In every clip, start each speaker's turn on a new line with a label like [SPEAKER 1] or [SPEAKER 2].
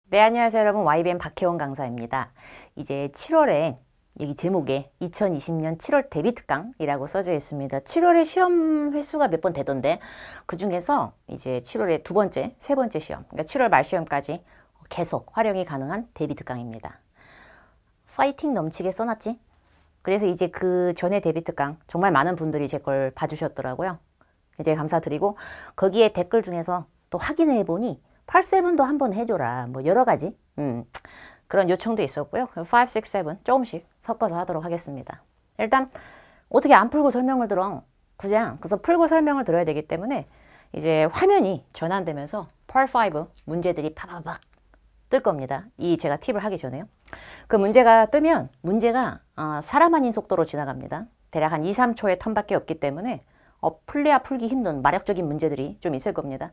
[SPEAKER 1] 네, 안녕하세요 여러분. YBM 박혜원 강사입니다. 이제 7월에 여기 제목에 2020년 7월 데뷔 특강이라고 써져 있습니다. 7월에 시험 횟수가 몇 번 되던데 그 중에서 이제 7월에 두 번째, 세 번째 시험, 그러니까 7월 말 시험까지 계속 활용이 가능한 데뷔 특강입니다. 파이팅 넘치게 써놨지? 그래서 이제 그 전에 데뷔 특강 정말 많은 분들이 제 걸 봐주셨더라고요. 이제 감사드리고 거기에 댓글 중에서 또 확인해 보니 8-7도 한번 해줘라. 뭐 여러 가지 그런 요청도 있었고요. 5, 6, 7 조금씩 섞어서 하도록 하겠습니다. 일단 어떻게 안 풀고 설명을 들어. 그냥 그래서 풀고 설명을 들어야 되기 때문에 이제 화면이 전환되면서 Part 5 문제들이 파바박 뜰 겁니다. 이 제가 팁을 하기 전에요. 그 문제가 뜨면 문제가 사람 아닌 속도로 지나갑니다. 대략 한 2, 3초의 텀밖에 없기 때문에 풀려야 풀기 힘든 마력적인 문제들이 좀 있을 겁니다.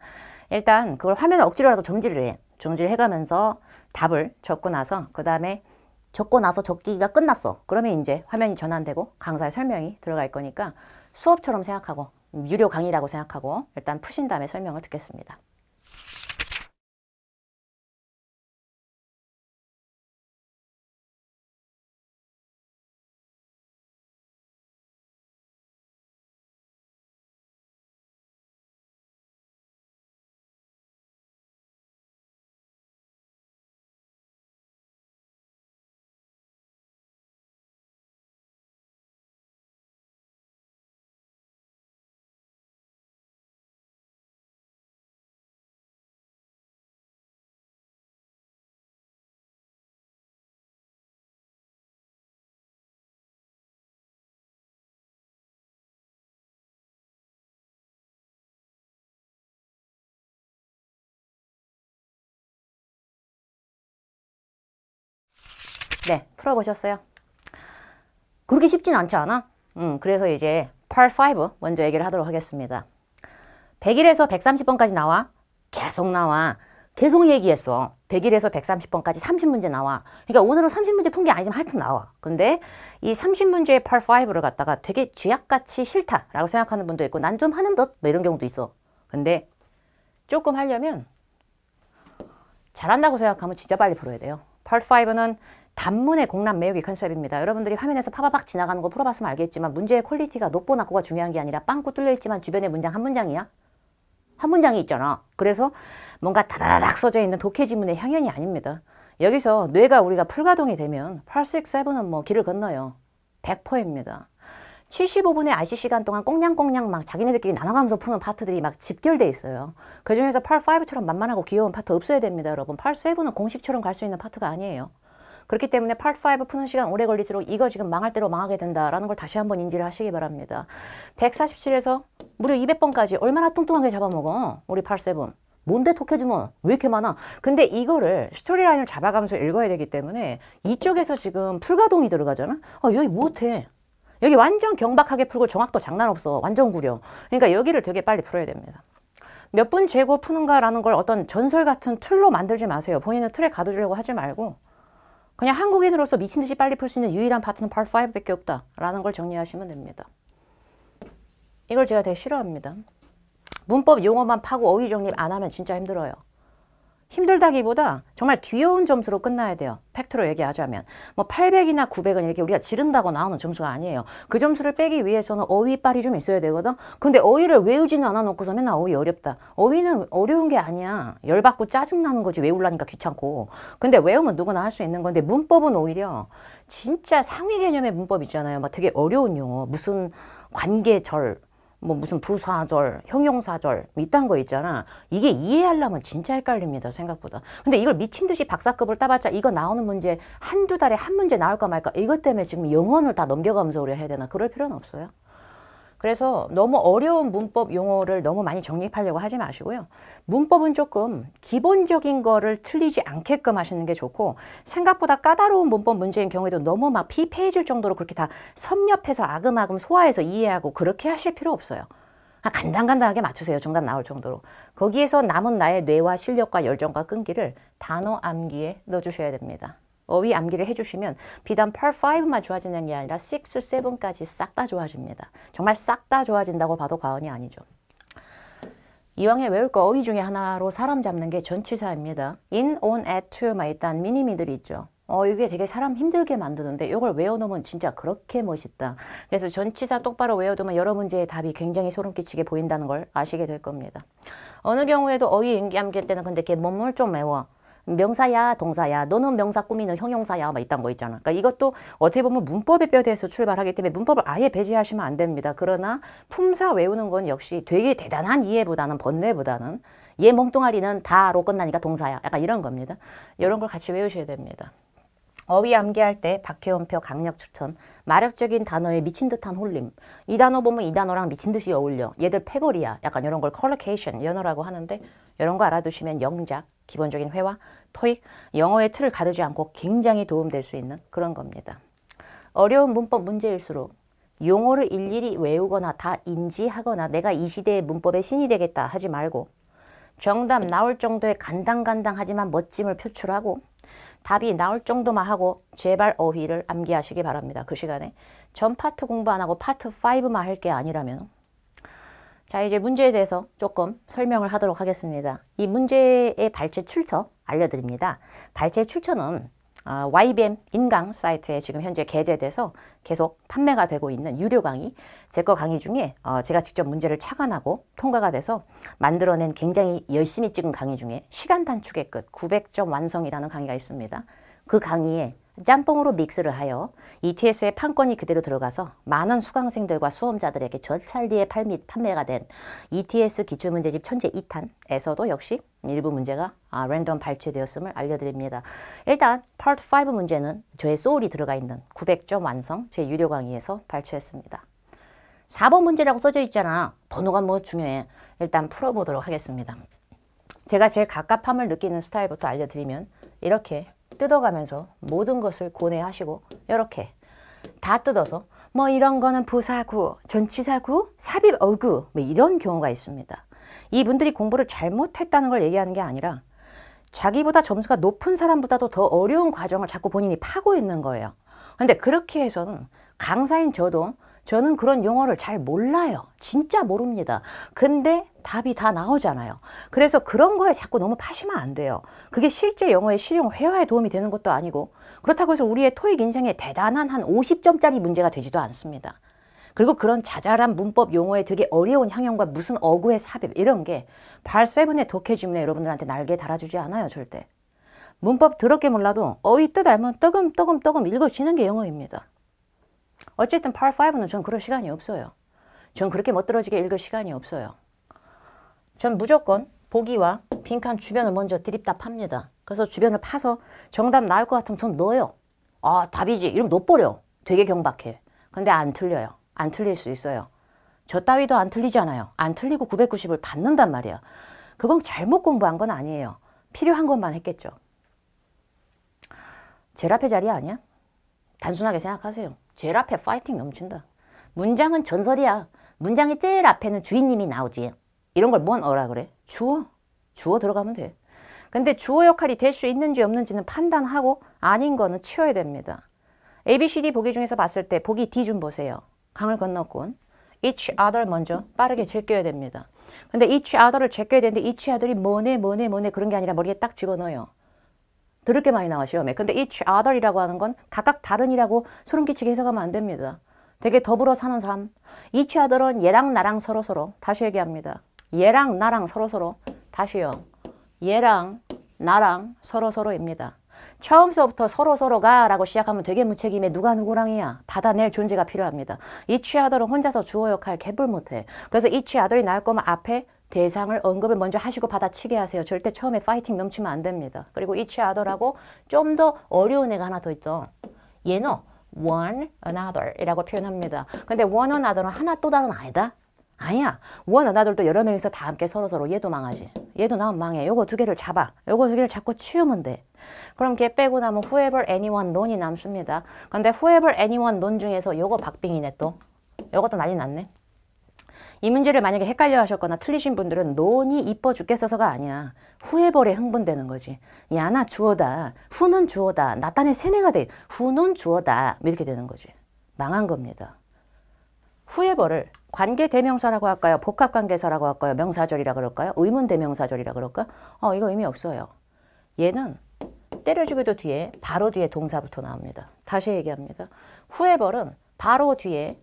[SPEAKER 1] 일단 그걸 화면에 억지로라도 정지를 해. 정지를 해가면서 답을 적고 나서 그 다음에 적고 나서 적기가 끝났어. 그러면 이제 화면이 전환되고 강사의 설명이 들어갈 거니까 수업처럼 생각하고 유료 강의라고 생각하고 일단 푸신 다음에 설명을 듣겠습니다. 네, 풀어보셨어요? 그렇게 쉽진 않지 않아? 그래서 이제 Part 5 먼저 얘기를 하도록 하겠습니다. 100일에서 130번까지 나와. 계속 나와. 계속 얘기했어. 100일에서 130번까지 30문제 나와. 그러니까 오늘은 30문제 푼 게 아니지만 하여튼 나와. 근데 이 30문제의 Part 5를 갖다가 되게 쥐약같이 싫다라고 생각하는 분도 있고 난 좀 하는 듯 뭐 이런 경우도 있어. 근데 조금 하려면 잘한다고 생각하면 진짜 빨리 풀어야 돼요. Part 5는 단문의 공란 메우기 컨셉입니다. 여러분들이 화면에서 파바박 지나가는 거 풀어봤으면 알겠지만 문제의 퀄리티가 높고 낮고가 중요한 게 아니라 빵꾸 뚫려있지만 주변에 문장 한 문장이야. 한 문장이 있잖아. 그래서 뭔가 다다닥 써져 있는 독해지문의 향연이 아닙니다. 여기서 뇌가 우리가 풀가동이 되면 8, 6, 7은 뭐 길을 건너요. 100%입니다. 75분의 RC 시간 동안 꽁냥꽁냥 막 자기네들끼리 나눠가면서 푸는 파트들이 막 집결돼 있어요. 그 중에서 Part 5처럼 만만하고 귀여운 파트 없어야 됩니다, 여러분. Part 7은 공식처럼 갈 수 있는 파트가 아니에요. 그렇기 때문에 Part 5 푸는 시간 오래 걸릴수록 이거 지금 망할 대로 망하게 된다라는 걸 다시 한번 인지를 하시기 바랍니다. 147에서 무려 200번까지 얼마나 뚱뚱하게 잡아먹어, 우리 Part 7. 뭔데 독해주면 왜 이렇게 많아? 근데 이거를 스토리라인을 잡아가면서 읽어야 되기 때문에 이쪽에서 지금 풀가동이 들어가잖아? 여기 못해. 여기 완전 경박하게 풀고 정확도 장난 없어. 완전 구려. 그러니까 여기를 되게 빨리 풀어야 됩니다. 몇 분 재고 푸는가라는 걸 어떤 전설 같은 틀로 만들지 마세요. 본인은 틀에 가두려고 하지 말고 그냥 한국인으로서 미친 듯이 빨리 풀 수 있는 유일한 파트는 Part 5밖에 없다라는 걸 정리하시면 됩니다. 이걸 제가 되게 싫어합니다. 문법 용어만 파고 어휘 정립 안 하면 진짜 힘들어요. 힘들다기보다 정말 귀여운 점수로 끝나야 돼요. 팩트로 얘기하자면 뭐 800이나 900은 이렇게 우리가 지른다고 나오는 점수가 아니에요. 그 점수를 빼기 위해서는 어휘빨이 좀 있어야 되거든. 근데 어휘를 외우지는 않아 놓고서 맨날 어휘 어렵다. 어휘는 어려운 게 아니야. 열받고 짜증나는 거지. 외우려니까 귀찮고. 근데 외우면 누구나 할 수 있는 건데 문법은 오히려 진짜 상위 개념의 문법 있잖아요. 막 되게 어려운 용어, 무슨 관계절, 뭐 무슨 부사절, 형용사절 이딴 거 있잖아. 이게 이해하려면 진짜 헷갈립니다, 생각보다. 근데 이걸 미친 듯이 박사급을 따봤자 이거 나오는 문제 한두 달에 한 문제 나올까 말까 이것 때문에 지금 영혼을 다 넘겨가면서 우리가 해야 되나? 그럴 필요는 없어요. 그래서 너무 어려운 문법 용어를 너무 많이 정립하려고 하지 마시고요. 문법은 조금 기본적인 거를 틀리지 않게끔 하시는 게 좋고 생각보다 까다로운 문법 문제인 경우에도 너무 막 피폐해질 정도로 그렇게 다 섭렵해서 아금아금 소화해서 이해하고 그렇게 하실 필요 없어요. 간단간단하게 맞추세요. 정답 나올 정도로. 거기에서 남은 나의 뇌와 실력과 열정과 끈기를 단어 암기에 넣어주셔야 됩니다. 어휘 암기를 해주시면 비단 Part 5만 좋아지는 게 아니라 6, 7까지 싹 다 좋아집니다. 정말 싹 다 좋아진다고 봐도 과언이 아니죠. 이왕에 외울 거 어휘 중에 하나로 사람 잡는 게 전치사입니다. in, on, at, to만 일단 미니미들이 있죠. 이게 되게 사람 힘들게 만드는데 이걸 외워놓으면 진짜 그렇게 멋있다. 그래서 전치사 똑바로 외워두면 여러 문제의 답이 굉장히 소름 끼치게 보인다는 걸 아시게 될 겁니다. 어느 경우에도 어휘 암기할 때는 근데 이렇게 뭐뭘 좀 외워. 명사야, 동사야, 너는 명사 꾸미는 형용사야, 막 이딴 거 있잖아. 그러니까 이것도 어떻게 보면 문법의 뼈대에서 출발하기 때문에 문법을 아예 배제하시면 안 됩니다. 그러나 품사 외우는 건 역시 되게 대단한 이해보다는 번뇌보다는 얘 몸뚱아리는 다로 끝나니까 동사야. 약간 이런 겁니다. 이런 걸 같이 외우셔야 됩니다. 어휘 암기할 때 박혜원표 강력 추천. 마력적인 단어에 미친 듯한 홀림. 이 단어 보면 이 단어랑 미친 듯이 어울려. 얘들 패거리야. 약간 이런 걸 컬러케이션 연어라고 하는데 이런 거 알아두시면 영작, 기본적인 회화, 토익, 영어의 틀을 가르지 않고 굉장히 도움될 수 있는 그런 겁니다. 어려운 문법 문제일수록 용어를 일일이 외우거나 다 인지하거나 내가 이 시대의 문법의 신이 되겠다 하지 말고 정답 나올 정도의 간당간당하지만 멋짐을 표출하고 답이 나올 정도만 하고 제발 어휘를 암기하시기 바랍니다. 그 시간에 전 파트 공부 안 하고 파트 5만 할 게 아니라면. 자, 이제 문제에 대해서 조금 설명을 하도록 하겠습니다. 이 문제의 발제 출처 알려드립니다. 발제 출처는 YBM 인강 사이트에 지금 현재 게재돼서 계속 판매가 되고 있는 유료 강의, 제 거 강의 중에 제가 직접 문제를 착안하고 통과가 돼서 만들어낸 굉장히 열심히 찍은 강의 중에 시간 단축의 끝 900점 완성이라는 강의가 있습니다. 그 강의에 짬뽕으로 믹스를 하여 ETS의 판권이 그대로 들어가서 많은 수강생들과 수험자들에게 절찰리에 판매가 된 ETS 기출문제집 천재 2탄에서도 역시 일부 문제가 랜덤 발췌되었음을 알려드립니다. 일단 파트 5 문제는 저의 소울이 들어가 있는 900점 완성 제 유료 강의에서 발췌했습니다. 4번 문제라고 써져 있잖아. 번호가 뭐 중요해. 일단 풀어보도록 하겠습니다. 제가 제일 갑갑함을 느끼는 스타일부터 알려드리면 이렇게 뜯어가면서 모든 것을 고뇌하시고 이렇게 다 뜯어서 뭐 이런 거는 부사구, 전치사구, 삽입 어구 뭐 이런 경우가 있습니다. 이분들이 공부를 잘못했다는 걸 얘기하는 게 아니라 자기보다 점수가 높은 사람보다도 더 어려운 과정을 자꾸 본인이 파고 있는 거예요. 근데 그렇게 해서는 강사인 저는 그런 용어를 잘 몰라요. 진짜 모릅니다. 근데 답이 다 나오잖아요. 그래서 그런 거에 자꾸 너무 파시면 안 돼요. 그게 실제 영어의 실용 회화에 도움이 되는 것도 아니고 그렇다고 해서 우리의 토익 인생에 대단한 한 50점짜리 문제가 되지도 않습니다. 그리고 그런 자잘한 문법 용어에 되게 어려운 향형과 무슨 어구의 삽입 이런 게 발7의 독해지문에 여러분들한테 날개 달아주지 않아요. 절대. 문법 더럽게 몰라도 어휘 뜻 알면 떠금 읽어지는 게 영어입니다. 어쨌든 Part 5는 전 그럴 시간이 없어요. 전 그렇게 멋들어지게 읽을 시간이 없어요. 전 무조건 보기와 빈칸 주변을 먼저 드립다 팝니다. 그래서 주변을 파서 정답 나올 것 같으면 전 넣어요. 답이지. 이러면 넣어버려. 되게 경박해. 근데 안 틀려요. 안 틀릴 수 있어요. 저 따위도 안 틀리잖아요. 안 틀리고 990을 받는단 말이야. 그건 잘못 공부한 건 아니에요. 필요한 것만 했겠죠. 제일 앞에 자리 아니야? 단순하게 생각하세요. 제일 앞에 파이팅 넘친다. 문장은 전설이야. 문장의 제일 앞에는 주인님이 나오지. 이런 걸 뭔 어라 그래? 주어 들어가면 돼. 근데 주어 역할이 될 수 있는지 없는지는 판단하고 아닌 거는 치워야 됩니다. ABCD 보기 중에서 봤을 때 보기 D 좀 보세요. 강을 건너군. each other 먼저 빠르게 제껴야 됩니다. 근데 each other를 제껴야 되는데 each other이 뭐네 그런 게 아니라 머리에 딱 집어넣어요. 더럽게 많이 나와 시험에. 근데 each other이라고 하는 건 각각 다른이라고 소름 끼치게 해석하면 안 됩니다. 되게 더불어 사는 삶. each other은 얘랑 나랑 서로서로. 다시 얘기합니다. 얘랑 나랑 서로서로. 다시요. 얘랑 나랑 서로서로입니다. 처음서부터 서로서로가 라고 시작하면 되게 무책임해. 누가 누구랑이야. 받아낼 존재가 필요합니다. each other은 혼자서 주어 역할 개불 못해. 그래서 each other이 나올 거면 앞에 대상을 언급을 먼저 하시고 받아치게 하세요. 절대 처음에 파이팅 넘치면 안 됩니다. 그리고 each other하고 좀 더 어려운 애가 하나 더 있죠. 얘는 one another 이라고 표현합니다. 근데 one another는 하나 또 다른 아니다? 아니야. one another도 여러 명이서 다 함께 서로서로 얘도 망하지. 얘도 나면 망해. 요거 두 개를 잡아. 요거 두 개를 잡고 치우면 돼. 그럼 걔 빼고 나면 whoever, anyone, none이 남습니다. 근데 whoever, anyone, none 중에서 요거 박빙이네 또. 요것도 난리 났네. 이 문제를 만약에 헷갈려 하셨거나 틀리신 분들은 논이 이뻐 죽겠어서가 아니야. whoever에 흥분되는 거지. 야, 나 주어다. who는 주어다. 나 딴에 세뇌가 돼. who는 주어다. 이렇게 되는 거지. 망한 겁니다. whoever를 관계대명사라고 할까요? 복합관계사라고 할까요? 명사절이라 그럴까요? 의문대명사절이라 그럴까? 이거 의미 없어요. 얘는 때려주기도 뒤에 바로 뒤에 동사부터 나옵니다. 다시 얘기합니다. whoever는 바로 뒤에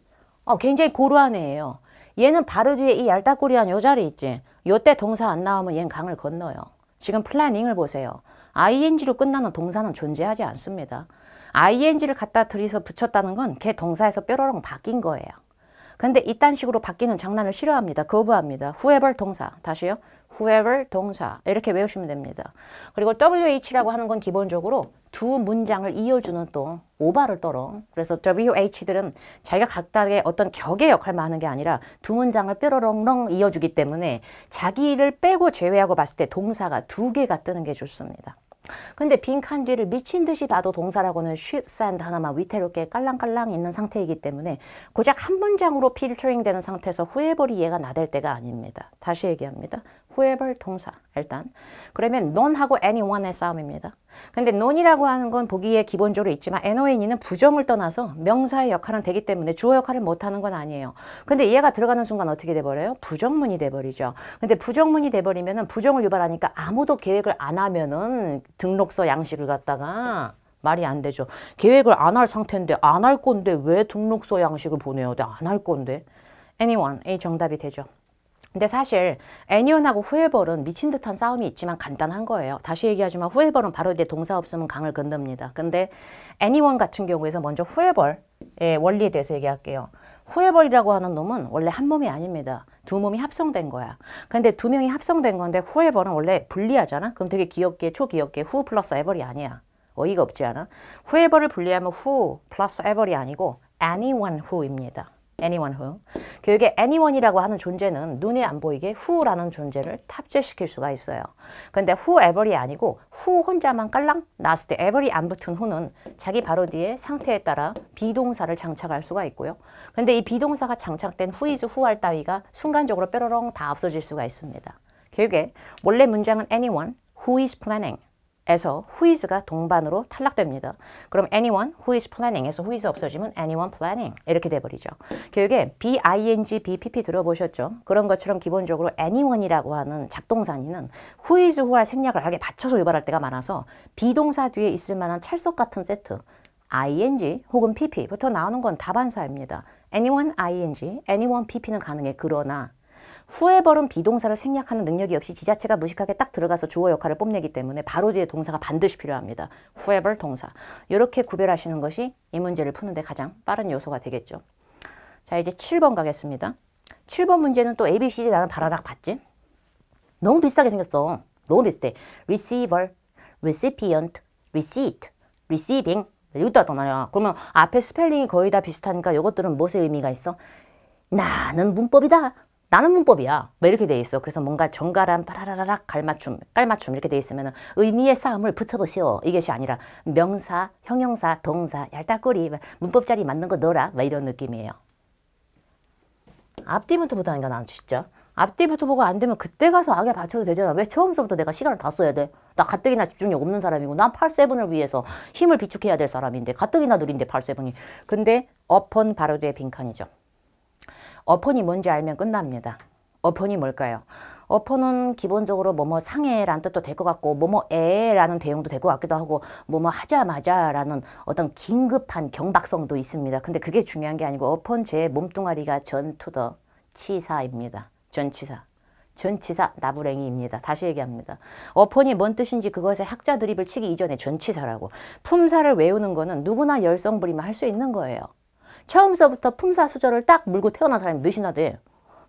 [SPEAKER 1] 굉장히 고루한 애예요. 얘는 바로 뒤에 이 얄딱구리한 요 자리 있지. 요때 동사 안 나오면 얘는 강을 건너요. 지금 플래닝을 보세요. ing로 끝나는 동사는 존재하지 않습니다. ing를 갖다 들이서 붙였다는 건 걔 동사에서 뾰로롱 바뀐 거예요. 근데 이딴 식으로 바뀌는 장난을 싫어합니다. 거부합니다. whoever 동사. 다시요. whoever 동사. 이렇게 외우시면 됩니다. 그리고 WH라고 하는 건 기본적으로 두 문장을 이어주는 또 오바를 떨어. 그래서 WH들은 자기가 각각의 어떤 격의 역할만 하는 게 아니라 두 문장을 뾰로롱롱 이어주기 때문에 자기를 빼고 제외하고 봤을 때 동사가 두 개가 뜨는 게 좋습니다. 근데 빈칸 뒤를 미친 듯이 봐도 동사라고는 should, send 하나만 위태롭게 깔랑깔랑 있는 상태이기 때문에 고작 한 문장으로 필터링 되는 상태에서 whoever이 얘가 나댈 때가 아닙니다. 다시 얘기합니다. whoever 동사 일단. 그러면 non하고 anyone의 싸움입니다. 근데 non이라고 하는 건 보기에 기본적으로 있지만 non은 부정을 떠나서 명사의 역할은 되기 때문에 주어 역할을 못하는 건 아니에요. 근데 얘가 들어가는 순간 어떻게 돼버려요? 부정문이 돼버리죠. 근데 부정문이 돼버리면은 부정을 유발하니까 아무도 계획을 안 하면은 등록서 양식을 갖다가 말이 안 되죠. 계획을 안 할 상태인데 안 할 건데 왜 등록서 양식을 보내요? 안 할 건데. anyone 이 정답이 되죠. 근데 사실 anyone하고 whoever는 미친 듯한 싸움이 있지만 간단한 거예요. 다시 얘기하지만 whoever는 바로 이제 동사 없으면 강을 건넙니다. 근데 anyone 같은 경우에서 먼저 whoever의 원리에 대해서 얘기할게요. whoever이라고 하는 놈은 원래 한 몸이 아닙니다. 두 몸이 합성된 거야. 근데 두 명이 합성된 건데 whoever는 원래 분리하잖아. 그럼 되게 귀엽게 초귀엽게 who 플러스 ever이 아니야. 어이가 없지 않아? whoever를 분리하면 who 플러스 ever이 아니고 anyone who입니다. anyone who. 교육에 anyone이라고 하는 존재는 눈에 안 보이게 who라는 존재를 탑재시킬 수가 있어요. 근데 whoever이 아니고 who 혼자만 깔랑 나왔을 때 ever이 안 붙은 who는 자기 바로 뒤에 상태에 따라 비동사를 장착할 수가 있고요. 근데 이 비동사가 장착된 who is who 할 따위가 순간적으로 뾰로롱 다 없어질 수가 있습니다. 교육에 원래 문장은 anyone who is planning 에서 who is가 동반으로 탈락됩니다. 그럼 anyone who is planning에서 who is 없어지면 anyone planning 이렇게 돼버리죠. 교육에 BING, BPP 들어보셨죠? 그런 것처럼 기본적으로 anyone이라고 하는 잡동사니는 who is who할 생략을 하게 받쳐서 유발할 때가 많아서 비동사 뒤에 있을 만한 찰석 같은 세트 ING 혹은 PP부터 나오는 건 다반사입니다. anyone ING, anyone PP는 가능해. 그러나 whoever는 비동사를 생략하는 능력이 없이 지자체가 무식하게 딱 들어가서 주어 역할을 뽐내기 때문에 바로 뒤에 동사가 반드시 필요합니다. whoever 동사. 이렇게 구별하시는 것이 이 문제를 푸는데 가장 빠른 요소가 되겠죠. 자, 이제 7번 가겠습니다. 7번 문제는 또 ABCD 나는 바라락 봤지? 너무 비슷하게 생겼어. 너무 비슷해. receiver, recipient, receipt, receiving 이것도 하단 말이야. 그러면 앞에 스펠링이 거의 다 비슷하니까 이것들은 무엇의 의미가 있어? 나는 문법이다. 나는 문법이야. 뭐 이렇게 돼 있어. 그래서 뭔가 정갈한 빠라라락 깔맞춤 이렇게 돼 있으면 의미의 싸움을 붙여보시오. 이것이 아니라 명사, 형용사, 동사, 얄딱거리 문법 자리 맞는 거 넣어라. 막 이런 느낌이에요. 앞뒤부터 보다니까 난 진짜. 앞뒤부터 보고 안 되면 그때 가서 악에 받쳐도 되잖아. 왜 처음부터 내가 시간을 다 써야 돼? 나 가뜩이나 집중력 없는 사람이고 난 8-7을 위해서 힘을 비축해야 될 사람인데 가뜩이나 느린데 8-7이. 근데 upon 바로 뒤에 빈칸이죠. upon이 뭔지 알면 끝납니다. upon이 뭘까요? upon은 기본적으로 뭐뭐 상해라는 뜻도 될 것 같고 뭐뭐에라는 대용도 될 것 같기도 하고 뭐뭐 하자마자라는 어떤 긴급한 경박성도 있습니다. 근데 그게 중요한 게 아니고 upon 제 몸뚱아리가 전투더 치사입니다. 전치사. 전치사 나부랭이입니다. 다시 얘기합니다. upon이 뭔 뜻인지 그것의 학자 드립을 치기 이전에 전치사라고. 품사를 외우는 거는 누구나 열성 부리면 할 수 있는 거예요. 처음서부터 품사 수저를 딱 물고 태어난 사람이 몇이나 돼?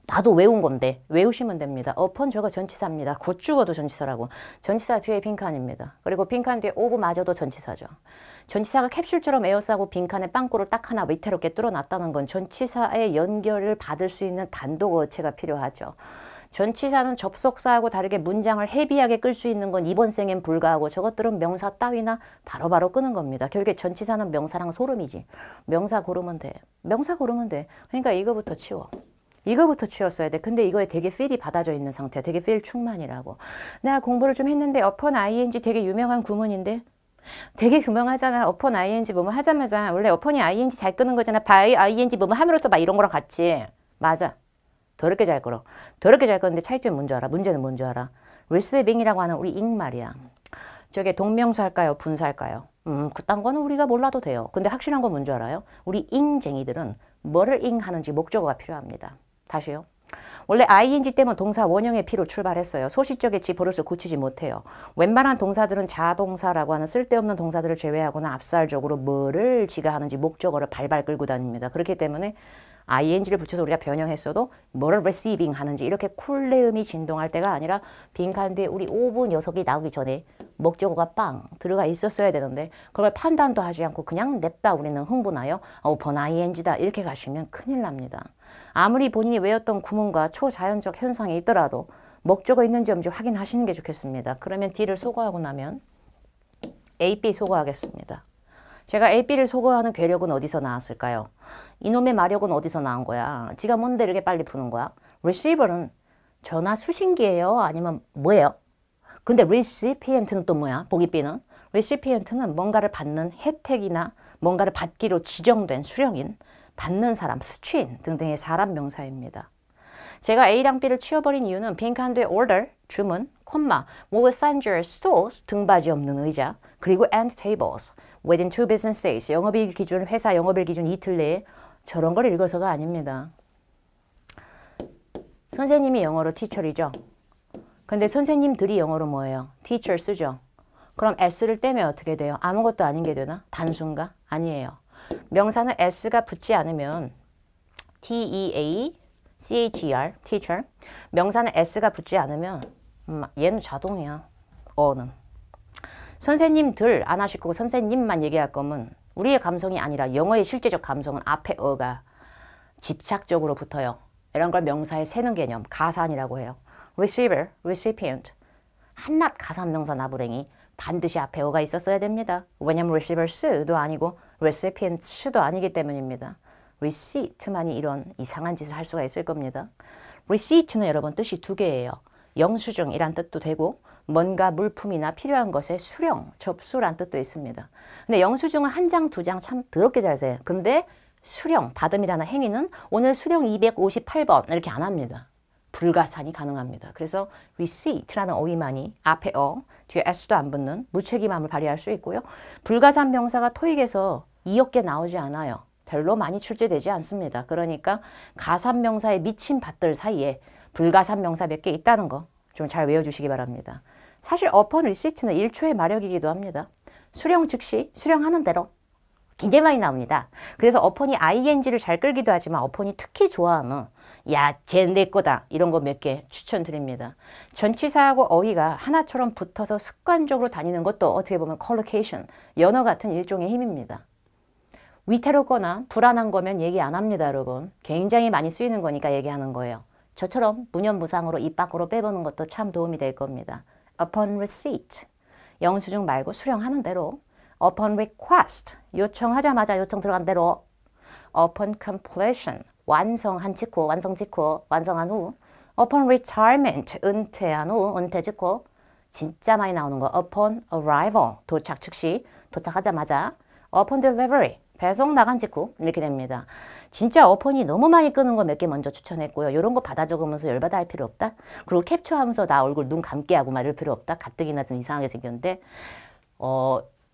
[SPEAKER 1] 나도 외운 건데 외우시면 됩니다. upon 저거 전치사입니다. 곧 죽어도 전치사라고. 전치사 뒤에 빈칸입니다. 그리고 빈칸 뒤에 ove마저도 전치사죠. 전치사가 캡슐처럼 에어싸고 빈칸에 빵꾸를 딱 하나 위태롭게 뚫어놨다는 건 전치사의 연결을 받을 수 있는 단독 어체가 필요하죠. 전치사는 접속사하고 다르게 문장을 헤비하게 끌 수 있는 건 이번 생엔 불가하고 저것들은 명사 따위나 바로바로 끄는 겁니다. 결국에 전치사는 명사랑 소름이지. 명사 고르면 돼. 명사 고르면 돼. 그러니까 이거부터 치워. 이거부터 치웠어야 돼. 근데 이거에 되게 필이 받아져 있는 상태야. 되게 필 충만이라고. 내가 공부를 좀 했는데 upon ing 되게 유명한 구문인데 되게 유명하잖아. upon ing 뭐뭐 하자마자 원래 upon이 ing 잘 끄는 거잖아. by ing 뭐뭐 함으로써 막 이런 거랑 같이. 맞아. 더럽게 잘 끌어. 더럽게 잘 끄는데 차이점이 뭔지 알아? 문제는 뭔지 알아? receiving이라고 하는 우리 ing 말이야. 저게 동명사일까요? 분사일까요? 그딴 거는 우리가 몰라도 돼요. 근데 확실한 건 뭔지 알아요? 우리 ing쟁이들은 뭐를 ing 하는지 목적어가 필요합니다. 다시요. 원래 ing 때문에 동사 원형의 P로 출발했어요. 소시적의 지 버릇을 고치지 못해요. 웬만한 동사들은 자동사라고 하는 쓸데없는 동사들을 제외하고는 압살적으로 뭐를 지가 하는지 목적어를 발발 끌고 다닙니다. 그렇기 때문에 ing를 붙여서 우리가 변형했어도 뭐를 receiving 하는지 이렇게 쿨레음이 진동할 때가 아니라 빈칸 뒤에 우리 5분 녀석이 나오기 전에 목적어가 빵 들어가 있었어야 되는데 그걸 판단도 하지 않고 그냥 냅다 우리는 흥분하여 upon ing다 이렇게 가시면 큰일 납니다. 아무리 본인이 외웠던 구문과 초자연적 현상이 있더라도 목적어 있는지 없는지 확인하시는 게 좋겠습니다. 그러면 D를 소거하고 나면 A, B 소거하겠습니다. 제가 A, B를 소거하는 괴력은 어디서 나왔을까요? 이놈의 마력은 어디서 나온 거야? 지가 뭔데 이렇게 빨리 푸는 거야? receiver는 전화 수신기예요? 아니면 뭐예요? 근데 recipient는 또 뭐야? 보기 B는? recipient는 뭔가를 받는 혜택이나 뭔가를 받기로 지정된 수령인, 받는 사람, 수취인 등등의 사람 명사입니다. 제가 A랑 B를 치워버린 이유는 빈칸 뒤에 order, 주문, 콤마, will send your stools, 등받이 없는 의자, 그리고 and tables, within 2 business days, 영업일 기준, 회사 영업일 기준 이틀 내에 저런 걸 읽어서가 아닙니다. 선생님이 영어로 teacher이죠. 근데 선생님들이 영어로 뭐예요? teacher 쓰죠. 그럼 s를 떼면 어떻게 돼요? 아무것도 아닌 게 되나? 단순가? 아니에요. 명사는 s가 붙지 않으면 teacher, teacher. 명사는 s가 붙지 않으면 얘는 자동이야. 어는. 선생님들 안 하실 거고 선생님만 얘기할 거면 우리의 감성이 아니라 영어의 실제적 감성은 앞에 어가 집착적으로 붙어요. 이런 걸 명사에 세는 개념, 가산이라고 해요. receiver, recipient. 한낱 가산명사 나부랭이 반드시 앞에 어가 있었어야 됩니다. 왜냐면 receivers도 아니고 recipients도 아니기 때문입니다. receipt만이 이런 이상한 짓을 할 수가 있을 겁니다. receipt는 여러분 뜻이 두 개예요. 영수증이란 뜻도 되고 뭔가 물품이나 필요한 것의 수령, 접수란 뜻도 있습니다. 근데 영수증은 한 장, 두 장 참 더럽게 잘 세. 근데 수령, 받음이라는 행위는 오늘 수령 258번 이렇게 안 합니다. 불가산이 가능합니다. 그래서 receipt라는 어휘만이 앞에 어, 뒤에 s도 안 붙는 무책임함을 발휘할 수 있고요. 불가산 명사가 토익에서 2억 개 나오지 않아요. 별로 많이 출제되지 않습니다. 그러니까 가산 명사의 미친 밭들 사이에 불가산 명사 몇 개 있다는 거 좀 잘 외워주시기 바랍니다. 사실 upon receipt는 1초의 마력이기도 합니다. 수령 즉시 수령하는 대로 굉장히 많이 나옵니다. 그래서 upon이 ing를 잘 끌기도 하지만 upon이 특히 좋아하는 야, 쟤 내 거다 이런 거 몇 개 추천드립니다. 전치사하고 어휘가 하나처럼 붙어서 습관적으로 다니는 것도 어떻게 보면 collocation, 연어 같은 일종의 힘입니다. 위태롭거나 불안한 거면 얘기 안 합니다, 여러분. 굉장히 많이 쓰이는 거니까 얘기하는 거예요. 저처럼 무념무상으로 입 밖으로 빼보는 것도 참 도움이 될 겁니다. upon receipt, 영수증 말고 수령하는 대로. upon request, 요청하자마자 요청 들어간 대로. upon completion, 완성한 직후, 완성 직후, 완성한 후. upon retirement, 은퇴한 후, 은퇴 직후. 진짜 많이 나오는 거. upon arrival, 도착 즉시, 도착하자마자. upon delivery, 배송 나간 직후 이렇게 됩니다. 진짜 upon이 너무 많이 끄는 거 몇 개 먼저 추천했고요. 이런 거 받아 적으면서 열받아 할 필요 없다. 그리고 캡처하면서 나 얼굴 눈 감게 하고 말할 필요 없다. 가뜩이나 좀 이상하게 생겼는데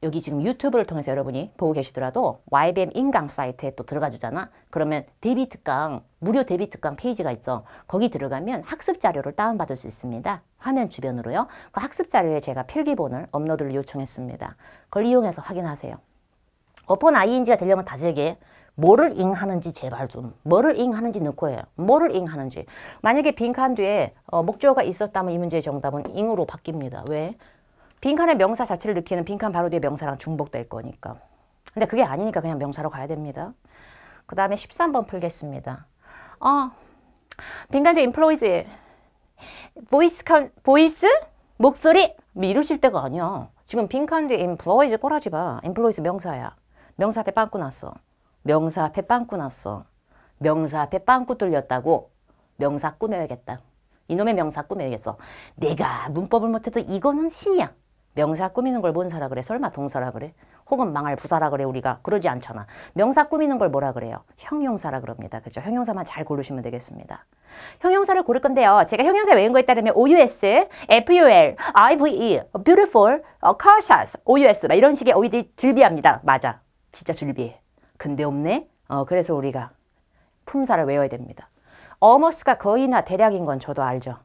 [SPEAKER 1] 여기 지금 유튜브를 통해서 여러분이 보고 계시더라도 YBM 인강 사이트에 또 들어가 주잖아. 그러면 대비 특강, 무료 대비 특강 페이지가 있어. 거기 들어가면 학습 자료를 다운받을 수 있습니다. 화면 주변으로요. 그 학습 자료에 제가 필기본을 업로드를 요청했습니다. 그걸 이용해서 확인하세요. upon ing가 되려면 다시 얘기해. 뭐를 ing 하는지 제발 좀. 뭐를 ing 하는지 넣고 해요. 뭐를 ing 하는지. 만약에 빈칸 뒤에 목적어가 있었다면 이 문제의 정답은 ing으로 바뀝니다. 왜? 빈칸에 명사 자체를 넣기에는 빈칸 바로 뒤에 명사랑 중복될 거니까. 근데 그게 아니니까 그냥 명사로 가야 됩니다. 그 다음에 13번 풀겠습니다. 빈칸 뒤에 employees. 보이스? 목소리? 이러실 때가 아니야. 지금 빈칸 뒤에 employees 꼬라지 마. employees 명사야. 명사 앞에 빵꾸 났어. 명사 앞에 빵꾸 났어. 명사 앞에 빵꾸 뚫렸다고. 명사 꾸며야겠다. 이놈의 명사 꾸며야겠어. 내가 문법을 못해도 이거는 신이야. 명사 꾸미는 걸 뭔 사라 그래? 설마 동사라 그래? 혹은 망할 부사라 그래? 우리가 그러지 않잖아. 명사 꾸미는 걸 뭐라 그래요? 형용사라 그럽니다. 그죠? 형용사만 잘 고르시면 되겠습니다. 형용사를 고를 건데요. 제가 형용사 외운 거에 따르면 OUS, FUL, IVE, beautiful, cautious, OUS 막 이런 식의 어휘들이 즐비합니다. 맞아. 진짜 즐비해. 근데 없네? 그래서 우리가 품사를 외워야 됩니다. almost가 거의나 대략인 건 저도 알죠.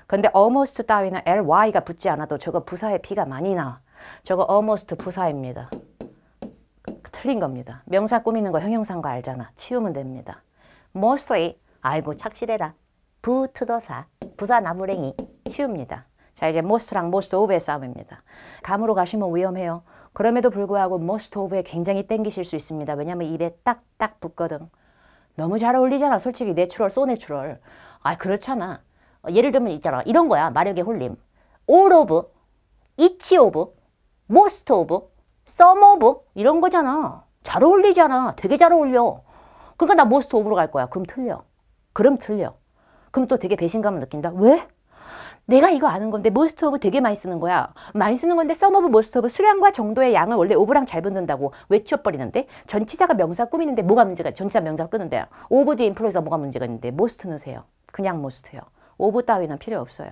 [SPEAKER 1] 근데 almost 따위는 ly가 붙지 않아도 저거 부사의 피가 많이 나. 저거 almost 부사입니다. 틀린 겁니다. 명사 꾸미는 거 형용사인 거 알잖아. 치우면 됩니다. mostly, 아이고 착실해라. 부투도사, 부사 나무랭이 치웁니다. 자, 이제 most랑 most of의 싸움입니다. 감으로 가시면 위험해요. 그럼에도 불구하고 most of에 굉장히 땡기실 수 있습니다. 왜냐면 입에 딱딱 붙거든. 너무 잘 어울리잖아. 솔직히 내추럴, 소 내추럴. 아, 그렇잖아. 예를 들면 있잖아. 이런 거야. 마력의 홀림. all of, each of, most of, some of 이런 거잖아. 잘 어울리잖아. 되게 잘 어울려. 그러니까 나 most of로 갈 거야. 그럼 틀려. 그럼 틀려. 그럼 또 되게 배신감을 느낀다. 왜? 내가 이거 아는 건데 most of 되게 많이 쓰는 거야. 많이 쓰는 건데 some of, most of 수량과 정도의 양을 원래 of랑 잘 붙는다고 외쳐버리는데 전치사가 명사 꾸미는데 뭐가 문제가 전치사 명사 끄는데 of 뒤에 인플루에서 뭐가 문제가 있는데 most 넣으세요. 그냥 most요. of 따위는 필요 없어요.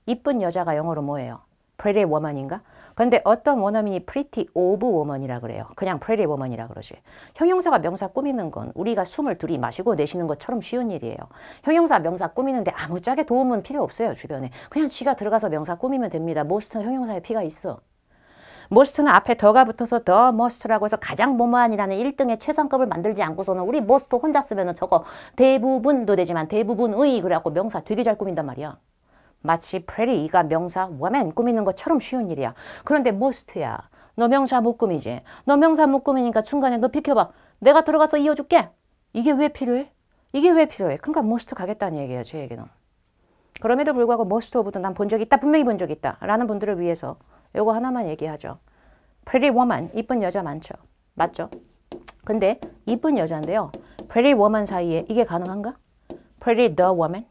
[SPEAKER 1] 이쁜 여자가 영어로 뭐예요? pretty woman인가? 근데 어떤 원어민이 pretty of woman이라 그래요. 그냥 pretty woman이라 그러지. 형용사가 명사 꾸미는 건 우리가 숨을 들이마시고 내쉬는 것처럼 쉬운 일이에요. 형용사 명사 꾸미는데 아무짝에 도움은 필요 없어요. 주변에. 그냥 쥐가 들어가서 명사 꾸미면 됩니다. most는 형용사에 피가 있어. most는 앞에 더가 붙어서 the most라고 해서 가장 뭐뭐한이라는 1등의 최상급을 만들지 않고서는 우리 most 혼자 쓰면은 저거 대부분도 되지만 대부분의 그래갖고 명사 되게 잘 꾸민단 말이야. 마치 pretty가 명사 woman 꾸미는 것처럼 쉬운 일이야. 그런데 most야. 너 명사 못 꾸미지? 너 명사 못 꾸미니까 중간에 너 비켜봐. 내가 들어가서 이어줄게. 이게 왜 필요해? 이게 왜 필요해? 그러니까 most 가겠다는 얘기예요. 제 얘기는. 그럼에도 불구하고 most of도 난 본 적 있다. 분명히 본 적 있다. 라는 분들을 위해서 요거 하나만 얘기하죠. pretty woman. 이쁜 여자 많죠. 맞죠? 근데 이쁜 여자인데요. pretty woman 사이에 이게 가능한가? pretty the woman?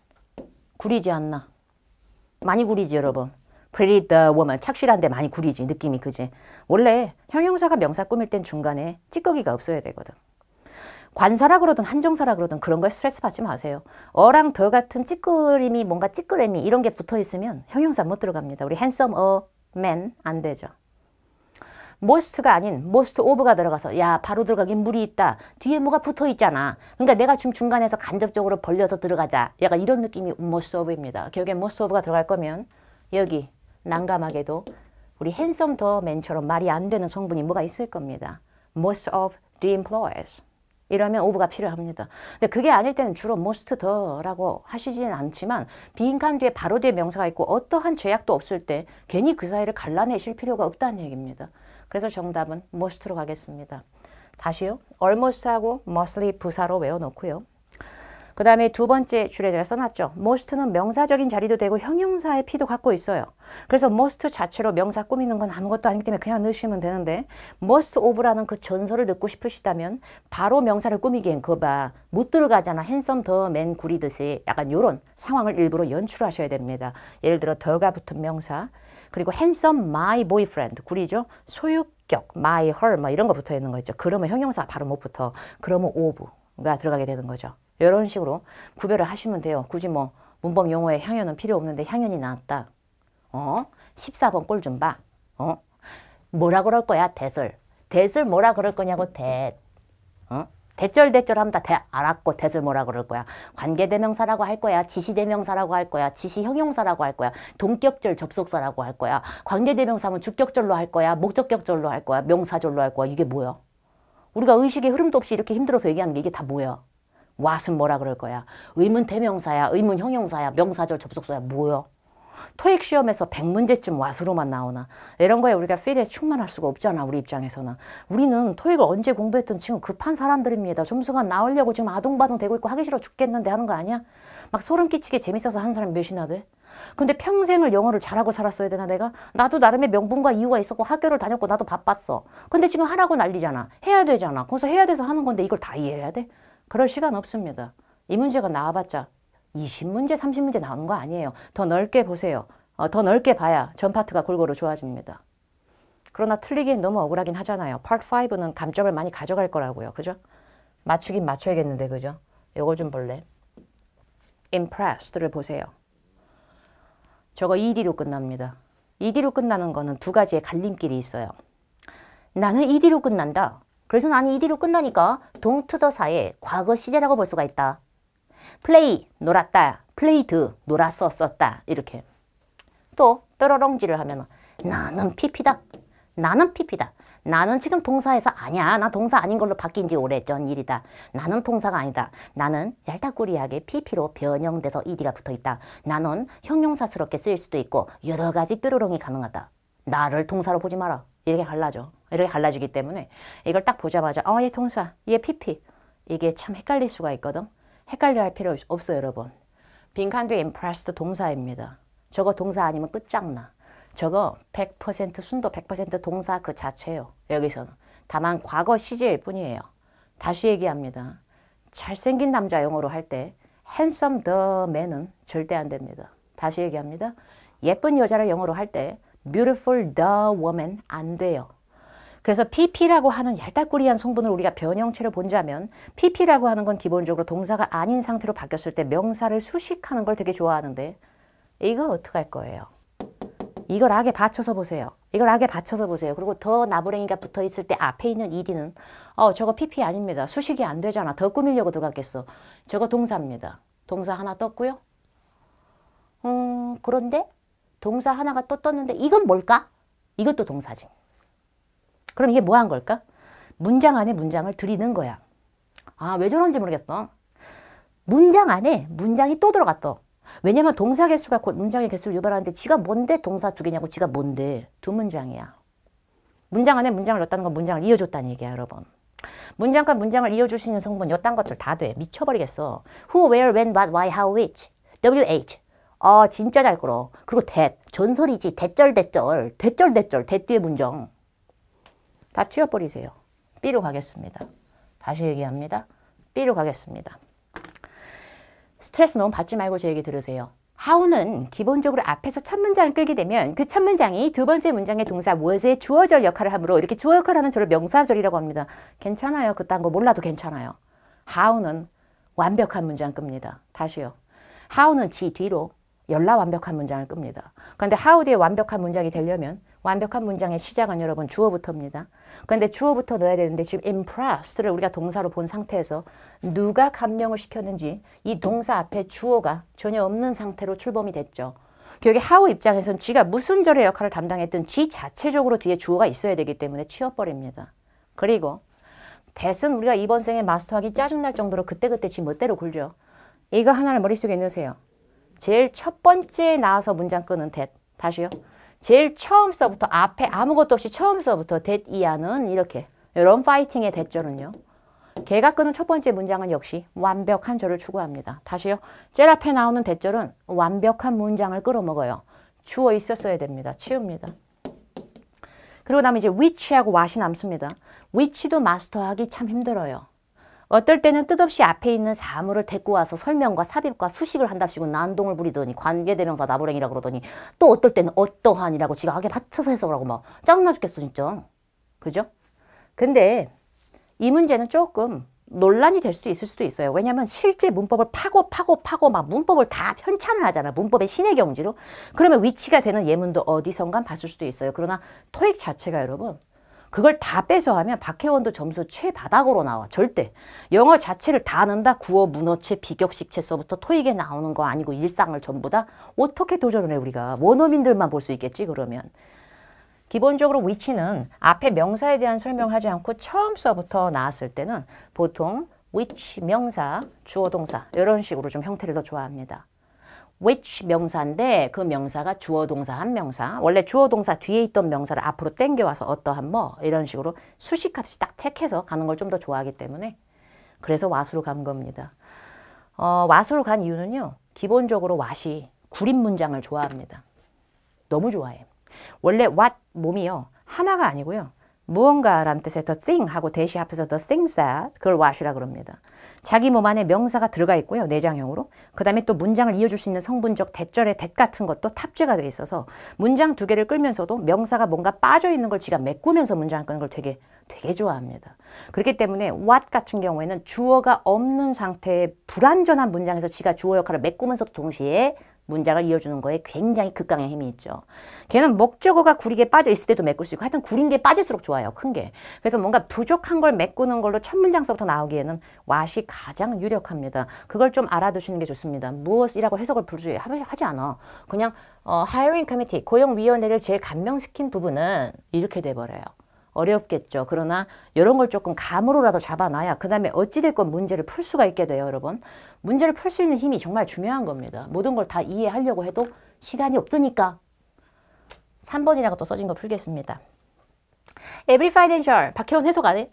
[SPEAKER 1] 구리지 않나? 많이 구리지 여러분. pretty the woman. 착실한데 많이 구리지. 느낌이 그지. 원래 형용사가 명사 꾸밀 땐 중간에 찌꺼기가 없어야 되거든. 관사라 그러든 한정사라 그러든 그런 거에 스트레스 받지 마세요. 어랑 더 같은 찌끄림이 뭔가 찌끄레미 이런 게 붙어 있으면 형용사 못 들어갑니다. 우리 handsome a man 안 되죠. most가 아닌 most of가 들어가서 야 바로 들어가긴 무리 있다. 뒤에 뭐가 붙어 있잖아. 그러니까 내가 좀 중간에서 간접적으로 벌려서 들어가자. 약간 이런 느낌이 most of입니다. 결국에 most of가 들어갈 거면 여기 난감하게도 우리 handsome the man처럼 말이 안 되는 성분이 뭐가 있을 겁니다. most of the employees. 이러면 of가 필요합니다. 근데 그게 아닐 때는 주로 most the라고 하시지는 않지만 빈칸 뒤에 바로 뒤에 명사가 있고 어떠한 제약도 없을 때 괜히 그 사이를 갈라내실 필요가 없다는 얘기입니다. 그래서 정답은 most로 가겠습니다. 다시요. almost하고 mostly 부사로 외워놓고요. 그 다음에 두 번째 줄에 제가 써놨죠. most는 명사적인 자리도 되고 형용사의 피도 갖고 있어요. 그래서 most 자체로 명사 꾸미는 건 아무것도 아니기 때문에 그냥 넣으시면 되는데 most of라는 그 전설을 듣고 싶으시다면 바로 명사를 꾸미기엔 그거 봐. 못 들어가잖아. handsome the man 구리듯이 약간 이런 상황을 일부러 연출하셔야 됩니다. 예를 들어 the가 붙은 명사 그리고 handsome my boyfriend 구리죠. 소유격 my her 뭐 이런 거 붙어 있는 거 있죠. 그러면 형용사 바로 못 붙어. 그러면 of가 들어가게 되는 거죠. 이런 식으로 구별을 하시면 돼요. 굳이 뭐 문법 용어에 향연은 필요 없는데 향연이 나왔다. 14번 꼴 좀 봐. 뭐라 그럴 거야? 대을 뭐라 그럴 거냐고 대절 하면 다 알았고 대을 뭐라 그럴 거야? 관계대명사라고 할 거야? 지시대명사라고 할 거야? 지시형용사라고 할 거야? 동격절 접속사라고 할 거야? 관계대명사면 주격절로 할 거야? 목적격절로 할 거야? 명사절로 할 거야? 이게 뭐야? 우리가 의식의 흐름도 없이 이렇게 힘들어서 얘기하는 게 이게 다 뭐야? what은 뭐라 그럴 거야? 의문 대명사야? 의문 형용사야? 명사절 접속사야? 뭐야? 토익 시험에서 100문제쯤 what으로만 나오나? 이런 거에 우리가 필드에 충만할 수가 없잖아. 우리 입장에서는. 우리는 토익을 언제 공부했든 지금 급한 사람들입니다. 점수가 나오려고 지금 아동바동 되고 있고 하기 싫어 죽겠는데 하는 거 아니야? 막 소름 끼치게 재밌어서 하는 사람이 몇이나 돼? 근데 평생을 영어를 잘하고 살았어야 되나 내가? 나도 나름의 명분과 이유가 있었고 학교를 다녔고 나도 바빴어. 근데 지금 하라고 난리잖아. 해야 되잖아. 거기서 해야 돼서 하는 건데 이걸 다 이해해야 돼? 그럴 시간 없습니다. 이 문제가 나와봤자 20문제, 30문제 나오는 거 아니에요. 더 넓게 보세요. 더 넓게 봐야 전 파트가 골고루 좋아집니다. 그러나 틀리긴 너무 억울하긴 하잖아요. Part 5는 감점을 많이 가져갈 거라고요. 그죠? 맞추긴 맞춰야겠는데 그죠? 요걸 좀 볼래? impressed를 보세요. 저거 ed로 끝납니다. ed로 끝나는 거는 두 가지의 갈림길이 있어요. 나는 ed로 끝난다. 그래서 나는 ed로 끝나니까 동투더사의 과거 시제라고 볼 수가 있다. play, 놀았다. played, 놀았어, 썼다. 이렇게. 또 뾰로롱질을 하면 나는 pp다. 나는 pp다. 나는 지금 동사에서 아니야. 나 동사 아닌 걸로 바뀐 지 오래전 일이다. 나는 동사가 아니다. 나는 얄딱구리하게 pp로 변형돼서 ed가 붙어있다. 나는 형용사스럽게 쓰일 수도 있고 여러 가지 뾰로롱이 가능하다. 나를 동사로 보지 마라. 이렇게 갈라져. 이렇게 갈라지기 때문에 이걸 딱 보자마자 얘 동사, 얘 pp. 이게 참 헷갈릴 수가 있거든. 헷갈려 할 필요 없어요, 여러분. 빈칸 뒤에 impressed 동사입니다. 저거 동사 아니면 끝장나. 저거 100% 순도 100% 동사 그 자체예요. 여기서는. 다만 과거 시제일 뿐이에요. 다시 얘기합니다. 잘생긴 남자 영어로 할 때 handsome the man은 절대 안 됩니다. 다시 얘기합니다. 예쁜 여자를 영어로 할 때 beautiful the woman 안 돼요. 그래서 pp라고 하는 얄딱구리한 성분을 우리가 변형체를 본다면 pp라고 하는 건 기본적으로 동사가 아닌 상태로 바뀌었을 때 명사를 수식하는 걸 되게 좋아하는데 이거 어떡할 거예요? 이걸 악에 받쳐서 보세요. 이걸 악에 받쳐서 보세요. 그리고 더 나부랭이가 붙어있을 때 앞에 있는 ed는 저거 pp 아닙니다. 수식이 안 되잖아. 더 꾸미려고 들어갔겠어. 저거 동사입니다. 동사 하나 떴고요. 그런데 동사 하나가 또 떴는데 이건 뭘까? 이것도 동사지. 그럼 이게 뭐 한 걸까? 문장 안에 문장을 들이는 거야. 왜 저런지 모르겠어. 문장 안에 문장이 또 들어갔어. 왜냐면 동사 개수가 곧 문장의 개수를 유발하는데 지가 뭔데 동사 두 개냐고. 지가 뭔데 두 문장이야. 문장 안에 문장을 넣었다는 건 문장을 이어줬다는 얘기야, 여러분. 문장과 문장을 이어줄 수 있는 성분 요딴 것들 다 돼. 미쳐버리겠어. Who, where, when, what, why, how, which. WH. 진짜 잘 끌어. 그리고 that. 전설이지. 대절. that 뒤에 문장. 다 치워버리세요. B로 가겠습니다. 다시 얘기합니다. B로 가겠습니다. 스트레스 너무 받지 말고 제 얘기 들으세요. how는 기본적으로 앞에서 첫 문장을 끌게 되면 그 첫 문장이 두 번째 문장의 동사 was의 주어절 역할을 하므로 이렇게 주어 역할을 하는 절을 명사절이라고 합니다. 괜찮아요. 그딴 거 몰라도 괜찮아요. how는 완벽한 문장 끕니다. 다시요. how는 지 뒤로 열라 완벽한 문장을 끕니다. 그런데 how 뒤에 완벽한 문장이 되려면 완벽한 문장의 시작은 여러분 주어부터입니다. 그런데 주어부터 넣어야 되는데 지금 impressed를 우리가 동사로 본 상태에서 누가 감명을 시켰는지 이 동사 앞에 주어가 전혀 없는 상태로 출범이 됐죠. 여기 how 입장에선 지가 무슨 절의 역할을 담당했든 지 자체적으로 뒤에 주어가 있어야 되기 때문에 치워버립니다. 그리고 that은 우리가 이번 생에 마스터하기 짜증날 정도로 그때그때 지 멋대로 굴죠. 이거 하나를 머릿속에 넣으세요. 제일 첫 번째에 나와서 문장 끄는 that. 다시요. 제일 처음서부터 앞에 아무것도 없이 처음서부터 that 이하는 이렇게 이런 파이팅의 that절은요. 걔가 끄는 첫 번째 문장은 역시 완벽한 절을 추구합니다. 다시요. 제일 앞에 나오는 that절은 완벽한 문장을 끌어먹어요. 주어 있었어야 됩니다. 치웁니다. 그리고 나면 이제 which하고 what이 남습니다. which도 마스터하기 참 힘들어요. 어떨 때는 뜻없이 앞에 있는 사물을 데리고 와서 설명과 삽입과 수식을 한답시고 난동을 부리더니 관계대명사 나부랭이라고 그러더니 또 어떨 때는 어떠한이라고 지가 하게 받쳐서 해석을 막 짜증나 죽겠어 진짜. 그죠? 근데 이 문제는 조금 논란이 될 수도 있을 수도 있어요. 왜냐하면 실제 문법을 파고 막 문법을 다 편찬을 하잖아. 문법의 신의 경지로. 그러면 위치가 되는 예문도 어디선간 봤을 수도 있어요. 그러나 토익 자체가 여러분 그걸 다 빼서 하면 박혜원도 점수 최바닥으로 나와. 절대. 영어 자체를 다 넣는다. 구어, 문어체, 비격식체서부터 토익에 나오는 거 아니고 일상을 전부 다 어떻게 도전을 해 우리가. 원어민들만 볼 수 있겠지 그러면. 기본적으로 which는 앞에 명사에 대한 설명하지 않고 처음서부터 나왔을 때는 보통 which 명사, 주어 동사 이런 식으로 좀 형태를 더 좋아합니다. which 명사인데 그 명사가 주어 동사 한 명사. 원래 주어 동사 뒤에 있던 명사를 앞으로 당겨와서 어떠한 뭐 이런 식으로 수식하듯이 딱 택해서 가는 걸 좀 더 좋아하기 때문에 그래서 what으로 간 겁니다. what으로 간 이유는요. 기본적으로 what이 구린 문장을 좋아합니다. 너무 좋아해. 원래 what 몸이요. 하나가 아니고요. 무언가라는 뜻의 the thing 하고 대시 앞에서 the things that 그걸 what이라 그럽니다. 자기 몸 안에 명사가 들어가 있고요. 내장형으로. 그 다음에 또 문장을 이어줄 수 있는 성분적 대절의 that 같은 것도 탑재가 돼 있어서 문장 두 개를 끌면서도 명사가 뭔가 빠져있는 걸 지가 메꾸면서 문장을 끄는 걸 되게 좋아합니다. 그렇기 때문에 what 같은 경우에는 주어가 없는 상태의 불완전한 문장에서 지가 주어 역할을 메꾸면서도 동시에 문장을 이어주는 거에 굉장히 극강의 힘이 있죠. 걔는 목적어가 구리게 빠져 있을 때도 메꿀 수 있고 하여튼 구린 게 빠질수록 좋아요. 큰 게. 그래서 뭔가 부족한 걸 메꾸는 걸로 첫 문장서부터 나오기에는 what이 가장 유력합니다. 그걸 좀 알아두시는 게 좋습니다. 무엇이라고 해석을 하지 않아. 그냥 hiring committee, 고용위원회를 제일 감명시킨 부분은 이렇게 돼버려요. 어렵겠죠. 그러나 이런 걸 조금 감으로라도 잡아놔야 그 다음에 어찌됐건 문제를 풀 수가 있게 돼요. 여러분. 문제를 풀 수 있는 힘이 정말 중요한 겁니다. 모든 걸 다 이해하려고 해도 시간이 없으니까. 3번이라고 또 써진 거 풀겠습니다. Every financial. 박혜원 해석 안 해?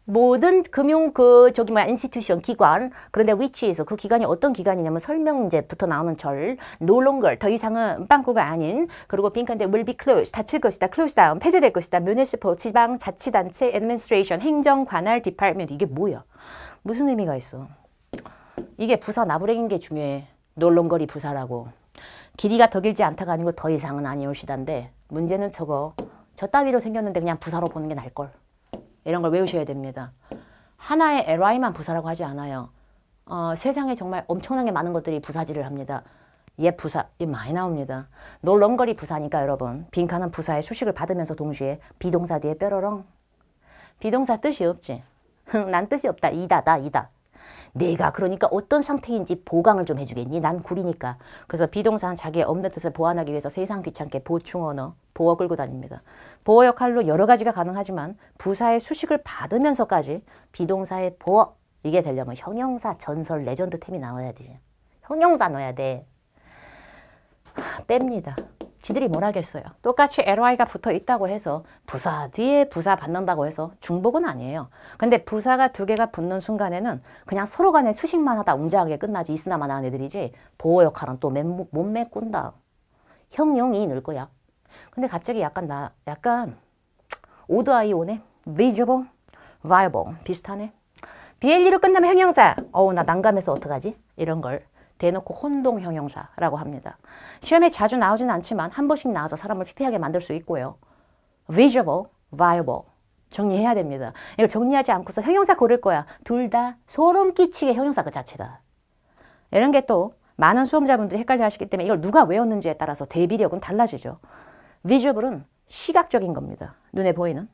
[SPEAKER 1] 모든 금융 institution 기관, 그런데 which is 그 기관이 어떤 기관이냐면 설명제부터 나오는 절, no longer 더 이상은 빵꾸가 아닌, 그리고 빈칸대 will be closed 닫힐 것이다, close down 폐쇄될 것이다, municipal 지방 자치단체, administration 행정 관할 department. 이게 뭐야? 무슨 의미가 있어? 이게 부사 나부랭인 게 중요해. no longer이 부사라고. 길이가 더 길지 않다가 아니고 더 이상은 아니오시단데 문제는 저 따위로 생겼는데 그냥 부사로 보는 게 나을걸. 이런 걸 외우셔야 됩니다. 하나의 ly만 부사라고 하지 않아요. 세상에 정말 엄청나게 많은 것들이 부사질을 합니다. 부사, 많이 나옵니다. no longer이 부사니까 여러분. 빈칸은 부사의 수식을 받으면서 동시에 비동사 뒤에 뾰로롱. 비동사 뜻이 없지. 난 뜻이 없다. 이다. 내가 그러니까 어떤 상태인지 보강을 좀 해주겠니? 난 구리니까. 그래서 비동사는 자기의 없는 뜻을 보완하기 위해서 세상 귀찮게 보충 언어, 보어 끌고 다닙니다. 보어 역할로 여러 가지가 가능하지만 부사의 수식을 받으면서까지 비동사의 보어, 이게 되려면 형용사, 전설, 레전드 템이 나와야 되지. 형용사 넣어야 돼. 뺍니다. 지들이 뭘 하겠어요. 똑같이 ly가 붙어 있다고 해서 부사 뒤에 부사 받는다고 해서 중복은 아니에요. 근데 부사가 두 개가 붙는 순간에는 그냥 서로 간에 수식만 하다 웅장하게 끝나지 있으나만 하는 애들이지 보호 역할은 또 못 메꾼다. 형용이 늘 거야. 근데 갑자기 약간 오드 아이 오네. visible, viable 비슷하네. BLE로 끝나면 형용사. 나 난감해서 어떡하지? 이런 걸 대놓고 혼동 형용사라고 합니다. 시험에 자주 나오지는 않지만 한 번씩 나와서 사람을 피폐하게 만들 수 있고요. visible, viable 정리해야 됩니다. 이걸 정리하지 않고서 형용사 고를 거야. 둘 다 소름 끼치게 형용사 그 자체다. 이런 게 또 많은 수험자분들이 헷갈려 하시기 때문에 이걸 누가 외웠는지에 따라서 대비력은 달라지죠. visible은 시각적인 겁니다. 눈에 보이는.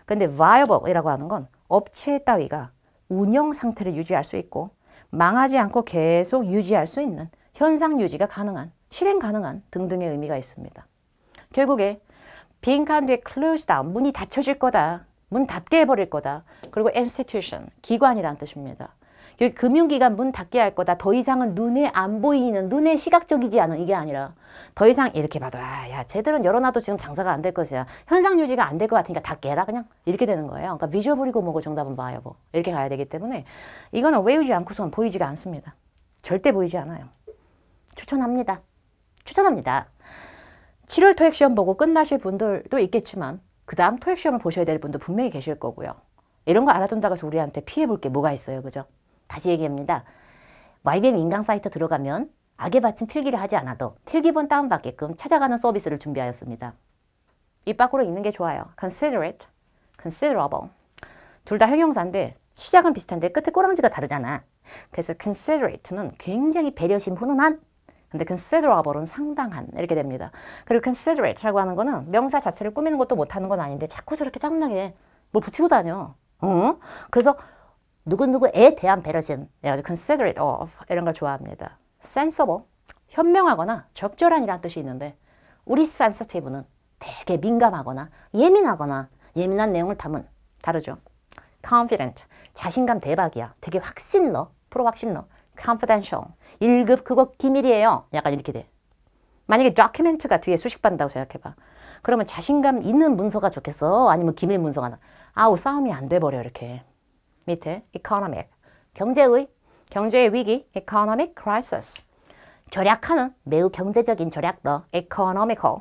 [SPEAKER 1] 근데 viable이라고 하는 건 업체 따위가 운영 상태를 유지할 수 있고 망하지 않고 계속 유지할 수 있는, 현상 유지가 가능한, 실행 가능한 등등의 의미가 있습니다. 결국에 빈칸 뒤에 close down, 문이 닫혀질 거다. 문 닫게 해버릴 거다. 그리고 institution, 기관이란 뜻입니다. 여기 금융기관 문 닫게 할 거다. 더 이상은 눈에 안 보이는, 눈에 시각적이지 않은 이게 아니라 더 이상 이렇게 봐도 야 쟤들은 열어놔도 지금 장사가 안 될 것이야. 현상 유지가 안 될 것 같으니까 닫게 해라. 그냥 이렇게 되는 거예요. 그러니까 visible이고 뭐고 정답은 viable. 이렇게 가야 되기 때문에 이거는 외우지 않고서는 보이지가 않습니다. 절대 보이지 않아요. 추천합니다. 7월 토익 시험 보고 끝나실 분들도 있겠지만 그 다음 토익 시험을 보셔야 될 분도 분명히 계실 거고요. 이런 거 알아둔다고 해서 우리한테 피해볼 게 뭐가 있어요. 그죠? 다시 얘기합니다. YBM 인강 사이트 들어가면 악에 받친 필기를 하지 않아도 필기본 다운받게끔 찾아가는 서비스를 준비하였습니다. 입 밖으로 읽는 게 좋아요. considerate, considerable. 둘 다 형용사인데 시작은 비슷한데 끝에 꼬랑지가 다르잖아. 그래서 considerate는 굉장히 배려심 훈훈한, 근데 considerable은 상당한 이렇게 됩니다. 그리고 considerate라고 하는 거는 명사 자체를 꾸미는 것도 못하는 건 아닌데 자꾸 저렇게 짜증나게 뭘 붙이고 다녀. 그래서 누구누구에 대한 배려심, 그래가지고 considerate of 이런 걸 좋아합니다. sensible, 현명하거나 적절한이란 뜻이 있는데 우리 sensitive는 되게 민감하거나 예민하거나 예민한 내용을 담은, 다르죠. confident, 자신감 대박이야. 되게 확신러, 프로 확신러. confidential, 1급 그거 기밀이에요. 약간 이렇게 돼. 만약에 document가 뒤에 수식받는다고 생각해봐. 그러면 자신감 있는 문서가 좋겠어? 아니면 기밀 문서가 나? 싸움이 안 돼버려 이렇게. 밑에 economic, 경제의 위기, economic crisis. 절약하는 매우 경제적인 절약러, economical.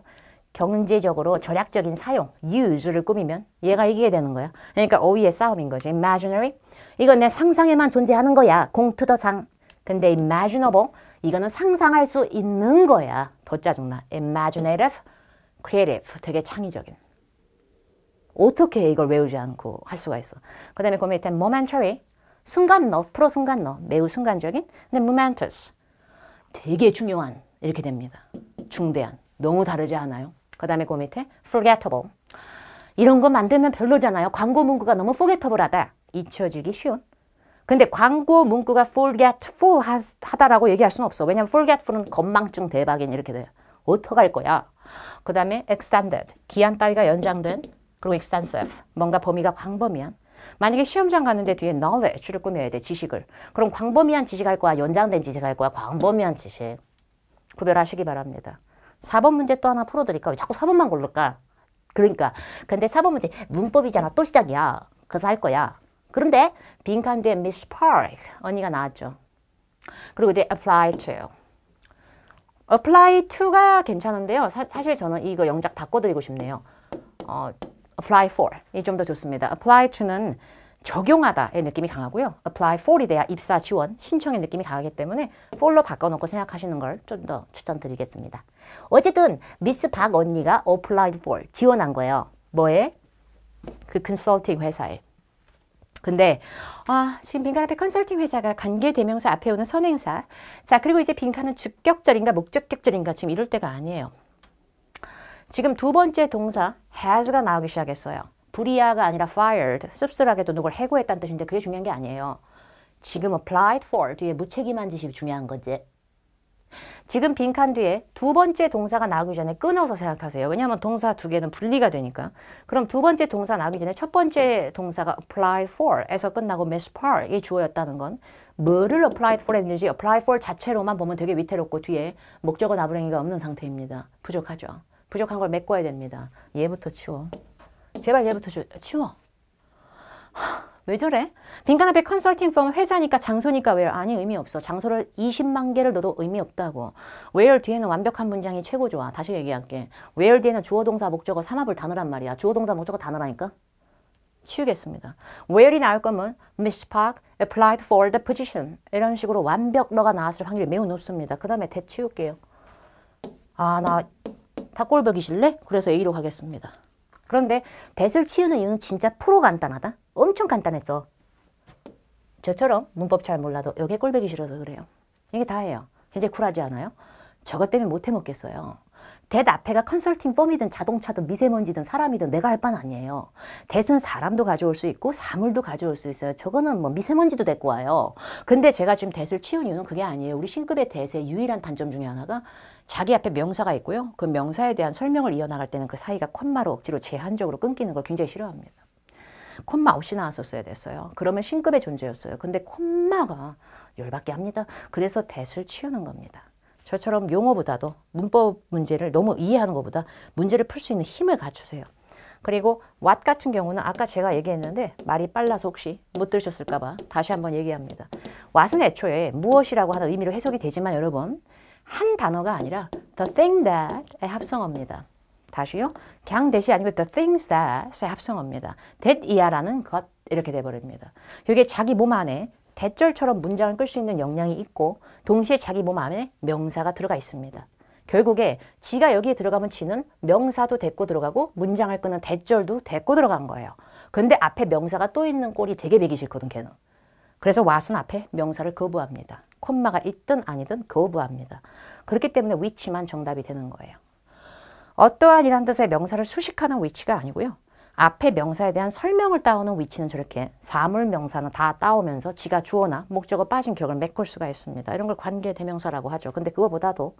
[SPEAKER 1] 경제적으로 절약적인 사용, use를 꾸미면 얘가 이기게 되는 거야. 그러니까 어휘의 싸움인 거지. imaginary. 이건 내 상상에만 존재하는 거야. 공투더상. 근데 imaginable. 이거는 상상할 수 있는 거야. 더 짜증나. imaginative, creative. 되게 창의적인. 어떻게 이걸 외우지 않고 할 수가 있어. 그 다음에 그 밑에 momentary. 순간너, 프로 순간너. 매우 순간적인. 근데 momentous. 되게 중요한. 이렇게 됩니다. 중대한. 너무 다르지 않아요? 그 다음에 그 밑에 forgettable. 이런 거 만들면 별로잖아요. 광고 문구가 너무 forgettable하다. 잊혀지기 쉬운. 근데 광고 문구가 forgetful 하다라고 얘기할 수는 없어. 왜냐면 forgetful은 건망증 대박인 이렇게 돼요. 어떡할 거야? 그 다음에 extended. 기한 따위가 연장된. 그리고 extensive. 뭔가 범위가 광범위한. 만약에 시험장 가는데 뒤에 knowledge를 꾸며야 돼. 지식을. 그럼 광범위한 지식 할 거야? 연장된 지식 할 거야? 광범위한 지식. 구별하시기 바랍니다. 4번 문제 또 하나 풀어드릴까? 왜 자꾸 4번만 고를까? 그러니까. 근데 4번 문제 문법이잖아. 또 시작이야. 그래서 할 거야. 그런데 빈칸 뒤에 Miss Park 언니가 나왔죠. 그리고 이제 apply to. apply to가 괜찮은데요. 사실 저는 이거 영작 바꿔드리고 싶네요. apply for 이 좀 더 좋습니다. apply to는 적용하다의 느낌이 강하고요. apply for이 돼야 입사 지원, 신청의 느낌이 강하기 때문에 for로 바꿔놓고 생각하시는 걸 좀 더 추천드리겠습니다. 어쨌든 미스 박 언니가 applied for, 지원한 거예요. 뭐에? 그 컨설팅 회사에. 근데 지금 빈칸 앞에 컨설팅 회사가 관계대명사 앞에 오는 선행사. 자, 그리고 이제 빈칸은 주격절인가 목적격절인가 지금 이럴 때가 아니에요. 지금 두 번째 동사 has가 나오기 시작했어요. 불이야가 아니라 fired, 씁쓸하게도 누굴 해고했다는 뜻인데 그게 중요한 게 아니에요. 지금 applied for 뒤에 무책임한 짓이 중요한 거지. 지금 빈칸 뒤에 두 번째 동사가 나오기 전에 끊어서 생각하세요. 왜냐하면 동사 두 개는 분리가 되니까. 그럼 두 번째 동사 나오기 전에 첫 번째 동사가 applied for에서 끝나고 Miss Park이 주어였다는 건 뭐를 applied for 했는지 applied for 자체로만 보면 되게 위태롭고 뒤에 목적어 나부랭이가 없는 상태입니다. 부족하죠. 부족한 걸 메꿔야 됩니다. 얘부터 치워. 제발 얘부터 치워. 왜 저래? 빈칸 앞에 컨설팅 펌 회사니까 장소니까 where 아니 의미 없어. 장소를 20만 개를 넣어도 의미 없다고. where 뒤에는 완벽한 문장이 최고 좋아. 다시 얘기할게. where 뒤에는 주어 동사 목적어 삼합을 다 넣으란 말이야. 주어 동사 목적어 다 넣으라니까. 치우겠습니다. where이 나올 거면 Miss Park applied for the position 이런 식으로 완벽러가 나왔을 확률이 매우 높습니다. 그 다음에 대 치울게요. 나 다 꼴보기실래? 그래서 A로 가겠습니다. 그런데 대를 치우는 이유는 진짜 프로 간단하다. 엄청 간단했어. 저처럼 문법 잘 몰라도 여기에 꼴보기 싫어서 그래요. 이게 다예요. 굉장히 쿨하지 않아요? 저것 때문에 못 해먹겠어요. 대 앞에가 컨설팅 펌이든 자동차든 미세먼지든 사람이든 내가 할 바는 아니에요. 대는 사람도 가져올 수 있고 사물도 가져올 수 있어요. 저거는 뭐 미세먼지도 데리고 와요. 근데 제가 지금 대를 치운 이유는 그게 아니에요. 우리 신급의 대의 유일한 단점 중에 하나가 자기 앞에 명사가 있고요. 그 명사에 대한 설명을 이어나갈 때는 그 사이가 콤마로 억지로 제한적으로 끊기는 걸 굉장히 싫어합니다. 콤마 없이 나왔었어야 됐어요. 그러면 신급의 존재였어요. 근데 콤마가 열받게 합니다. 그래서 대를 치우는 겁니다. 저처럼 용어보다도 문법 문제를 너무 이해하는 것보다 문제를 풀 수 있는 힘을 갖추세요. 그리고 what 같은 경우는 아까 제가 얘기했는데 말이 빨라서 혹시 못 들으셨을까 봐 다시 한번 얘기합니다. what은 애초에 무엇이라고 하는 의미로 해석이 되지만 여러분 한 단어가 아니라 the thing that의 합성어입니다. 다시요. 그냥 that이 아니고 the things that의 합성어입니다. that이야라는 것 이렇게 돼버립니다. 이게 자기 몸 안에 대절처럼 문장을 끌 수 있는 역량이 있고 동시에 자기 몸 안에 명사가 들어가 있습니다. 결국에 지가 여기에 들어가면 지는 명사도 데리고 들어가고 문장을 끄는 대절도 데리고 들어간 거예요. 근데 앞에 명사가 또 있는 꼴이 되게 배기 싫거든 걔는. 그래서 what은 앞에 명사를 거부합니다. 콤마가 있든 아니든 거부합니다. 그렇기 때문에 which만 정답이 되는 거예요. 어떠한 이란 뜻의 명사를 수식하는 which가 아니고요. 앞에 명사에 대한 설명을 따오는 which는 저렇게 사물 명사는 다 따오면서 지가 주어나 목적어 빠진 격을 메꿀 수가 있습니다. 이런 걸 관계대명사라고 하죠. 근데 그거보다도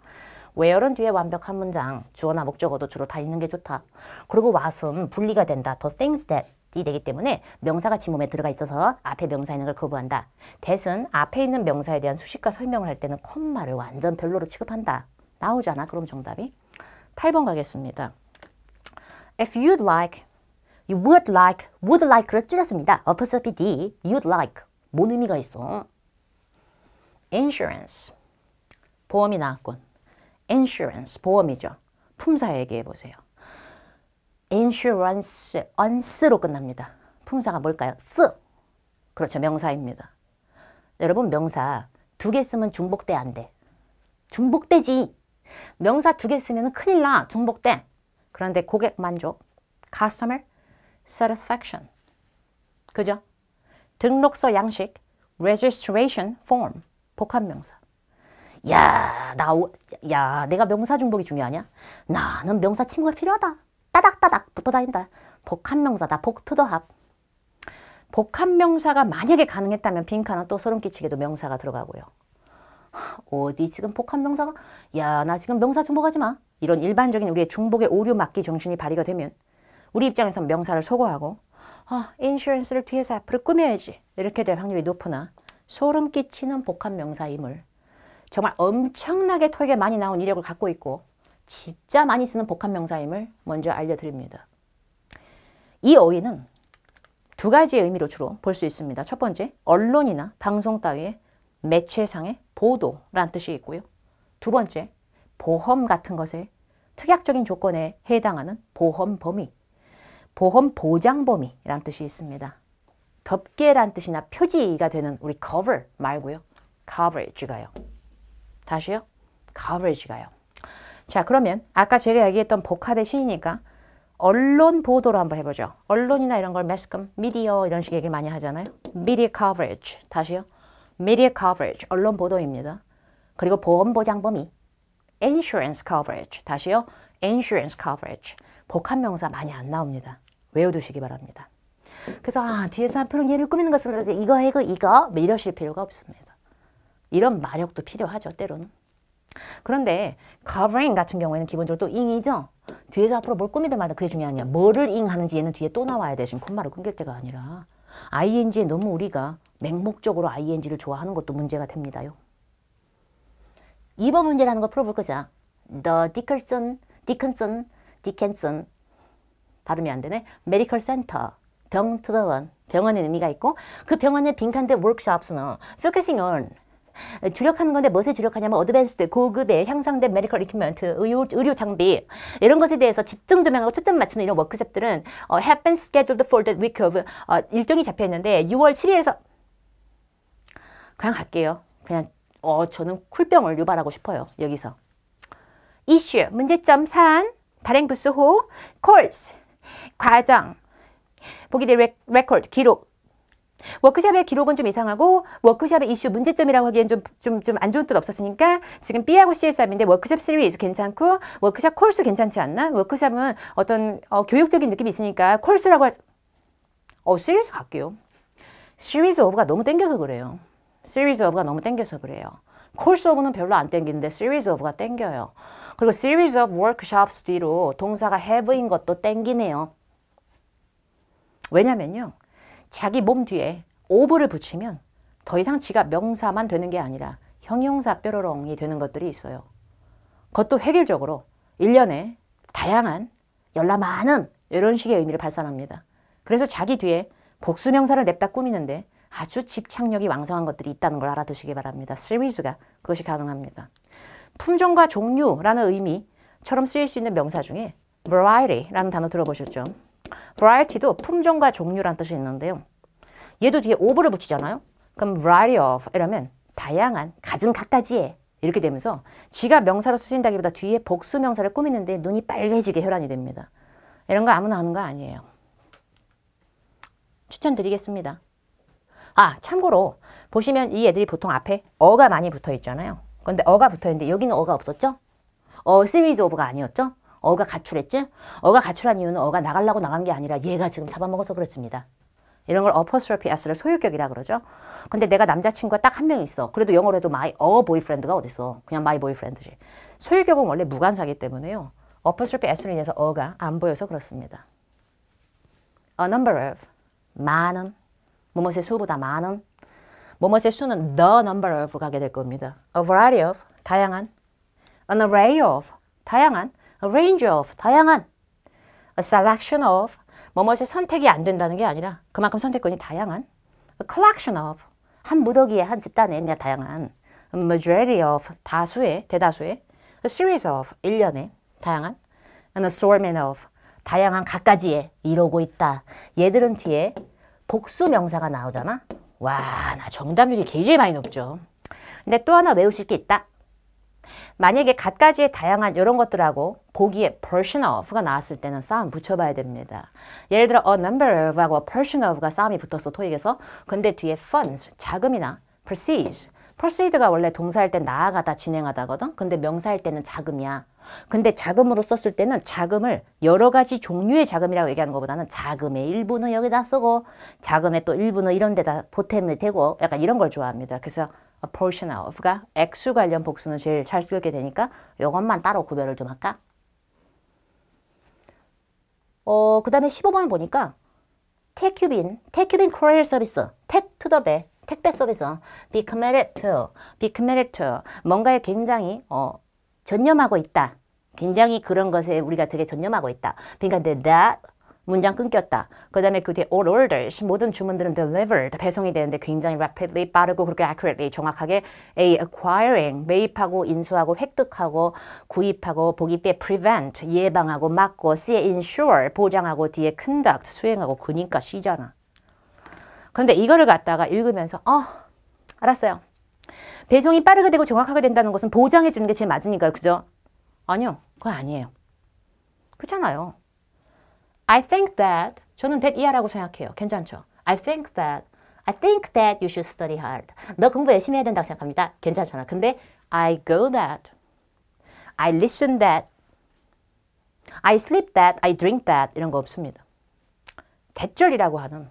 [SPEAKER 1] where는 뒤에 완벽한 문장, 주어나 목적어도 주로 다 있는 게 좋다. 그리고 what은 분리가 된다. the things that이 되기 때문에 명사가 지 몸에 들어가 있어서 앞에 명사 있는 걸 거부한다. that은 앞에 있는 명사에 대한 수식과 설명을 할 때는 콤마를 완전 별로로 취급한다. 나오잖아. 그럼 정답이 8번 가겠습니다. If you'd like, you would like를 줄였습니다. apostrophe D, you'd like. 뭔 의미가 있어? insurance, 보험이 나왔군. insurance, 보험이죠. 품사 얘기해 보세요. insurance, once로 끝납니다. 품사가 뭘까요? 쓰. 그렇죠. 명사입니다. 여러분 명사 2개 쓰면 중복돼 안 돼. 중복되지. 명사 2개 쓰면 큰일 나. 중복돼. 그런데 고객 만족, customer satisfaction. 그죠? 등록서 양식, registration form. 복합명사. 야, 내가 명사 중복이 중요하냐? 나는 명사 친구가 필요하다. 따닥따닥 붙어 다닌다. 복합명사다. 복투더합. 복합명사가 만약에 가능했다면 빈칸은 또 소름 끼치게도 명사가 들어가고요. 어디 지금 복합명사가 야, 나 지금 명사 중복하지 마. 이런 일반적인 우리의 중복의 오류 막기 정신이 발휘가 되면 우리 입장에서 명사를 소거하고 인슈런스를 뒤에서 앞으로 꾸며야지. 이렇게 될 확률이 높으나 소름 끼치는 복합명사임을 정말 엄청나게 토익에 많이 나온 이력을 갖고 있고 진짜 많이 쓰는 복합명사임을 먼저 알려드립니다. 이 어휘는 2가지의 의미로 주로 볼 수 있습니다. 첫 번째, 언론이나 방송 따위의 매체상의 보도라는 뜻이 있고요. 2번째, 보험 같은 것에 특약적인 조건에 해당하는 보험 범위, 보험 보장 범위라는 뜻이 있습니다. 덮개란 뜻이나 표지가 되는 우리 cover 말고요. coverage가요. 다시요. coverage가요. 자, 그러면 아까 제가 얘기했던 복합의 신이니까 언론 보도로 한번 해보죠. 언론이나 이런 걸 매스컴, 미디어 이런 식의 얘기 많이 하잖아요. media coverage. 다시요. media coverage. 언론 보도입니다. 그리고 보험 보장 범위. insurance coverage. 다시요. insurance coverage. 복합명사 많이 안 나옵니다. 외워두시기 바랍니다. 그래서 뒤에서 앞으로 얘를 꾸미는 것은 이거 뭐 이러실 필요가 없습니다. 이런 마력도 필요하죠. 때로는. 그런데 covering 같은 경우에는 기본적으로 또 ing이죠. 뒤에서 앞으로 뭘 꾸미든 말든 그게 중요하냐. 뭐를 ing 하는지 얘는 뒤에 또 나와야 돼. 지금 콧말을 끊길 때가 아니라 ing에 너무 우리가 맹목적으로 ing를 좋아하는 것도 문제가 됩니다요. 2번 문제라는 거 풀어볼 거자. The Dickinson 발음이 안 되네. Medical Center 병투더원 병원의 의미가 있고 그 병원의 빈칸대 workshops는 focusing on 주력하는 건데 무엇에 주력하냐면 어드밴스드 고급의 향상된 메디컬 이퀴먼트 의료 장비 이런 것에 대해서 집중 조명하고 초점 맞추는 이런 워크숍들은 have been scheduled for the week of 일정이 잡혀 있는데 6월 7일에서 그냥 갈게요. 그냥 저는 쿨병을 유발하고 싶어요. 여기서 issue 문제점 3 발행 부수 후 course 과정 보기 대 record 기록 워크샵의 기록은 좀 이상하고 워크샵의 이슈 문제점이라고 하기엔 좀 안 좋은 뜻 없었으니까 지금 B하고 C의 싸움인데 워크샵 시리즈 괜찮고 워크샵 코र्스 괜찮지 않나? 워크샵은 어떤 교육적인 느낌이 있으니까 코र्스라고 시리즈 갈게요. 시리즈 오브가 너무 땡겨서 그래요. 시리즈 오브가 너무 땡겨서 그래요. 코र्스 오브는 별로 안 땡기는데 시리즈 오브가 땡겨요. 그리고 series of workshops 뒤로 동사가 have인 것도 땡기네요. 왜냐면요. 자기 몸 뒤에 of를 붙이면 더 이상 지가 명사만 되는 게 아니라 형용사 뾰로롱이 되는 것들이 있어요. 그것도 획일적으로 1년에 다양한 열나 많은 이런 식의 의미를 발산합니다. 그래서 자기 뒤에 복수명사를 냅다 꾸미는데 아주 집착력이 왕성한 것들이 있다는 걸 알아두시기 바랍니다. series가 그것이 가능합니다. 품종과 종류라는 의미처럼 쓰일 수 있는 명사 중에 variety라는 단어 들어보셨죠? variety도 품종과 종류라는 뜻이 있는데요. 얘도 뒤에 of를 붙이잖아요. 그럼 variety of 이러면 다양한, 갖은 갖가지의 이렇게 되면서 쥐가 명사로 쓰신다기보다 뒤에 복수명사를 꾸미는데 눈이 빨개지게 혈안이 됩니다. 이런 거 아무나 하는 거 아니에요. 추천드리겠습니다. 참고로 보시면 이 애들이 보통 앞에 어가 많이 붙어 있잖아요. 근데 어가 붙어 있는데 여기는 어가 없었죠? 시리즈 오브가 아니었죠? 어가 가출했지? 어가 가출한 이유는 어가 나가려고 나간 게 아니라 얘가 지금 잡아먹어서 그렇습니다. 이런 걸 apostrophe s를 소유격이라 그러죠. 근데 내가 남자친구가 딱 한 명 있어. 그래도 영어로 해도 my boyfriend가 어딨어. 그냥 my boyfriend지. 소유격은 원래 무관사기 때문에요. apostrophe s로 인해서 어가 안 보여서 그렇습니다. A number of 많은 뭐뭇의 수보다 많은 뭐뭇의 수는 the number of 가게 될 겁니다. A variety of 다양한 an array of 다양한 a range of 다양한 a selection of 뭐뭇의 선택이 안 된다는 게 아니라 그만큼 선택권이 다양한 a collection of 한 무더기에 한 집단에 그냥 다양한 a majority of 다수의 대다수의 a series of 일련의 다양한 an assortment of 다양한 갖가지의 이러고 있다. 얘들은 뒤에 복수 명사가 나오잖아. 와, 나 정답률이 굉장히 많이 높죠. 근데 또 하나 외우실 게 있다. 만약에 갖가지의 다양한 이런 것들하고 보기에 portion of가 나왔을 때는 싸움 붙여봐야 됩니다. 예를 들어 a number of하고 a portion of가 싸움이 붙었어 토익에서. 근데 뒤에 funds 자금이나 proceed가 원래 동사일 땐 나아가다 진행하다거든. 근데 명사일 때는 자금이야. 근데 자금으로 썼을 때는 자금을 여러 가지 종류의 자금이라고 얘기하는 것보다는 자금의 일부는 여기다 쓰고 자금의 또 일부는 이런 데다 보탬이 되고 약간 이런 걸 좋아합니다. 그래서 a portion of가 액수 관련 복수는 제일 잘 쓰게 되니까 이것만 따로 구별을 좀 할까? 그 다음에 15번 보니까 택큐빈 코리어 서비스, 택 투 더 배, 택배 서비스, be committed to, 뭔가에 굉장히 전념하고 있다. 굉장히 그런 것에 우리가 되게 전념하고 있다. 그러니까 that 문장 끊겼다. 그 다음에 그 뒤에 all orders 모든 주문들은 delivered 배송이 되는데 굉장히 rapidly 빠르고 그렇게 accurately 정확하게 A acquiring 매입하고 인수하고 획득하고 구입하고 보기 B에 prevent 예방하고 막고 C에 ensure 보장하고 D에 conduct 수행하고 그니까 C잖아. 근데 이거를 갖다가 읽으면서 알았어요. 배송이 빠르게 되고 정확하게 된다는 것은 보장해 주는 게 제일 맞으니까요. 그죠? 아니요. 그건 아니에요. 그렇잖아요. I think that 저는 that 이하라고 생각해요. 괜찮죠? I think that you should study hard. 너 공부 열심히 해야 된다고 생각합니다. 괜찮잖아. 근데 I go that, I listen that, I sleep that, I drink that 이런 거 없습니다. 대절이라고 하는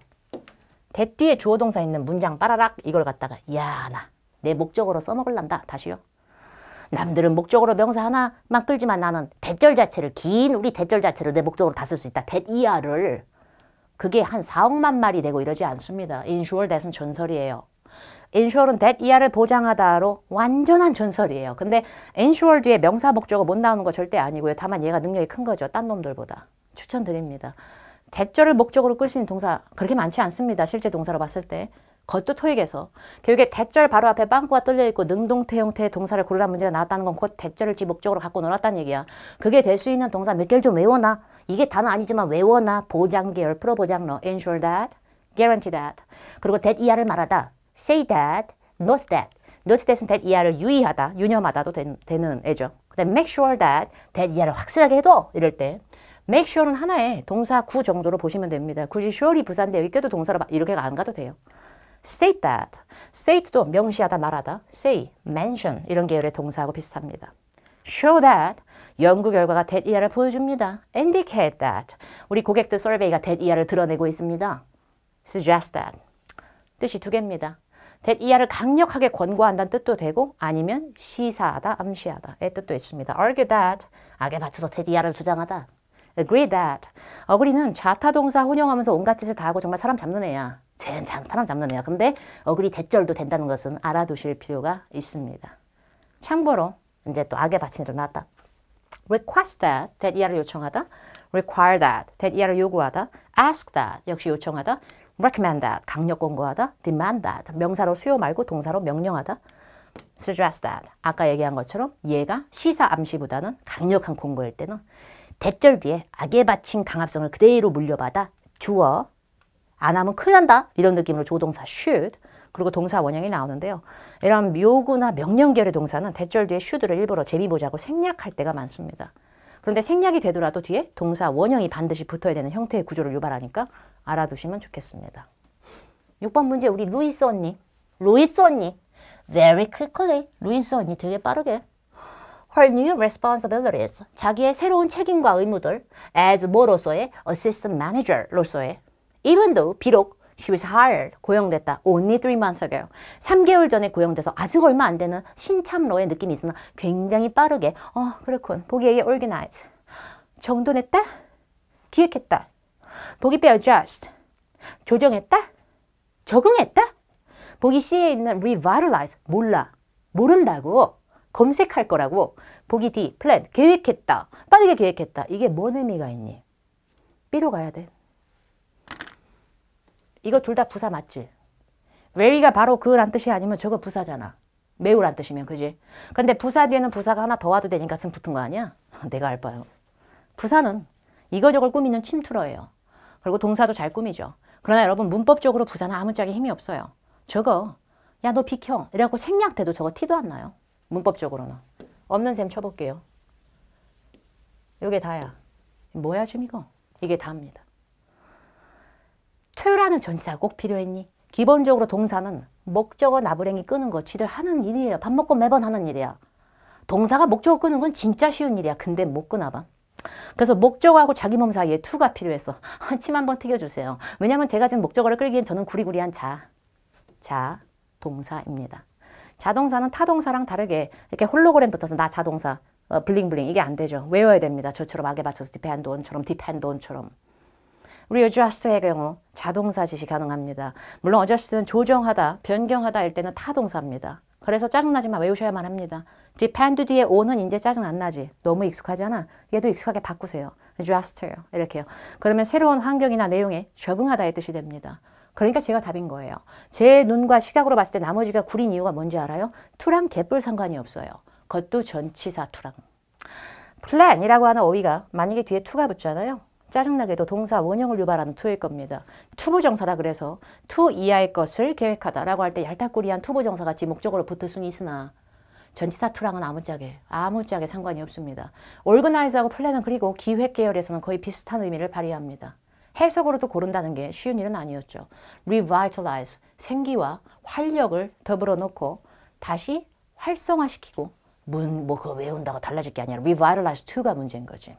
[SPEAKER 1] that 뒤에 주어 동사 있는 문장 빠라락 이걸 갖다가 야, 나 내 목적으로 써먹을란다. 다시요. 남들은 목적으로 명사 하나만 끌지만 나는 대절 자체를 긴 우리 대절 자체를 내 목적으로 다 쓸 수 있다. that 이하를 그게 한 4억만 말이 되고 이러지 않습니다. ensure that은 전설이에요. ensure는 that 이하를 보장하다로 완전한 전설이에요. 근데 ensure 뒤에 명사 목적어 못 나오는 거 절대 아니고요. 다만 얘가 능력이 큰 거죠. 딴 놈들보다. 추천드립니다. 대절을 목적으로 끌 수 있는 동사 그렇게 많지 않습니다. 실제 동사로 봤을 때. 그것도 토익에서 교육에 대절 바로 앞에 빵꾸가 뚫려있고 능동태 형태의 동사를 고르라는 문제가 나왔다는 건 곧 대절을 지 목적으로 갖고 놀았다는 얘기야. 그게 될 수 있는 동사 몇 개를 좀 외워놔. 이게 단어 아니지만 외워놔. 보장 계열, 프로 보장러, ensure that, guarantee that. 그리고 that 이하를 말하다. say that, note that. note that은 that 이하를 유의하다, 유념하다도 되는 애죠. 그 다음에 make sure that 이하를 확실하게 해도 이럴 때 make sure는 하나의 동사 구 정도로 보시면 됩니다. 굳이 sure이 부사인데 여기 껴도 동사로 이렇게 안 가도 돼요. state that. state도 명시하다, 말하다. say, mention 이런 계열의 동사하고 비슷합니다. show that. 연구 결과가 that 이하를 보여줍니다. indicate that. 우리 고객들 서베이가 that 이하를 드러내고 있습니다. suggest that. 뜻이 두 개입니다. that 이하를 강력하게 권고한다는 뜻도 되고 아니면 시사하다, 암시하다의 뜻도 있습니다. argue that. 악에 받쳐서 that 이하를 주장하다. agree that. 어그리는 자타동사 혼용하면서 온갖 짓을 다 하고 정말 사람 잡는 애야. 쟤는 사람 잡는 애야. 근데 어그리 대절도 된다는 것은 알아두실 필요가 있습니다. 참고로 이제 또 악의 받침으로 나왔다. request that, that 이하를 요청하다. require that, that 이하를 요구하다. ask that, 역시 요청하다. recommend that, 강력 권고하다. demand that, 명사로 수요 말고 동사로 명령하다. suggest that, 아까 얘기한 것처럼 얘가 시사 암시보다는 강력한 권고일 때는 대절 뒤에 악의 받침 강압성을 그대로 물려받아 주어 안 하면 큰일 난다 이런 느낌으로 조동사 should 그리고 동사 원형이 나오는데요. 이런 묘구나 명령결의 동사는 대절 뒤에 should를 일부러 재미 보자고 생략할 때가 많습니다. 그런데 생략이 되더라도 뒤에 동사 원형이 반드시 붙어야 되는 형태의 구조를 유발하니까 알아두시면 좋겠습니다. 6번 문제 우리 루이스 언니 very quickly 루이스 언니 되게 빠르게 her new responsibilities 자기의 새로운 책임과 의무들 as 뭐로서의 assistant manager로서의 even though 비록 she was hired 고용됐다 only 3 months ago 3개월 전에 고용돼서 아직 얼마 안 되는 신참로의 느낌이 있으나 굉장히 빠르게 그렇군 보기에 organize 정돈했다 기획했다 보기 B adjust 조정했다 적응했다 보기 C에 있는 revitalize 모른다고 검색할 거라고 보기 D plan 계획했다 빠르게 계획했다 이게 뭔 의미가 있니? B로 가야 돼. 이거 둘 다 부사 맞지? very가 바로 그란 뜻이 아니면 저거 부사잖아. 매우란 뜻이면 그지? 근데 부사 뒤에는 부사가 하나 더 와도 되니까 승 붙은 거 아니야? 내가 알 바요. 부사는 이거저걸 꾸미는 침투러예요. 그리고 동사도 잘 꾸미죠. 그러나 여러분 문법적으로 부사는 아무짝에 힘이 없어요. 저거 야 너 비켜 이래갖고 생략돼도 저거 티도 안 나요. 문법적으로는. 없는 셈 쳐볼게요. 이게 다야. 뭐야 지금 이거? 이게 다입니다. to라는 전치사가 꼭 필요했니? 기본적으로 동사는 목적어 나부랭이 끄는 거 지들 하는 일이에요. 밥 먹고 매번 하는 일이야. 동사가 목적어 끄는 건 진짜 쉬운 일이야. 근데 못 끄나봐. 그래서 목적어하고 자기 몸 사이에 to가 필요했어. 침 한번 튀겨주세요. 왜냐면 제가 지금 목적어를 끌기엔 저는 구리구리한 동사입니다. 자동사는 타동사랑 다르게 이렇게 홀로그램 붙어서 나 자동사, 블링블링 이게 안 되죠. 외워야 됩니다. 저처럼 악에 받쳐서 depend on처럼. 우리 adjust의 경우 자동사 지시 가능합니다. 물론 adjust는 조정하다, 변경하다일 때는 타동사입니다. 그래서 짜증나지만 외우셔야만 합니다. depend 뒤에 on은 이제 짜증 안 나지. 너무 익숙하잖아. 얘도 익숙하게 바꾸세요. adjust요. 이렇게요. 그러면 새로운 환경이나 내용에 적응하다의 뜻이 됩니다. 그러니까 제가 답인 거예요. 제 눈과 시각으로 봤을 때 나머지가 구린 이유가 뭔지 알아요? to랑 개뿔 상관이 없어요. 그것도 전치사 to랑. plan이라고 하는 어휘가 만약에 뒤에 to가 붙잖아요. 짜증나게도 동사 원형을 유발하는 to일 겁니다. 투부정사다 그래서 to 이하의 것을 계획하다라고 할 때 얄딱구리한 투부정사 같이 목적어로 붙을 수는 있으나 전치사 to랑은 아무짝에 상관이 없습니다. organize하고 plan은 그리고 기획 계열에서는 거의 비슷한 의미를 발휘합니다. 해석으로도 고른다는 게 쉬운 일은 아니었죠. revitalize, 생기와 활력을 더불어 놓고 다시 활성화시키고 뭐 그거 외운다고 달라질 게 아니라 revitalize to가 문제인 거지.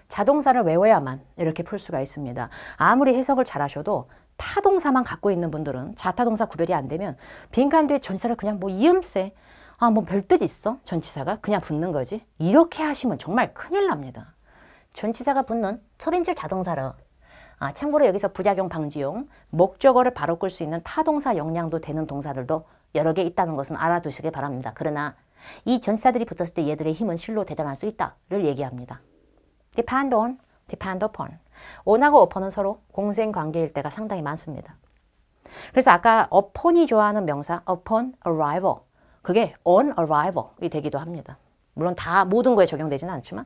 [SPEAKER 1] 자동사를 외워야만 이렇게 풀 수가 있습니다. 아무리 해석을 잘하셔도 타동사만 갖고 있는 분들은 자타동사 구별이 안 되면 빈칸 뒤에 전치사를 그냥 뭐 이음새 뭐 별뜻 있어? 전치사가 그냥 붙는 거지. 이렇게 하시면 정말 큰일 납니다. 전치사가 붙는 초빈질 자동사로 참고로 여기서 부작용 방지용 목적어를 바로 끌 수 있는 타동사 역량도 되는 동사들도 여러 개 있다는 것은 알아두시기 바랍니다. 그러나 이 전치사들이 붙었을 때 얘들의 힘은 실로 대단할 수 있다를 얘기합니다. depend on, depend upon. on하고 upon은 서로 공생관계일 때가 상당히 많습니다. 그래서 아까 upon이 좋아하는 명사 upon arrival, 그게 on arrival이 되기도 합니다. 물론 다 모든 거에 적용되지는 않지만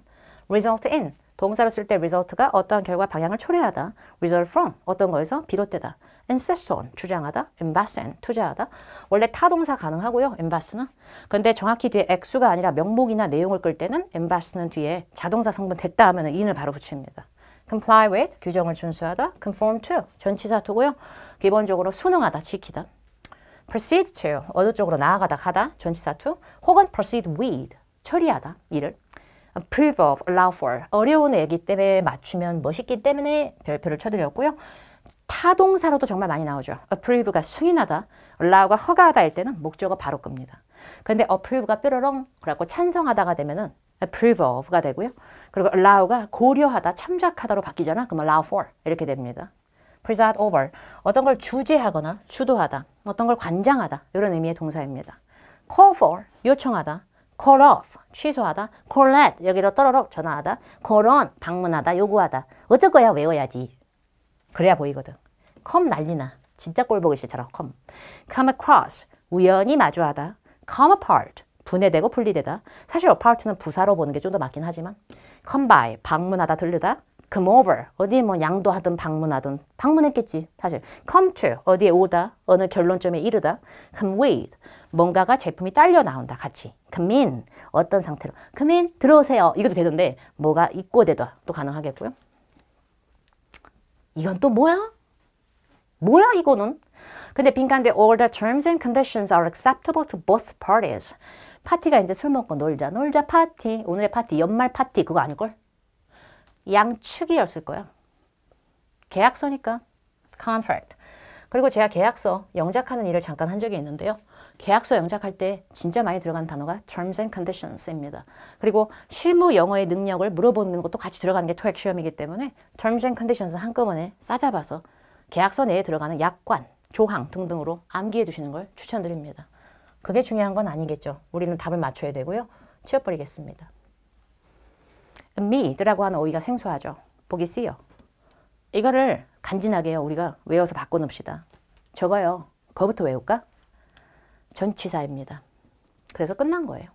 [SPEAKER 1] result in, 동사로 쓸 때 result가 어떠한 결과 방향을 초래하다, result from, 어떤 거에서 비롯되다, insist on, 주장하다, invest in, 투자하다. 원래 타동사 가능하고요, invest는. 근데 정확히 뒤에 액수가 아니라 명목이나 내용을 끌 때는 invest는 뒤에 자동사 성분 됐다 하면 in을 바로 붙입니다. comply with, 규정을 준수하다, conform to, 전치사 to고요. 기본적으로 순응하다, 지키다. proceed to, 어느 쪽으로 나아가다, 가다, 전치사 to, 혹은 proceed with, 처리하다, 일을. approve of, allow for, 어려운 애기 때문에 맞추면 멋있기 때문에 별표를 쳐드렸고요. 타동사로도 정말 많이 나오죠. approve가 승인하다, allow가 허가하다 할 때는 목적어 바로 끕니다. 근데 approve가 뾰로롱 그래갖고 찬성하다가 되면은 approve of가 되고요. 그리고 allow가 고려하다, 참작하다로 바뀌잖아. 그럼 allow for 이렇게 됩니다. preside over, 어떤 걸 주재하거나 주도하다, 어떤 걸 관장하다 이런 의미의 동사입니다. call for, 요청하다, call off, 취소하다, call at, 여기로 떨어러 전화하다, call on, 방문하다, 요구하다. 어쩔 거야 외워야지. 그래야 보이거든. come 난리나. 진짜 꼴 보기 싫잖아. come across, 우연히 마주하다, come apart, 분해되고 분리되다. 사실 apart는 부사로 보는 게 좀 더 맞긴 하지만 come by, 방문하다, 들르다, come over, 어디에 뭐 양도하든 방문하든 방문했겠지 사실. come to, 어디에 오다, 어느 결론점에 이르다. come with, 뭔가가 제품이 딸려 나온다, 같이. come in, 어떤 상태로. come in, 들어오세요. 이것도 되던데 뭐가 입고되다 또 가능하겠고요. 이건 또 뭐야? 뭐야 이거는? 근데 빈칸데 all the terms and conditions are acceptable to both parties. 파티가 이제 술 먹고 놀자 파티. 오늘의 파티, 연말 파티 그거 아닐걸? 양측이었을 거야. 계약서니까 contract. 그리고 제가 계약서 영작하는 일을 잠깐 한 적이 있는데요. 계약서 영작할 때 진짜 많이 들어가는 단어가 terms and conditions입니다. 그리고 실무 영어의 능력을 물어보는 것도 같이 들어가는 게 토익 시험이기 때문에 terms and conditions 한꺼번에 싸잡아서 계약서 내에 들어가는 약관, 조항 등등으로 암기해 두시는 걸 추천드립니다. 그게 중요한 건 아니겠죠. 우리는 답을 맞춰야 되고요. 치워버리겠습니다. meet라고 하는 어휘가 생소하죠. 보기 C요. 이거를 간지나게요. 우리가 외워서 바꿔놓읍시다. 저거요. 그거부터 외울까? 전치사입니다. 그래서 끝난 거예요.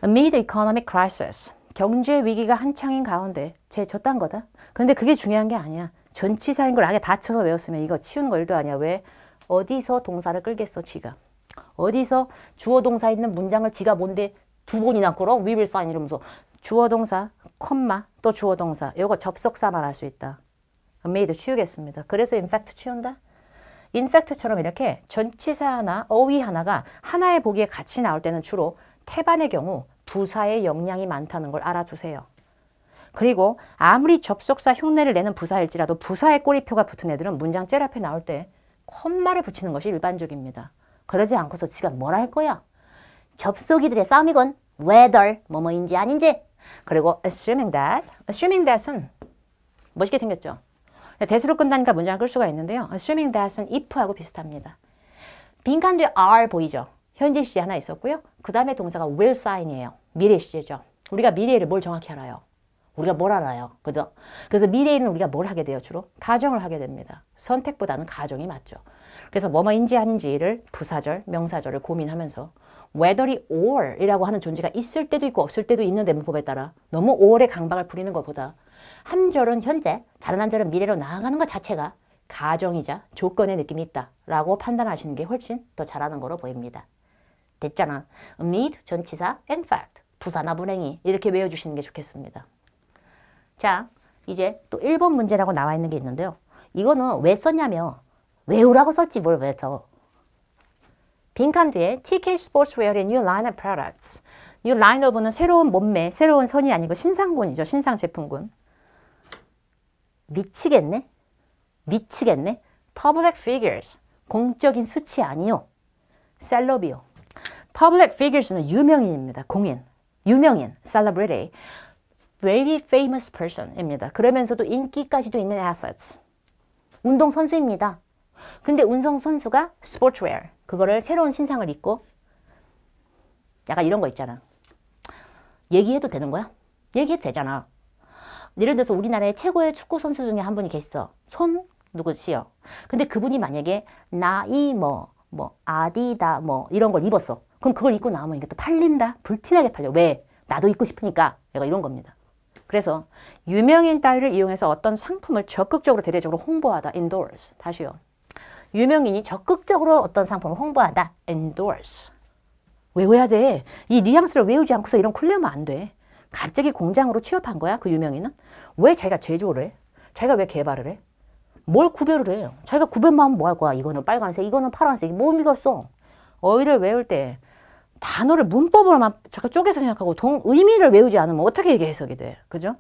[SPEAKER 1] Amid economic crisis, 경제 위기가 한창인 가운데 쟤 졌단 거다. 근데 그게 중요한 게 아니야. 전치사인 걸 안에 받쳐서 외웠으면 이거 치우는 거 일도 아니야. 왜? 어디서 동사를 끌겠어, 지가. 어디서 주어 동사 있는 문장을 지가 뭔데 두 번이나 끌어? We will sign 이러면서 주어 동사, 콤마, 또 주어 동사. 이거 접속사만 할 수 있다. made 치우겠습니다. 그래서 in fact 치운다? in fact처럼 이렇게 전치사 하나, 어휘 하나가 하나의 보기에 같이 나올 때는 주로 태반의 경우 부사의 영향이 많다는 걸 알아두세요. 그리고 아무리 접속사 흉내를 내는 부사일지라도 부사의 꼬리표가 붙은 애들은 문장 제일 앞에 나올 때 콤마를 붙이는 것이 일반적입니다. 그러지 않고서 지가 뭘 할 거야? 접속이들의 싸움이건 whether 뭐뭐인지 아닌지. 그리고 assuming that은 멋있게 생겼죠. that으로 끝나니까 문장을 끌 수가 있는데요. assuming that은 if하고 비슷합니다. 빈칸 뒤에 are 보이죠? 현재 시제 하나 있었고요. 그 다음에 동사가 will sign이에요. 미래 시제죠. 우리가 미래를 뭘 정확히 알아요? 우리가 뭘 알아요? 그죠? 그래서 미래에는 우리가 뭘 하게 돼요? 주로? 가정을 하게 됩니다. 선택보다는 가정이 맞죠. 그래서 뭐뭐인지 아닌지를 부사절, 명사절을 고민하면서 whether이 or 이라고 하는 존재가 있을 때도 있고 없을 때도 있는 대문법에 따라 너무 or의 강박을 부리는 것보다 한 절은 현재, 다른 한 절은 미래로 나아가는 것 자체가 가정이자 조건의 느낌이 있다라고 판단하시는 게 훨씬 더 잘하는 거로 보입니다. 됐잖아. mid, 전치사, in fact, 부사나 불행이 이렇게 외워주시는 게 좋겠습니다. 자, 이제 또 1번 문제라고 나와 있는 게 있는데요. 이거는 왜 썼냐면 외우라고 썼지 뭘 왜 써. 빈칸 뒤에 TK Sportswear의 New Line of Products. New Line of는 새로운 몸매, 새로운 선이 아니고 신상군이죠. 신상 제품군. 미치겠네? 미치겠네? Public figures. 공적인 수치 아니요. 셀럽이요. Public figures는 유명인입니다. 공인. 유명인. Celebrity. Very famous person입니다. 그러면서도 인기까지도 있는 athletes. 운동선수입니다. 근데 운동선수가 sportswear. 그거를 새로운 신상을 입고 약간 이런 거 있잖아. 얘기해도 되는 거야? 얘기해도 되잖아. 예를 들어서 우리나라의 최고의 축구 선수 중에 한 분이 계시어. 손 누구시요? 근데 그분이 만약에 나이 아디다 이런 걸 입었어. 그럼 그걸 입고 나오면 이게 또 팔린다? 불티나게 팔려. 왜? 나도 입고 싶으니까. 내가 이런 겁니다. 그래서 유명인 따위를 이용해서 어떤 상품을 적극적으로 대대적으로 홍보하다. endorse. 다시요. 유명인이 적극적으로 어떤 상품을 홍보하다. endorse. 외워야 돼. 이 뉘앙스를 외우지 않고서 이런 쿨레하면 안 돼. 갑자기 공장으로 취업한 거야? 그 유명인은? 왜 자기가 제조를 해? 자기가 왜 개발을 해? 뭘 구별을 해? 자기가 구별만 하면 뭐 할 거야? 이거는 빨간색, 이거는 파란색. 뭐 의미가 있어? 어휘를 외울 때 단어를 문법으로만 잠깐 쪼개서 생각하고 의미를 외우지 않으면 어떻게 이게 해석이 돼? 그죠?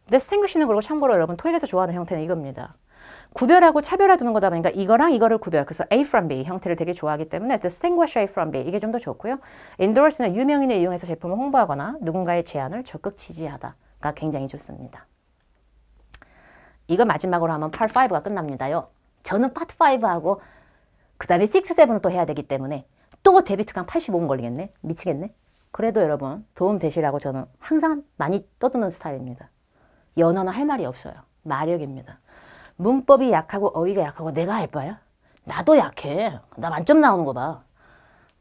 [SPEAKER 1] distinguish는 그리고 참고로 여러분 토익에서 좋아하는 형태는 이겁니다. 구별하고 차별화두는 거다 보니까 이거랑 이거를 구별. 그래서 A from B 형태를 되게 좋아하기 때문에 distinguish A from B 이게 좀 더 좋고요. endorse는 유명인을 이용해서 제품을 홍보하거나 누군가의 제안을 적극 지지하다가 굉장히 좋습니다. 이거 마지막으로 하면 Part 5가 끝납니다요. 저는 Part 5하고 그 다음에 6, 7을 또 해야 되기 때문에 또 데비트강 85분 걸리겠네? 미치겠네? 그래도 여러분 도움 되시라고 저는 항상 많이 떠드는 스타일입니다. 연어는 할 말이 없어요. 마력입니다. 문법이 약하고 어휘가 약하고 내가 할 바야? 나도 약해. 나 만점 나오는 거 봐.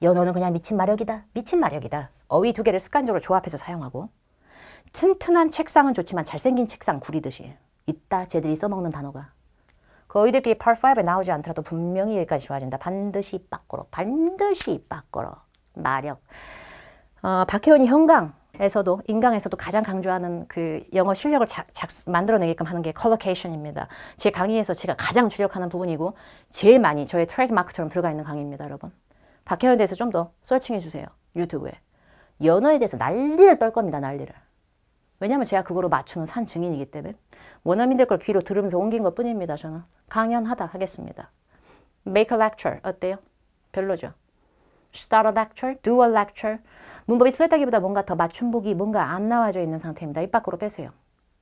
[SPEAKER 1] 연어는 그냥 미친 마력이다. 미친 마력이다. 어휘 두 개를 습관적으로 조합해서 사용하고 튼튼한 책상은 좋지만 잘생긴 책상 구리듯이 있다. 쟤들이 써먹는 단어가. 그 어휘들끼리 Part 5에 나오지 않더라도 분명히 여기까지 좋아진다. 반드시 빠꾸로. 반드시 빠꾸로. 마력. 박혜원이 현강에서도 인강에서도 가장 강조하는 그 영어 실력을 만들어내게끔 하는 게 컬러케이션입니다. 제 강의에서 제가 가장 주력하는 부분이고 제일 많이 저의 트레이드마크처럼 들어가 있는 강의입니다. 여러분. 박혜원에 대해서 좀 더 서칭해 주세요. 유튜브에. 연어에 대해서 난리를 떨 겁니다. 난리를. 왜냐하면 제가 그거로 맞추는 산 증인이기 때문에 원어민들 걸 귀로 들으면서 옮긴 것 뿐입니다. 저는 강연하다 하겠습니다. Make a lecture 어때요? 별로죠. Start a lecture, do a lecture. 문법이 틀렸다기보다 뭔가 더 맞춤복이 뭔가 안 나와져 있는 상태입니다. 입 밖으로 빼세요.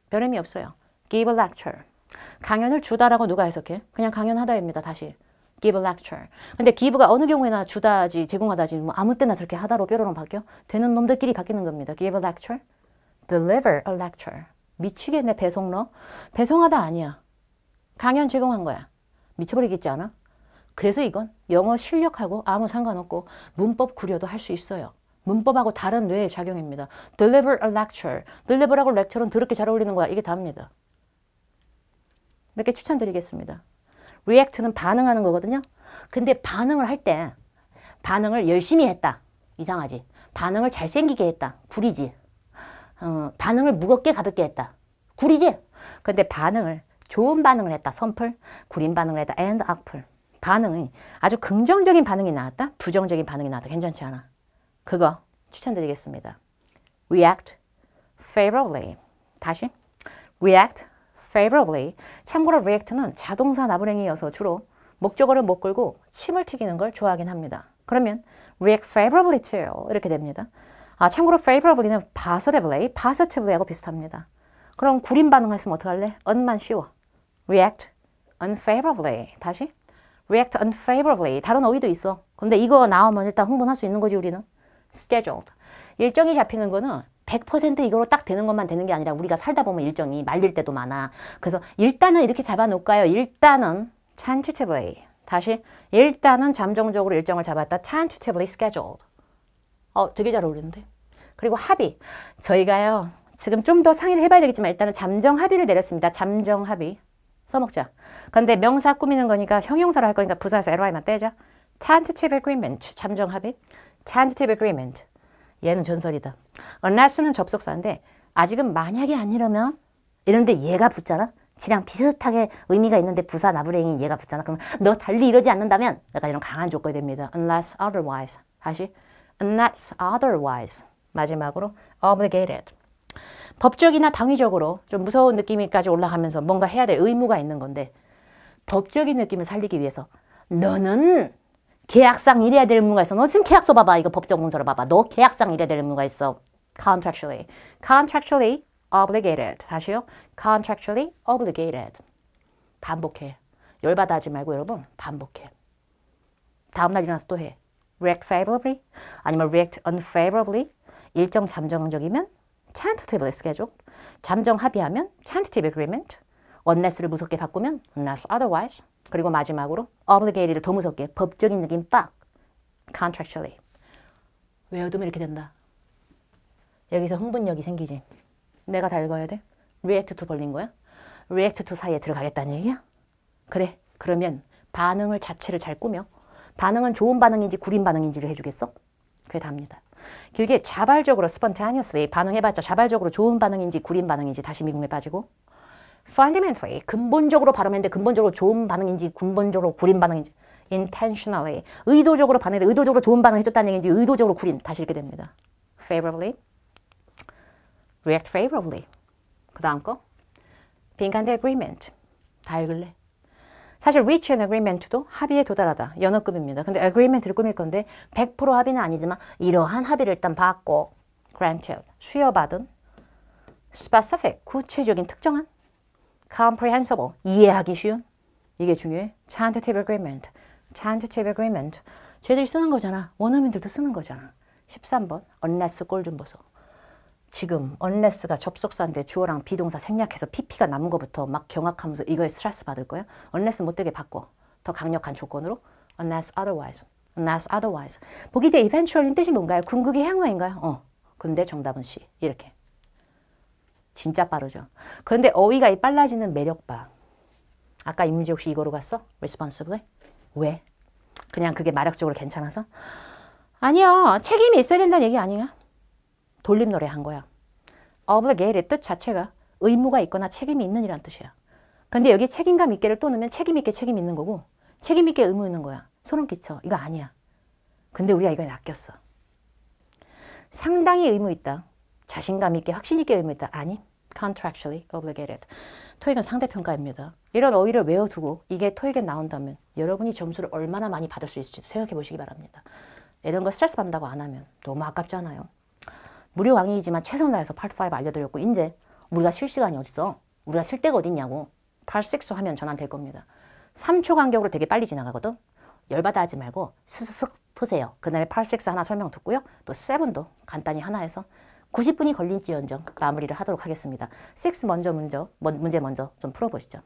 [SPEAKER 1] 별 의미 없어요. Give a lecture. 강연을 주다라고 누가 해석해? 그냥 강연하다입니다. 다시. Give a lecture. 근데 give가 어느 경우에나 주다지 제공하다지 뭐 아무 때나 저렇게 하다로 뾰로로 바뀌어? 되는 놈들끼리 바뀌는 겁니다. Give a lecture. Deliver a lecture. 미치겠네 배송러. 배송하다 아니야. 강연 제공한 거야. 미쳐버리겠지 않아? 그래서 이건 영어 실력하고 아무 상관없고 문법 구려도 할 수 있어요. 문법하고 다른 뇌의 작용입니다. deliver a lecture. deliver하고 lecture는 더럽게 잘 어울리는 거야. 이게 답니다. 몇 개 추천드리겠습니다. react는 반응하는 거거든요. 근데 반응을 할 때 반응을 열심히 했다. 이상하지? 반응을 잘생기게 했다. 구리지? 반응을 무겁게 가볍게 했다. 구리지? 근데 반응을 좋은 반응을 했다. 선풀, 구린 반응을 했다. and 악플. 반응이 아주 긍정적인 반응이 나왔다. 부정적인 반응이 나왔다. 괜찮지 않아? 그거 추천드리겠습니다. react favorably. 다시 react favorably. 참고로 react는 자동사 나부랭이여서 주로 목적어를 못 끌고 침을 튀기는 걸 좋아하긴 합니다. 그러면 react favorably to 이렇게 됩니다. 참고로 favorably는 positively하고 비슷합니다. 그럼 구린 반응했으면 어떡할래? un만 쉬워. react unfavorably. 다시 react unfavorably. 다른 어휘도 있어. 근데 이거 나오면 일단 흥분할 수 있는 거지 우리는. scheduled. 일정이 잡히는 거는 100% 이거로 딱 되는 것만 되는 게 아니라 우리가 살다 보면 일정이 말릴 때도 많아. 그래서 일단은 이렇게 잡아놓을까요? 일단은 tentatively. 다시 일단은 잠정적으로 일정을 잡았다. tentatively scheduled. 되게 잘 어울리는데. 그리고 합의. 저희가요. 지금 좀 더 상의를 해봐야 되겠지만 일단은 잠정 합의를 내렸습니다. 잠정 합의. 써먹자. 근데 명사 꾸미는 거니까 형용사로 할 거니까 부사에서 ly만 떼자. tentative agreement. 잠정 합의. tentative agreement. 얘는 전설이다. unless는 접속사인데 아직은 만약에 아니라면 이런데 얘가 붙잖아. 지랑 비슷하게 의미가 있는데 부사 나부랭이 얘가 붙잖아. 그럼 너 달리 이러지 않는다면 약간 이런 강한 조건이 됩니다. unless otherwise. 다시 unless otherwise. 마지막으로 obligated. 법적이나 당위적으로 좀 무서운 느낌이까지 올라가면서 뭔가 해야 될 의무가 있는 건데 법적인 느낌을 살리기 위해서 너는 계약상 이래야 될 의무가 있어. 너 지금 계약서 봐봐. 이거 법적 문서를 봐봐. 너 계약상 이래야 될 의무가 있어. contractually obligated. 다시요. contractually obligated. 반복해. 열받아 하지 말고 여러분 반복해. 다음날 일어나서 또 해. react favorably 아니면 react unfavorably. 일정 잠정적이면 tentatively scheduled. 잠정 합의하면 tentative agreement. unless를 무섭게 바꾸면 unless otherwise. 그리고 마지막으로 obligated를 더 무섭게 법적인 느낌 빡. contractually. 외워두면 이렇게 된다. 여기서 흥분력이 생기지. 내가 다 읽어야 돼? react to 벌린 거야? react to 사이에 들어가겠다는 얘기야? 그래. 그러면 반응을 자체를 잘 꾸며 반응은 좋은 반응인지 구린 반응인지를 해주겠어? 그게 답니다. 길게 자발적으로 spontaneously 반응해봤자 자발적으로 좋은 반응인지 구린 반응인지 다시 미궁에 빠지고 fundamentally 근본적으로 발음했는데 근본적으로 좋은 반응인지 근본적으로 구린 반응인지 intentionally 의도적으로 반응했는데 의도적으로 좋은 반응 해줬다는 얘기인지 의도적으로 구린 다시 읽게 됩니다. favorably react favorably 그 다음 거 빈칸대 agreement 다 읽을래? 사실 reach an agreement도 합의에 도달하다 연어급입니다. 근데 agreement를 꾸밀 건데 100% 합의는 아니지만 이러한 합의를 일단 받고 granted 수여받은 specific 구체적인 특정한 comprehensible 이해하기 쉬운 이게 중요해. tentative agreement tentative agreement 쟤들이 쓰는 거잖아. 원어민들도 쓰는 거잖아. 13번 unless 꼴 좀 보소. 지금 unless가 접속사인데 주어랑 비동사 생략해서 pp가 남은 것부터 막 경악하면서 이거에 스트레스 받을 거야. unless 못되게 바꿔. 더 강력한 조건으로 unless otherwise. unless otherwise. 보기 대 eventual인 뜻이 뭔가요? 궁극의 향후인가요? 근데 정답은 C. 이렇게. 진짜 빠르죠. 그런데 어휘가 이 빨라지는 매력 봐. 아까 이 문제 혹시 이거로 갔어? responsibly? 왜? 그냥 그게 마력적으로 괜찮아서? 아니야. 책임이 있어야 된다는 얘기 아니야. 돌림 노래 한 거야. obligated 뜻 자체가 의무가 있거나 책임이 있는 이란 뜻이야. 근데 여기 책임감 있게를 또 넣으면 책임 있게 책임 있는 거고 책임 있게 의무 있는 거야. 소름 끼쳐. 이거 아니야. 근데 우리가 이걸 낚였어. 상당히 의무 있다. 자신감 있게 확신 있게 의무 있다. 아니. contractually obligated. 토익은 상대평가입니다. 이런 어휘를 외워두고 이게 토익에 나온다면 여러분이 점수를 얼마나 많이 받을 수 있을지 생각해 보시기 바랍니다. 이런 거 스트레스 받는다고 안 하면 너무 아깝잖아요. 무료 강의이지만 최선을 다해서 Part 5 알려드렸고 이제 우리가 쉴 시간이 어딨어? 우리가 쉴 데가 어딨냐고. Part 6 하면 전환 될 겁니다. 3초 간격으로 되게 빨리 지나가거든. 열받아 하지 말고 스스슥 푸세요. 그 다음에 Part 6 하나 설명 듣고요. 또 7도 간단히 하나 해서 90분이 걸릴지언정 마무리를 하도록 하겠습니다. 6 문제 먼저 좀 풀어보시죠.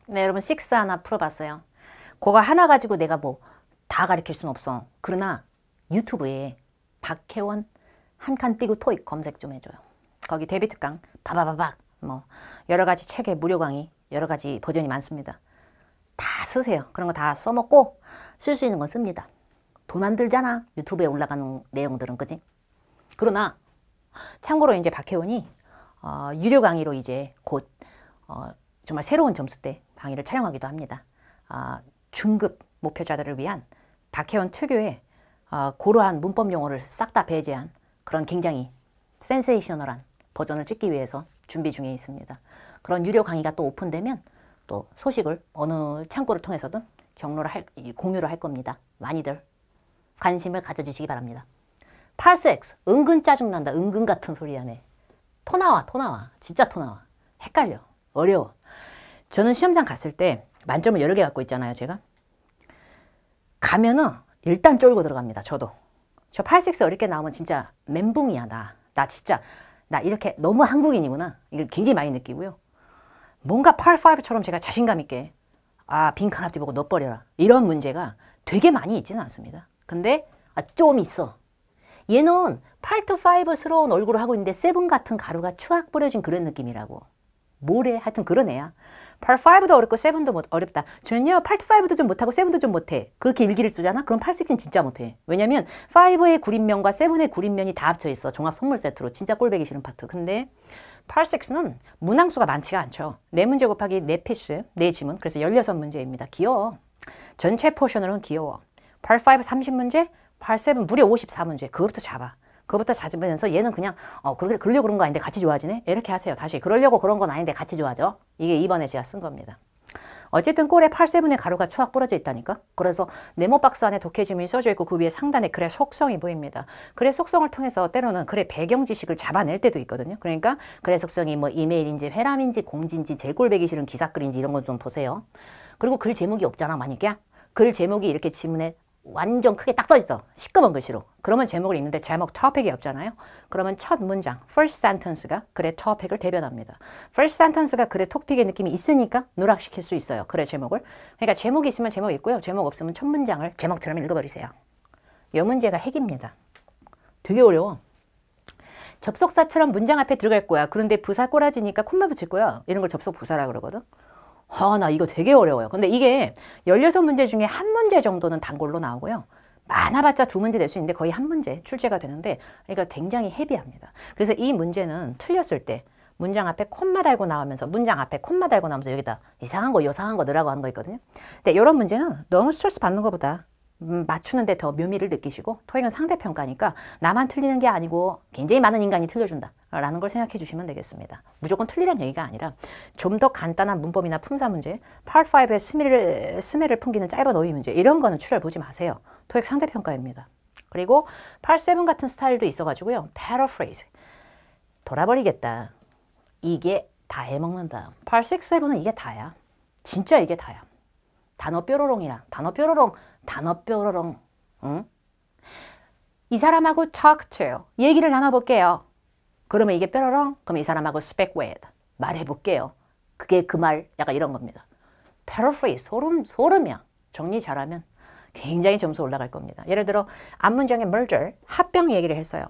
[SPEAKER 1] 네, 여러분 6 하나 풀어봤어요. 그거 하나 가지고 내가 뭐 다 가르칠 순 없어. 그러나 유튜브에 박혜원 한 칸 띄고 토익 검색 좀 해줘요. 거기 데뷔 특강 바바바박 뭐 여러 가지 책의 무료 강의 여러 가지 버전이 많습니다. 다 쓰세요. 그런 거 다 써먹고 쓸 수 있는 건 씁니다. 돈 안 들잖아. 유튜브에 올라가는 내용들은 그지? 그러나 참고로 이제 박혜원이 유료 강의로 이제 곧 정말 새로운 점수대 강의를 촬영하기도 합니다. 중급 목표자들을 위한 박혜원 특유의 고루한 문법 용어를 싹 다 배제한 그런 굉장히 센세이셔널한 버전을 찍기 위해서 준비 중에 있습니다. 그런 유료 강의가 또 오픈되면 또 소식을 어느 창구를 통해서든 공유를 할 겁니다. 많이들 관심을 가져주시기 바랍니다. 팔섹스 은근 짜증난다. 은근 같은 소리 하네. 토 나와. 진짜 토 나와. 헷갈려. 어려워. 저는 시험장 갔을 때 만점을 여러 개 갖고 있잖아요. 제가. 가면은 일단 쫄고 들어갑니다. 저도. 저 팔섹스 어렵게 나오면 진짜 멘붕이야. 나 진짜 나 이렇게 너무 한국인이구나. 이걸 굉장히 많이 느끼고요. 뭔가 팔5처럼 제가 자신감 있게 빈칸 앞뒤 보고 넣어버려라. 이런 문제가 되게 많이 있지는 않습니다. 근데 좀 있어. 얘는 8to5스러운 얼굴을 하고 있는데 7 같은 가루가 추악 뿌려진 그런 느낌이라고. 뭐래? 하여튼 그런 애야. 8-5도 어렵고 7도 어렵다. 저는요 8-5도 좀 못하고 7도 좀 못해. 그렇게 일기를 쓰잖아? 그럼 8-6는 진짜 못해. 왜냐면 5의 구린면과 7의 구린면이 다 합쳐있어. 종합 선물 세트로. 진짜 꼴배기 싫은 파트. 근데 8-6는 문항수가 많지가 않죠. 4문제 곱하기 4피스, 4지문. 그래서 16문제입니다. 귀여워. 전체 포션으로는 귀여워. 8-5 30문제, 8-7 무려 54문제. 그것부터 잡아. 그것부터 찾으면서 얘는 그냥 그러려고 그런 거 아닌데 같이 좋아지네? 이렇게 하세요. 다시 그러려고 그런 건 아닌데 같이 좋아져. 이게 이번에 제가 쓴 겁니다. 어쨌든 꼴에 8-7의 가루가 추악 부러져 있다니까. 그래서 네모 박스 안에 독해지문이 써져 있고 그 위에 상단에 글의 속성이 보입니다. 글의 속성을 통해서 때로는 글의 배경 지식을 잡아낼 때도 있거든요. 그러니까 글의 속성이 뭐 이메일인지 회람인지 공지인지 제일 꼴배기 싫은 기사글인지 이런 건 좀 보세요. 그리고 글 제목이 없잖아. 만약에 글 제목이 이렇게 지문에 완전 크게 딱 써있어. 시꺼먼 글씨로. 그러면 제목을 읽는데 제목 토픽이 없잖아요. 그러면 첫 문장, first sentence가 글의 토픽을 대변합니다. first sentence가 글의 토픽의 느낌이 있으니까 누락시킬 수 있어요. 글의 제목을. 그러니까 제목이 있으면 제목 있고요. 제목 없으면 첫 문장을 제목처럼 읽어버리세요. 이 문제가 핵입니다. 되게 어려워. 접속사처럼 문장 앞에 들어갈 거야. 그런데 부사 꼬라지니까 콤마 붙일 거야. 이런 걸 접속 부사라 그러거든. 나 이거 되게 어려워요. 근데 이게 16문제 중에 한 문제 정도는 단골로 나오고요. 많아봤자 2문제 될 수 있는데 거의 한 문제 출제가 되는데 그러니까 굉장히 헤비합니다. 그래서 이 문제는 틀렸을 때 문장 앞에 콤마 달고 나오면서 문장 앞에 콤마 달고 나오면서 여기다 이상한 거 요상한 거 넣으라고 하는 거 있거든요. 근데 이런 문제는 너무 스트레스 받는 것보다 맞추는데 더 묘미를 느끼시고 토익은 상대평가니까 나만 틀리는 게 아니고 굉장히 많은 인간이 틀려준다 라는 걸 생각해 주시면 되겠습니다. 무조건 틀리란 얘기가 아니라 좀 더 간단한 문법이나 품사 문제, Part 5의 스멜을 풍기는 짧은 어휘 문제 이런 거는 출혈 보지 마세요. 토익 상대평가입니다. 그리고 Part 7 같은 스타일도 있어가지고요. Paraphrase 돌아버리겠다. 이게 다 해먹는다. Part 6, 7은 이게 다야. 진짜 이게 다야. 단어 뾰로롱이야. 단어 뾰로롱. 응? 이 사람하고 talk to. 얘기를 나눠볼게요. 그러면 이게 뾰로롱? 그럼 이 사람하고 speak with. 말해볼게요. 그게 그 말 약간 이런 겁니다. paraphrase. 소름이야. 정리 잘하면 굉장히 점수 올라갈 겁니다. 예를 들어 앞문장에 merger, 합병 얘기를 했어요.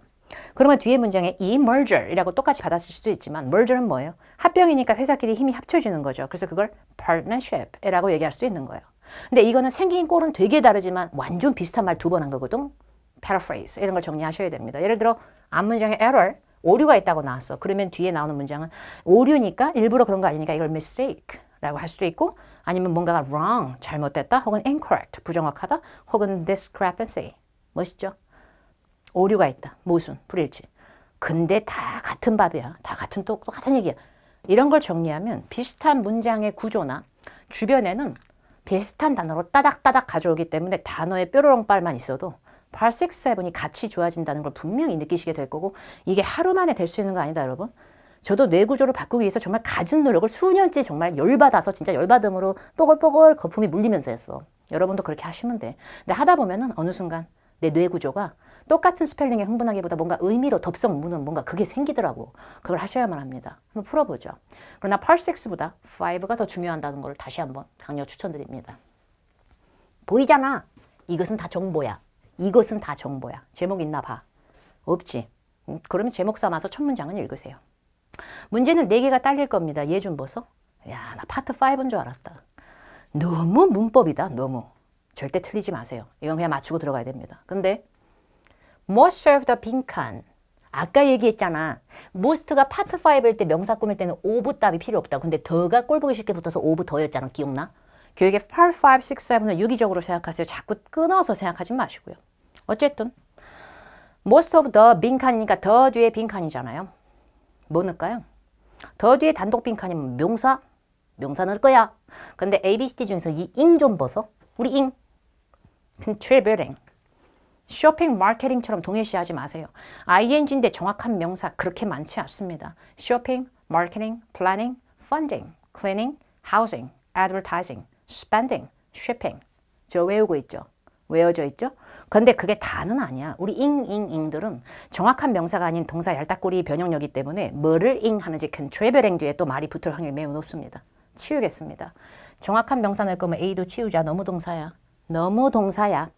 [SPEAKER 1] 그러면 뒤에 문장에 이 merger이라고 똑같이 받았을 수도 있지만 merger는 뭐예요? 합병이니까 회사끼리 힘이 합쳐지는 거죠. 그래서 그걸 partnership이라고 얘기할 수 있는 거예요. 근데 이거는 생긴 꼴은 되게 다르지만 완전 비슷한 말 2번 한 거거든. paraphrase 이런 걸 정리하셔야 됩니다. 예를 들어 앞문장에 error, 오류가 있다고 나왔어. 그러면 뒤에 나오는 문장은 오류니까 일부러 그런 거 아니니까 이걸 mistake라고 할 수도 있고 아니면 뭔가가 wrong, 잘못됐다 혹은 incorrect, 부정확하다 혹은 discrepancy, 멋있죠? 오류가 있다, 모순, 불일치. 근데 다 같은 밥이야. 다 똑같은 얘기야. 이런 걸 정리하면 비슷한 문장의 구조나 주변에는 비슷한 단어로 따닥따닥 가져오기 때문에 단어의 뾰로롱빨만 있어도 Part 6, 7이 같이 좋아진다는 걸 분명히 느끼시게 될 거고 이게 하루 만에 될 수 있는 거 아니다 여러분. 저도 뇌 구조를 바꾸기 위해서 정말 갖은 노력을 수년째 정말 열받아서 진짜 열받음으로 뽀글뽀글 거품이 물리면서 했어. 여러분도 그렇게 하시면 돼. 근데 하다 보면은 어느 순간 내 뇌 구조가 똑같은 스펠링에 흥분하기보다 뭔가 의미로 덥석 무는 뭔가 그게 생기더라고. 그걸 하셔야만 합니다. 한번 풀어보죠. 그러나 Part 6보다 5가 더 중요하다는 걸 다시 한번 강력 추천드립니다. 보이잖아. 이것은 다 정보야. 이것은 다 정보야. 제목 있나 봐. 없지. 그러면 제목 삼아서 첫 문장은 읽으세요. 문제는 4개가 딸릴 겁니다. 얘 좀 보소. 야, 나 파트 5인 줄 알았다. 너무 문법이다. 너무. 절대 틀리지 마세요. 이건 그냥 맞추고 들어가야 됩니다. 근데 most of the 빈칸. 아까 얘기했잖아. most가 파트 5일 때 명사 꾸밀 때는 of 답이 필요 없다고. 근데 더가 꼴보기 쉽게 붙어서 of 더였잖아. 기억나? 교육의 part 5, 6, 7은 유기적으로 생각하세요. 자꾸 끊어서 생각하지 마시고요. 어쨌든 most of the 빈칸이니까 더 뒤에 빈칸이잖아요. 뭐 넣을까요? 더 뒤에 단독 빈칸이면 명사? 명사 넣을 거야. 근데 ABCD 중에서 이 ing 좀 벗어. 우리 ing. contributing. 쇼핑, 마케팅처럼 동일시하지 마세요. ing인데 정확한 명사 그렇게 많지 않습니다. 쇼핑, 마케팅, 플래닝, 펀딩, 클리닝, 하우싱, advertising, spending, shipping. 저 외우고 있죠? 외워져 있죠? 근데 그게 다는 아니야. 우리 ing들은 정확한 명사가 아닌 동사 얄딱꼬리 변형력이기 때문에 뭐를 ing 하는지 contributing 뒤에 또 말이 붙을 확률이 매우 높습니다. 치우겠습니다. 정확한 명사 넣을 거면 A도 치우자. 너무 동사야. 너무 동사야.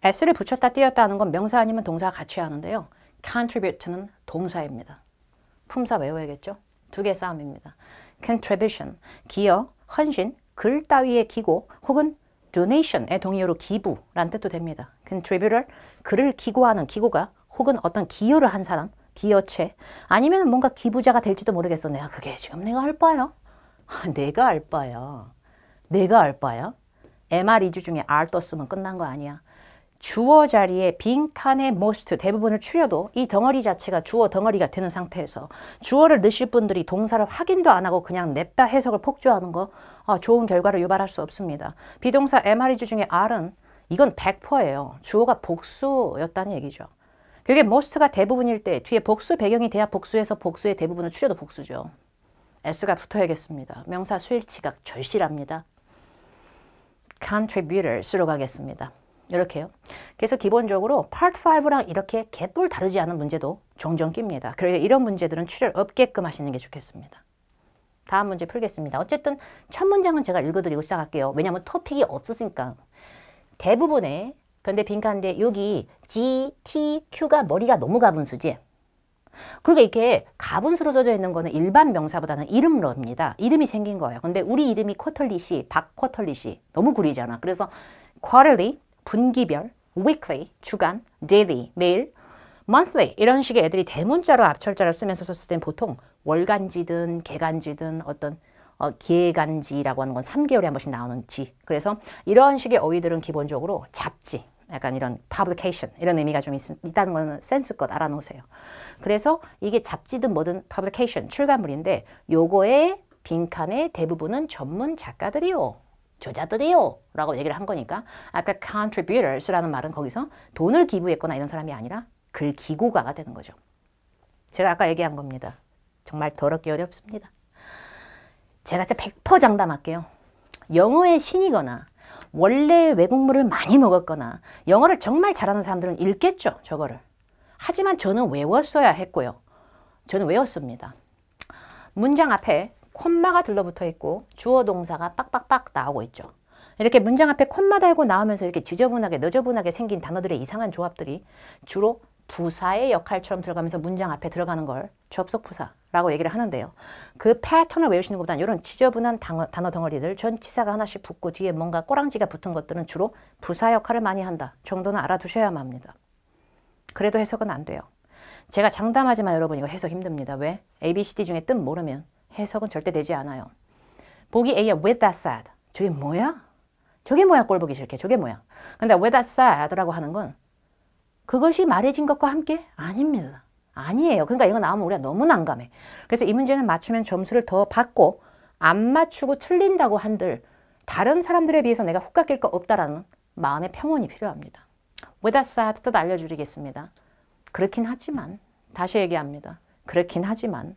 [SPEAKER 1] S를 붙였다 띄었다 하는 건 명사 아니면 동사 같이 하는데요. contribute는 동사입니다. 품사 외워야겠죠? 2개 싸움입니다. contribution, 기여, 헌신, 글 따위의 기고 혹은 donation의 동의어로 기부란 뜻도 됩니다. contributor, 글을 기고하는 기고가 혹은 어떤 기여를 한 사람, 기여체 아니면 뭔가 기부자가 될지도 모르겠어. 내가 그게 지금 내가 할 바야? 내가 알 바야. 내가 알 바야? MR2주 중에 R 떴으면 끝난 거 아니야. 주어 자리에 빈칸의 most 대부분을 추려도 이 덩어리 자체가 주어 덩어리가 되는 상태에서 주어를 넣으실 분들이 동사를 확인도 안 하고 그냥 냅다 해석을 폭주하는 거 좋은 결과를 유발할 수 없습니다. 비동사 MR2주 중에 R은 이건 100%예요. 주어가 복수였다는 얘기죠. 그게 most가 대부분일 때 뒤에 복수 배경이 돼야 복수해서 복수의 대부분을 추려도 복수죠. S가 붙어야겠습니다. 명사 수일치가 절실합니다. contributors로 가겠습니다. 이렇게요. 그래서 기본적으로 Part 5랑 이렇게 개뿔 다르지 않은 문제도 종종 낍니다. 그래서 이런 문제들은 출혈 없게끔 하시는 게 좋겠습니다. 다음 문제 풀겠습니다. 어쨌든 첫 문장은 제가 읽어드리고 시작할게요. 왜냐하면 토픽이 없으니까. 대부분의 근데 빈칸인데 여기 G, T, Q가 머리가 너무 가분수지. 그러니까 이렇게 가분수로 써져 있는 거는 일반 명사보다는 이름로입니다. 이름이 생긴 거예요. 근데 우리 이름이 쿼털리시, 박쿼털리시 너무 구리잖아. 그래서 quarterly, 분기별, weekly, 주간, daily, 매일, monthly 이런 식의 애들이 대문자로 앞철자를 쓰면서 썼을 땐 보통 월간지든 개간지든 어떤 기간지라고 하는 건 3개월에 한 번씩 나오는 지. 그래서 이런 식의 어휘들은 기본적으로 잡지, 약간 이런 publication 이런 의미가 좀 있다는 건 센스껏 알아놓으세요. 그래서 이게 잡지든 뭐든 publication, 출간물인데 요거의 빈칸의 대부분은 전문 작가들이요. 저자들이요 라고 얘기를 한 거니까 아까 contributors라는 말은 거기서 돈을 기부했거나 이런 사람이 아니라 글 기고가가 되는 거죠. 제가 아까 얘기한 겁니다. 정말 더럽게 어렵습니다. 제가 진짜 100% 장담할게요. 영어의 신이거나 원래 외국물을 많이 먹었거나 영어를 정말 잘하는 사람들은 읽겠죠. 저거를. 하지만 저는 외웠어야 했고요. 저는 외웠습니다. 문장 앞에 콤마가 들러붙어 있고 주어 동사가 빡빡빡 나오고 있죠. 이렇게 문장 앞에 콤마 달고 나오면서 이렇게 지저분하게 너저분하게 생긴 단어들의 이상한 조합들이 주로 부사의 역할처럼 들어가면서 문장 앞에 들어가는 걸 접속부사라고 얘기를 하는데요. 그 패턴을 외우시는 것보다는 이런 지저분한 단어 덩어리들 전치사가 하나씩 붙고 뒤에 뭔가 꼬랑지가 붙은 것들은 주로 부사 역할을 많이 한다 정도는 알아두셔야만 합니다. 그래도 해석은 안 돼요. 제가 장담하지만 여러분 이거 해석 힘듭니다. 왜? ABCD 중에 뜻 모르면 해석은 절대 되지 않아요. 보기 A야 with that said. 저게 뭐야? 저게 뭐야? 꼴 보기 싫게. 저게 뭐야? 근데 with that said라고 하는 건 그것이 말해진 것과 함께? 아닙니다. 아니에요. 그러니까 이거 나오면 우리가 너무 난감해. 그래서 이 문제는 맞추면 점수를 더 받고 안 맞추고 틀린다고 한들 다른 사람들에 비해서 내가 훅 깎일 거 없다라는 마음의 평온이 필요합니다. with that said 뜻 알려드리겠습니다. 그렇긴 하지만 다시 얘기합니다. 그렇긴 하지만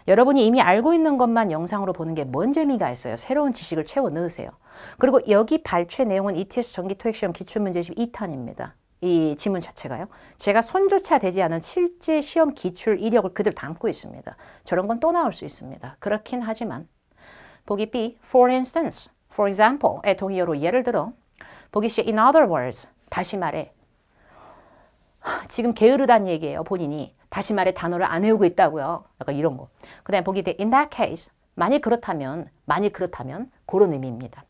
[SPEAKER 1] 여러분이 이미 알고 있는 것만 영상으로 보는 게 뭔 재미가 있어요. 새로운 지식을 채워 넣으세요. 그리고 여기 발췌 내용은 ETS 정기 토익시험 기출문제집 2탄입니다. 이 지문 자체가요. 제가 손조차 되지 않은 실제 시험 기출 이력을 그대로 담고 있습니다. 저런 건 또 나올 수 있습니다. 그렇긴 하지만 보기 B, for instance, for example의 동의어로 예를 들어 보기 C, in other words, 다시 말해. 지금 게으르다는 얘기예요. 본인이. 다시 말해 단어를 안 외우고 있다고요. 약간 이런 거. 그 다음에 보기 D, in that case, 만일 그렇다면 그런 의미입니다.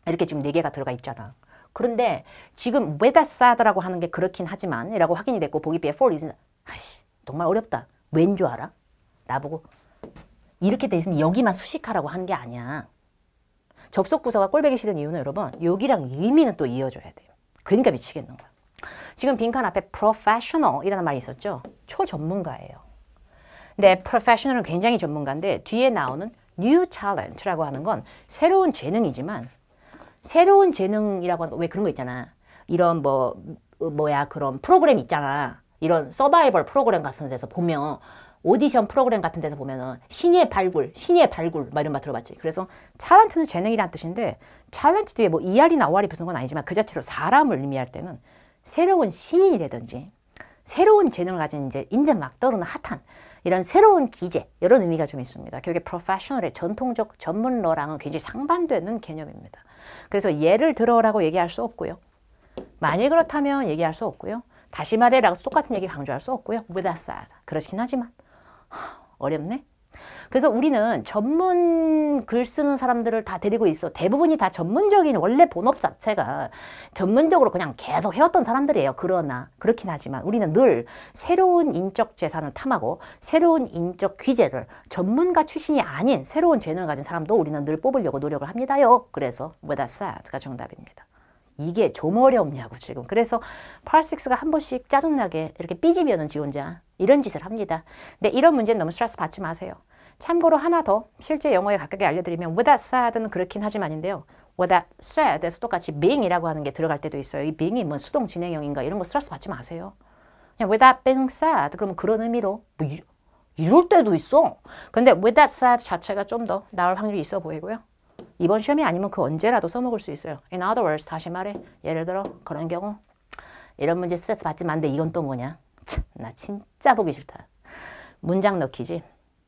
[SPEAKER 1] 이렇게 지금 4개가 들어가 있잖아. 그런데 지금 with that said라고 하는 게 그렇긴 하지만 이라고 확인이 됐고 보기 B에 for reason. 아이씨, 정말 어렵다. 왠 줄 알아? 나보고 이렇게 돼 있으면 여기만 수식하라고 한 게 아니야. 접속 부사가 꼴보기 싫은 이유는 여러분 여기랑 의미는 또 이어줘야 돼요. 그러니까 미치겠는 거야. 지금 빈칸 앞에 professional이라는 말이 있었죠. 초전문가예요. 근데 professional은 굉장히 전문가인데 뒤에 나오는 new talent라고 하는 건 새로운 재능이지만 새로운 재능이라고 하는 거 왜 그런 거 있잖아. 이런 그런 프로그램 있잖아. 이런 서바이벌 프로그램 같은 데서 보면 오디션 프로그램 같은 데서 보면은 신의 발굴 막 이런 말 들어봤지. 그래서 탤런트는 재능이란 뜻인데 탤런트 뒤에 뭐 ER이나 OR이 붙은 건 아니지만 그 자체로 사람을 의미할 때는 새로운 신인이라든지 새로운 재능을 가진 이제 막 떠오르는 핫한 이런 새로운 기재 이런 의미가 좀 있습니다. 결국에 프로페셔널의 전통적 전문어랑은 굉장히 상반되는 개념입니다. 그래서 예를 들어라고 얘기할 수 없고요. 만일 그렇다면 얘기할 수 없고요. 다시 말해라고 똑같은 얘기 강조할 수 없고요. with that said. 그렇긴 하지만 어렵네. 그래서 우리는 전문 글 쓰는 사람들을 다 데리고 있어. 대부분이 다 전문적인 원래 본업 자체가 전문적으로 그냥 계속 해왔던 사람들이에요. 그러나 그렇긴 하지만 우리는 늘 새로운 인적 재산을 탐하고 새로운 인적 귀재를 전문가 출신이 아닌 새로운 재능을 가진 사람도 우리는 늘 뽑으려고 노력을 합니다요. 그래서 with that said가 정답입니다. 이게 좀 어렵냐고 지금. 그래서 파스틱스가 한 번씩 짜증나게 이렇게 삐지면은 지 혼자 이런 짓을 합니다. 근데 이런 문제는 너무 스트레스 받지 마세요. 참고로 하나 더 실제 영어에 가깝게 알려드리면 with that said는 그렇긴 하지만인데요. with that said에서 똑같이 being이라고 하는 게 들어갈 때도 있어요. 이 being이 뭐 수동 진행형인가 이런 거 스트레스 받지 마세요. 그냥 with that being said 그러면 그런 의미로 뭐 이럴 때도 있어. 근데 with that said 자체가 좀 더 나올 확률이 있어 보이고요. 이번 시험이 아니면 그 언제라도 써먹을 수 있어요. In other words, 다시 말해. 예를 들어 그런 경우 이런 문제 스트레스 받지 마는데 이건 또 뭐냐. 참, 나 진짜 보기 싫다. 문장 넣기지.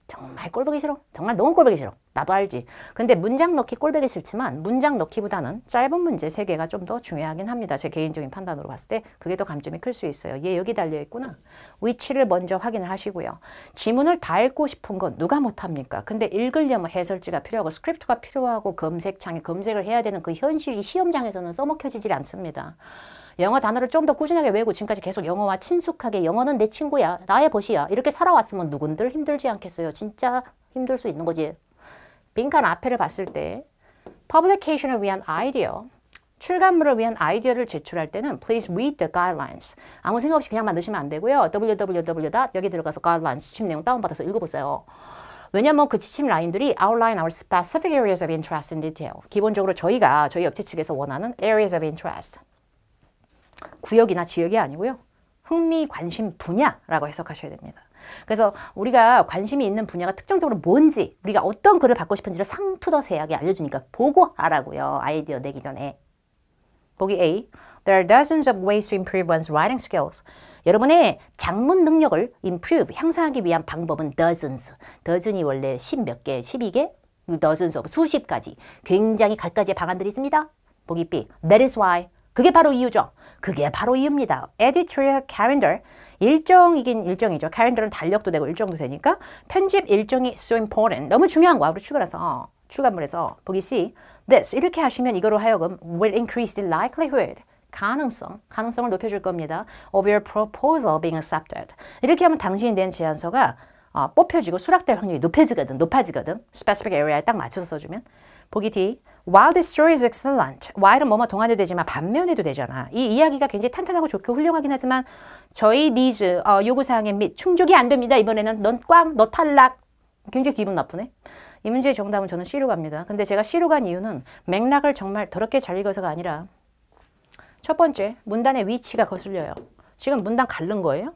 [SPEAKER 1] 정말 꼴보기 싫어. 정말 너무 꼴보기 싫어. 나도 알지. 근데 문장 넣기 꼴보기 싫지만 문장 넣기보다는 짧은 문제 3개가 좀 더 중요하긴 합니다. 제 개인적인 판단으로 봤을 때 그게 더 감점이 클 수 있어요. 얘 여기 달려있구나. 위치를 먼저 확인을 하시고요. 지문을 다 읽고 싶은 건 누가 못합니까? 근데 읽으려면 해설지가 필요하고 스크립트가 필요하고 검색창에 검색을 해야 되는 그 현실이 시험장에서는 써먹혀지질 않습니다. 영어 단어를 좀 더 꾸준하게 외우고 지금까지 계속 영어와 친숙하게 영어는 내 친구야, 나의 벗이야 이렇게 살아왔으면 누군들 힘들지 않겠어요? 진짜 힘들 수 있는 거지. 빈칸 앞에를 봤을 때 퍼블리케이션을 위한 아이디어, 출간물을 위한 아이디어를 제출할 때는 please read the guidelines. 아무 생각 없이 그냥만 넣으시면 안 되고요. www. 여기 들어가서 guidelines 지침 내용 다운받아서 읽어보세요. 왜냐면 그 지침 라인들이 outline our specific areas of interest in detail. 기본적으로 저희 업체 측에서 원하는 areas of interest. 구역이나 지역이 아니고요. 흥미, 관심, 분야라고 해석하셔야 됩니다. 그래서 우리가 관심이 있는 분야가 특정적으로 뭔지 우리가 어떤 글을 받고 싶은지를 상투더세하게 알려주니까 보고 하라고요. 아이디어 내기 전에. 보기 A. There are dozens of ways to improve one's writing skills. 여러분의 작문 능력을 improve, 향상하기 위한 방법은 dozens. dozen이 원래 10몇 개, 12개? dozens of 수십 가지. 굉장히 갖가지의 방안들이 있습니다. 보기 B. That is why. 그게 바로 이유죠. 그게 바로 이유입니다. Editorial calendar. 일정이긴 일정이죠. calendar은 달력도 되고 일정도 되니까 편집 일정이 so important. 너무 중요한 거야. 우리 출간물에서. 보기 C. This. 이렇게 하시면 이거로 하여금 will increase the likelihood. 가능성을 높여줄 겁니다. of your proposal being accepted. 이렇게 하면 당신이 낸 제안서가 뽑혀지고 수락될 확률이 높아지거든. specific area에 딱 맞춰서 써주면. 보기 D. While this story is excellent. while은 뭐뭐 동안도 되지만 반면에도 되잖아. 이 이야기가 굉장히 탄탄하고 좋고 훌륭하긴 하지만 저희 니즈, 요구사항에 및 충족이 안 됩니다. 이번에는 너 탈락. 굉장히 기분 나쁘네. 이 문제의 정답은 저는 C로 갑니다. 근데 제가 C로 간 이유는 맥락을 정말 더럽게 잘 읽어서가 아니라 첫 번째, 문단의 위치가 거슬려요. 지금 문단 가른 거예요?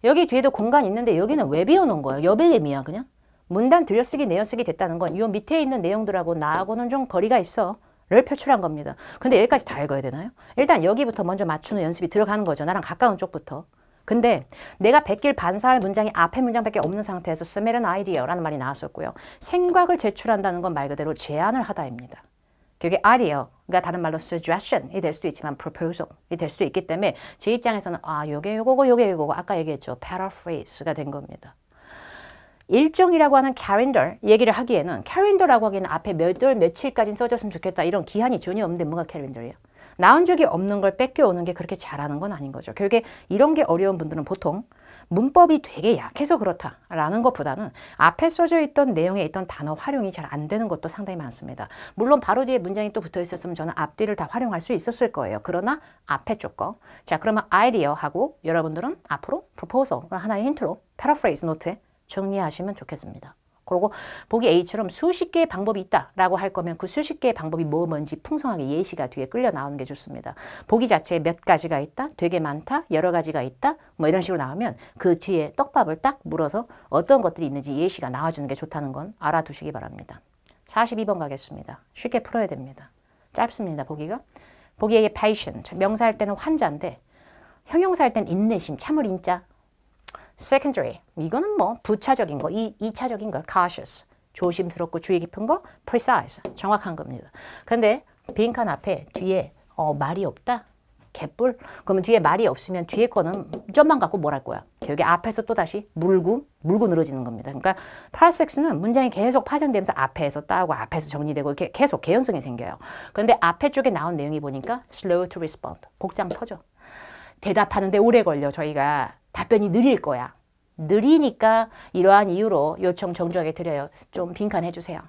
[SPEAKER 1] 여기 뒤에도 공간 있는데 여기는 왜 비워놓은 거예요? 여벨렘이야 그냥? 문단 들여쓰기 내어쓰기 됐다는 건 이 밑에 있는 내용들하고 나하고는 좀 거리가 있어. 를 표출한 겁니다. 근데 여기까지 다 읽어야 되나요? 일단 여기부터 먼저 맞추는 연습이 들어가는 거죠. 나랑 가까운 쪽부터. 근데 내가 베낄 반사할 문장이 앞에 문장밖에 없는 상태에서 submit an idea라는 말이 나왔었고요. 생각을 제출한다는 건 말 그대로 제안을 하다입니다. 그게 idea가 다른 말로 suggestion이 될 수도 있지만 proposal이 될 수도 있기 때문에 제 입장에서는 요게 요거고 요게 요거고 아까 얘기했죠. paraphrase가 된 겁니다. 일정이라고 하는 calendar 얘기를 하기에는 calendar라고 하기에는 앞에 몇 월 며칠까지 써줬으면 좋겠다 이런 기한이 전혀 없는데 뭐가 calendar이야? 나온 적이 없는 걸 뺏겨오는 게 그렇게 잘하는 건 아닌 거죠. 결국에 이런 게 어려운 분들은 보통 문법이 되게 약해서 그렇다라는 것보다는 앞에 써져 있던 내용에 있던 단어 활용이 잘 안 되는 것도 상당히 많습니다. 물론 바로 뒤에 문장이 또 붙어 있었으면 저는 앞뒤를 다 활용할 수 있었을 거예요. 그러나 앞에 쪽 거. 자, 그러면 idea하고 여러분들은 앞으로 proposal 하나의 힌트로 paraphrase 노트에 정리하시면 좋겠습니다. 그리고 보기 A처럼 수십 개의 방법이 있다라고 할 거면 그 수십 개의 방법이 뭔지 풍성하게 예시가 뒤에 끌려 나오는 게 좋습니다. 보기 자체에 몇 가지가 있다, 되게 많다, 여러 가지가 있다 뭐 이런 식으로 나오면 그 뒤에 떡밥을 딱 물어서 어떤 것들이 있는지 예시가 나와주는 게 좋다는 건 알아두시기 바랍니다. 42번 가겠습니다. 쉽게 풀어야 됩니다. 짧습니다. 보기가. 보기에 patient, 명사할 때는 환자인데 형용사할 때는 인내심, 참을 인자. secondary, 이거는 뭐 부차적인 거, 2차적인 거, cautious, 조심스럽고 주의 깊은 거, precise, 정확한 겁니다. 근데 빈칸 앞에 뒤에 말이 없다? 개뿔? 그러면 뒤에 말이 없으면 뒤에 거는 점만 갖고 뭘 할 거야? 여기 앞에서 또다시 물고 늘어지는 겁니다. 그러니까 parsex는 문장이 계속 파생되면서 앞에서 따고 앞에서 정리되고 이렇게 계속 개연성이 생겨요. 그런데 앞에 쪽에 나온 내용이 보니까 slow to respond, 복장 터져. 대답하는데 오래 걸려. 저희가 답변이 느릴 거야. 느리니까 이러한 이유로 요청 정중하게 드려요. 좀 빈칸해 주세요.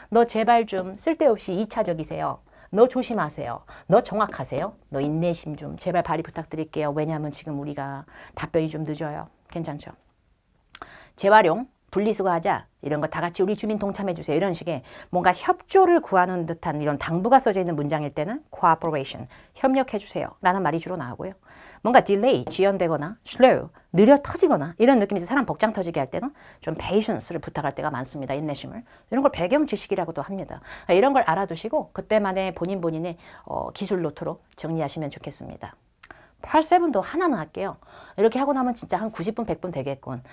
[SPEAKER 1] 너 제발 좀 쓸데없이 2차적이세요. 너 조심하세요. 너 정확하세요. 너 인내심 좀 제발 발휘 부탁드릴게요. 왜냐하면 지금 우리가 답변이 좀 늦어요. 괜찮죠? 재활용, 분리수거하자 이런 거 다 같이 우리 주민 동참해 주세요. 이런 식의 뭔가 협조를 구하는 듯한 이런 당부가 써져 있는 문장일 때는 cooperation, 협력해 주세요 라는 말이 주로 나오고요. 뭔가 delay, 지연되거나 slow, 느려 터지거나 이런 느낌에서 사람 복장 터지게 할 때는 좀 patience를 부탁할 때가 많습니다. 인내심을. 이런 걸 배경 지식이라고도 합니다. 이런 걸 알아두시고 그때만의 본인의 기술 노트로 정리하시면 좋겠습니다. 87도 하나는 할게요. 이렇게 하고 나면 진짜 한 90분, 100분 되겠군.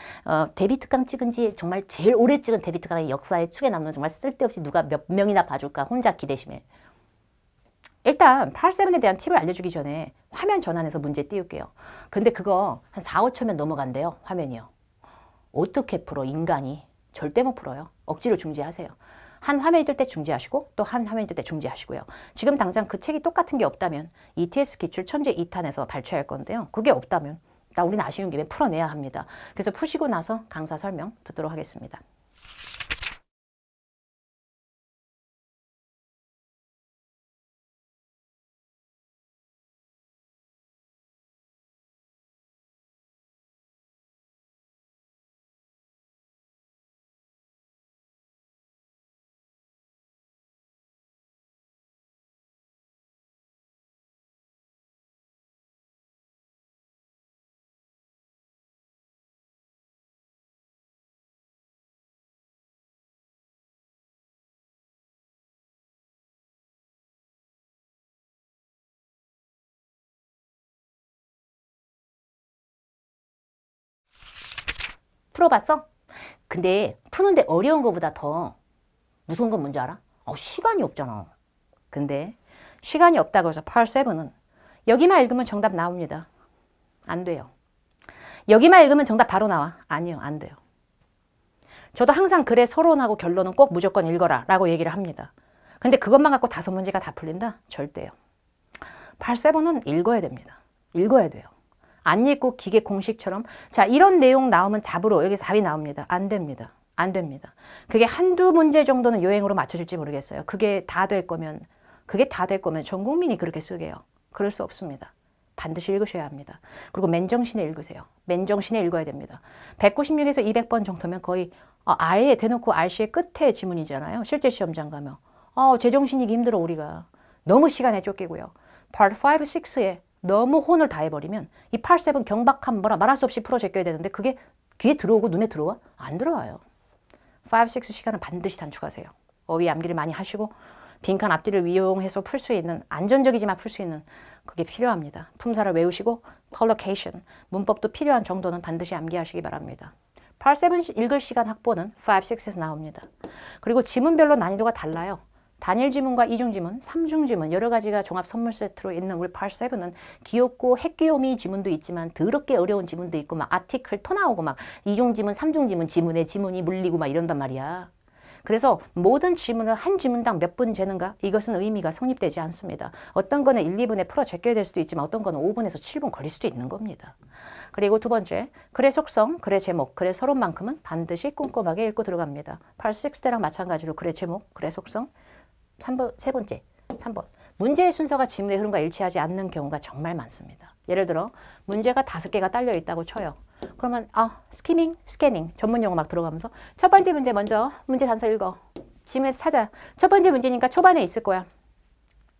[SPEAKER 1] 데뷔 특강 찍은 지 정말 제일 오래 찍은 데뷔 특강의 역사의 축에 남는 정말 쓸데없이 누가 몇 명이나 봐줄까 혼자 기대심에. 일단 87에 대한 팁을 알려주기 전에 화면 전환해서 문제 띄울게요. 근데 그거 한 4, 5초면 넘어간대요. 화면이요. 어떻게 풀어 인간이? 절대 못 풀어요. 억지로 중지하세요. 한 화면이 뜰 때 중지하시고 또 한 화면이 뜰 때 중지하시고요. 지금 당장 그 책이 똑같은 게 없다면 ETS 기출 천재 2탄에서 발췌할 건데요. 그게 없다면 우리는 아쉬운 김에 풀어내야 합니다. 그래서 푸시고 나서 강사 설명 듣도록 하겠습니다. 풀어봤어? 근데 푸는데 어려운 것보다 더 무서운 건 뭔지 알아? 시간이 없잖아. 근데 시간이 없다고 해서 87은 여기만 읽으면 정답 나옵니다. 안 돼요. 여기만 읽으면 정답 바로 나와. 아니요, 안 돼요. 저도 항상 글의 서론하고 결론은 꼭 무조건 읽어라 라고 얘기를 합니다. 근데 그것만 갖고 5문제가 다 풀린다? 절대요. 87은 읽어야 됩니다. 읽어야 돼요. 안 읽고 기계 공식처럼 자 이런 내용 나오면 잡으로 여기서 답이 나옵니다. 안 됩니다. 안 됩니다. 그게 한두 문제 정도는 요행으로 맞춰줄지 모르겠어요. 그게 다 될 거면 전 국민이 그렇게 쓰게요. 그럴 수 없습니다. 반드시 읽으셔야 합니다. 그리고 맨정신에 읽으세요. 맨정신에 읽어야 됩니다. 196에서 200번 정도면 거의 아예 대놓고 RC의 끝에 지문이잖아요. 실제 시험장 가면 제정신이기 힘들어 우리가. 너무 시간에 쫓기고요. Part 5, 6에 너무 혼을 다 해버리면 이 87 경박한 말할 수 없이 풀어 제껴야 되는데 그게 귀에 들어오고 눈에 들어와? 안 들어와요. 5, 6 시간은 반드시 단축하세요. 어휘 암기를 많이 하시고 빈칸 앞뒤를 이용해서 풀 수 있는 안전적이지만 풀 수 있는 그게 필요합니다. 품사를 외우시고 collocation, 문법도 필요한 정도는 반드시 암기하시기 바랍니다. Part 7 읽을 시간 확보는 5, 6에서 나옵니다. 그리고 지문별로 난이도가 달라요. 단일 지문과 이중 지문, 삼중 지문 여러 가지가 종합 선물 세트로 있는 우리 Part 7은 귀엽고 핵귀요미 지문도 있지만 더럽게 어려운 지문도 있고 막 아티클 터 나오고 막 이중 지문, 삼중 지문, 지문에 지문이 물리고 막 이런단 말이야. 그래서 모든 지문을 한 지문당 몇 분 재는가? 이것은 의미가 성립되지 않습니다. 어떤 거는 1, 2분에 풀어 제껴야 될 수도 있지만 어떤 거는 5분에서 7분 걸릴 수도 있는 겁니다. 그리고 두 번째, 글의 속성, 글의 제목, 글의 서론만큼은 반드시 꼼꼼하게 읽고 들어갑니다. Part 6 때랑 마찬가지로 글의 제목, 글의 속성, 3번, 세 번째, 3번. 문제의 순서가 지문의 흐름과 일치하지 않는 경우가 정말 많습니다. 예를 들어 문제가 5개가 딸려 있다고 쳐요. 그러면 스키밍, 스캐닝 전문 용어 막 들어가면서 첫 번째 문제 먼저 문제 단서 읽어. 지문에서 찾아. 첫 번째 문제니까 초반에 있을 거야.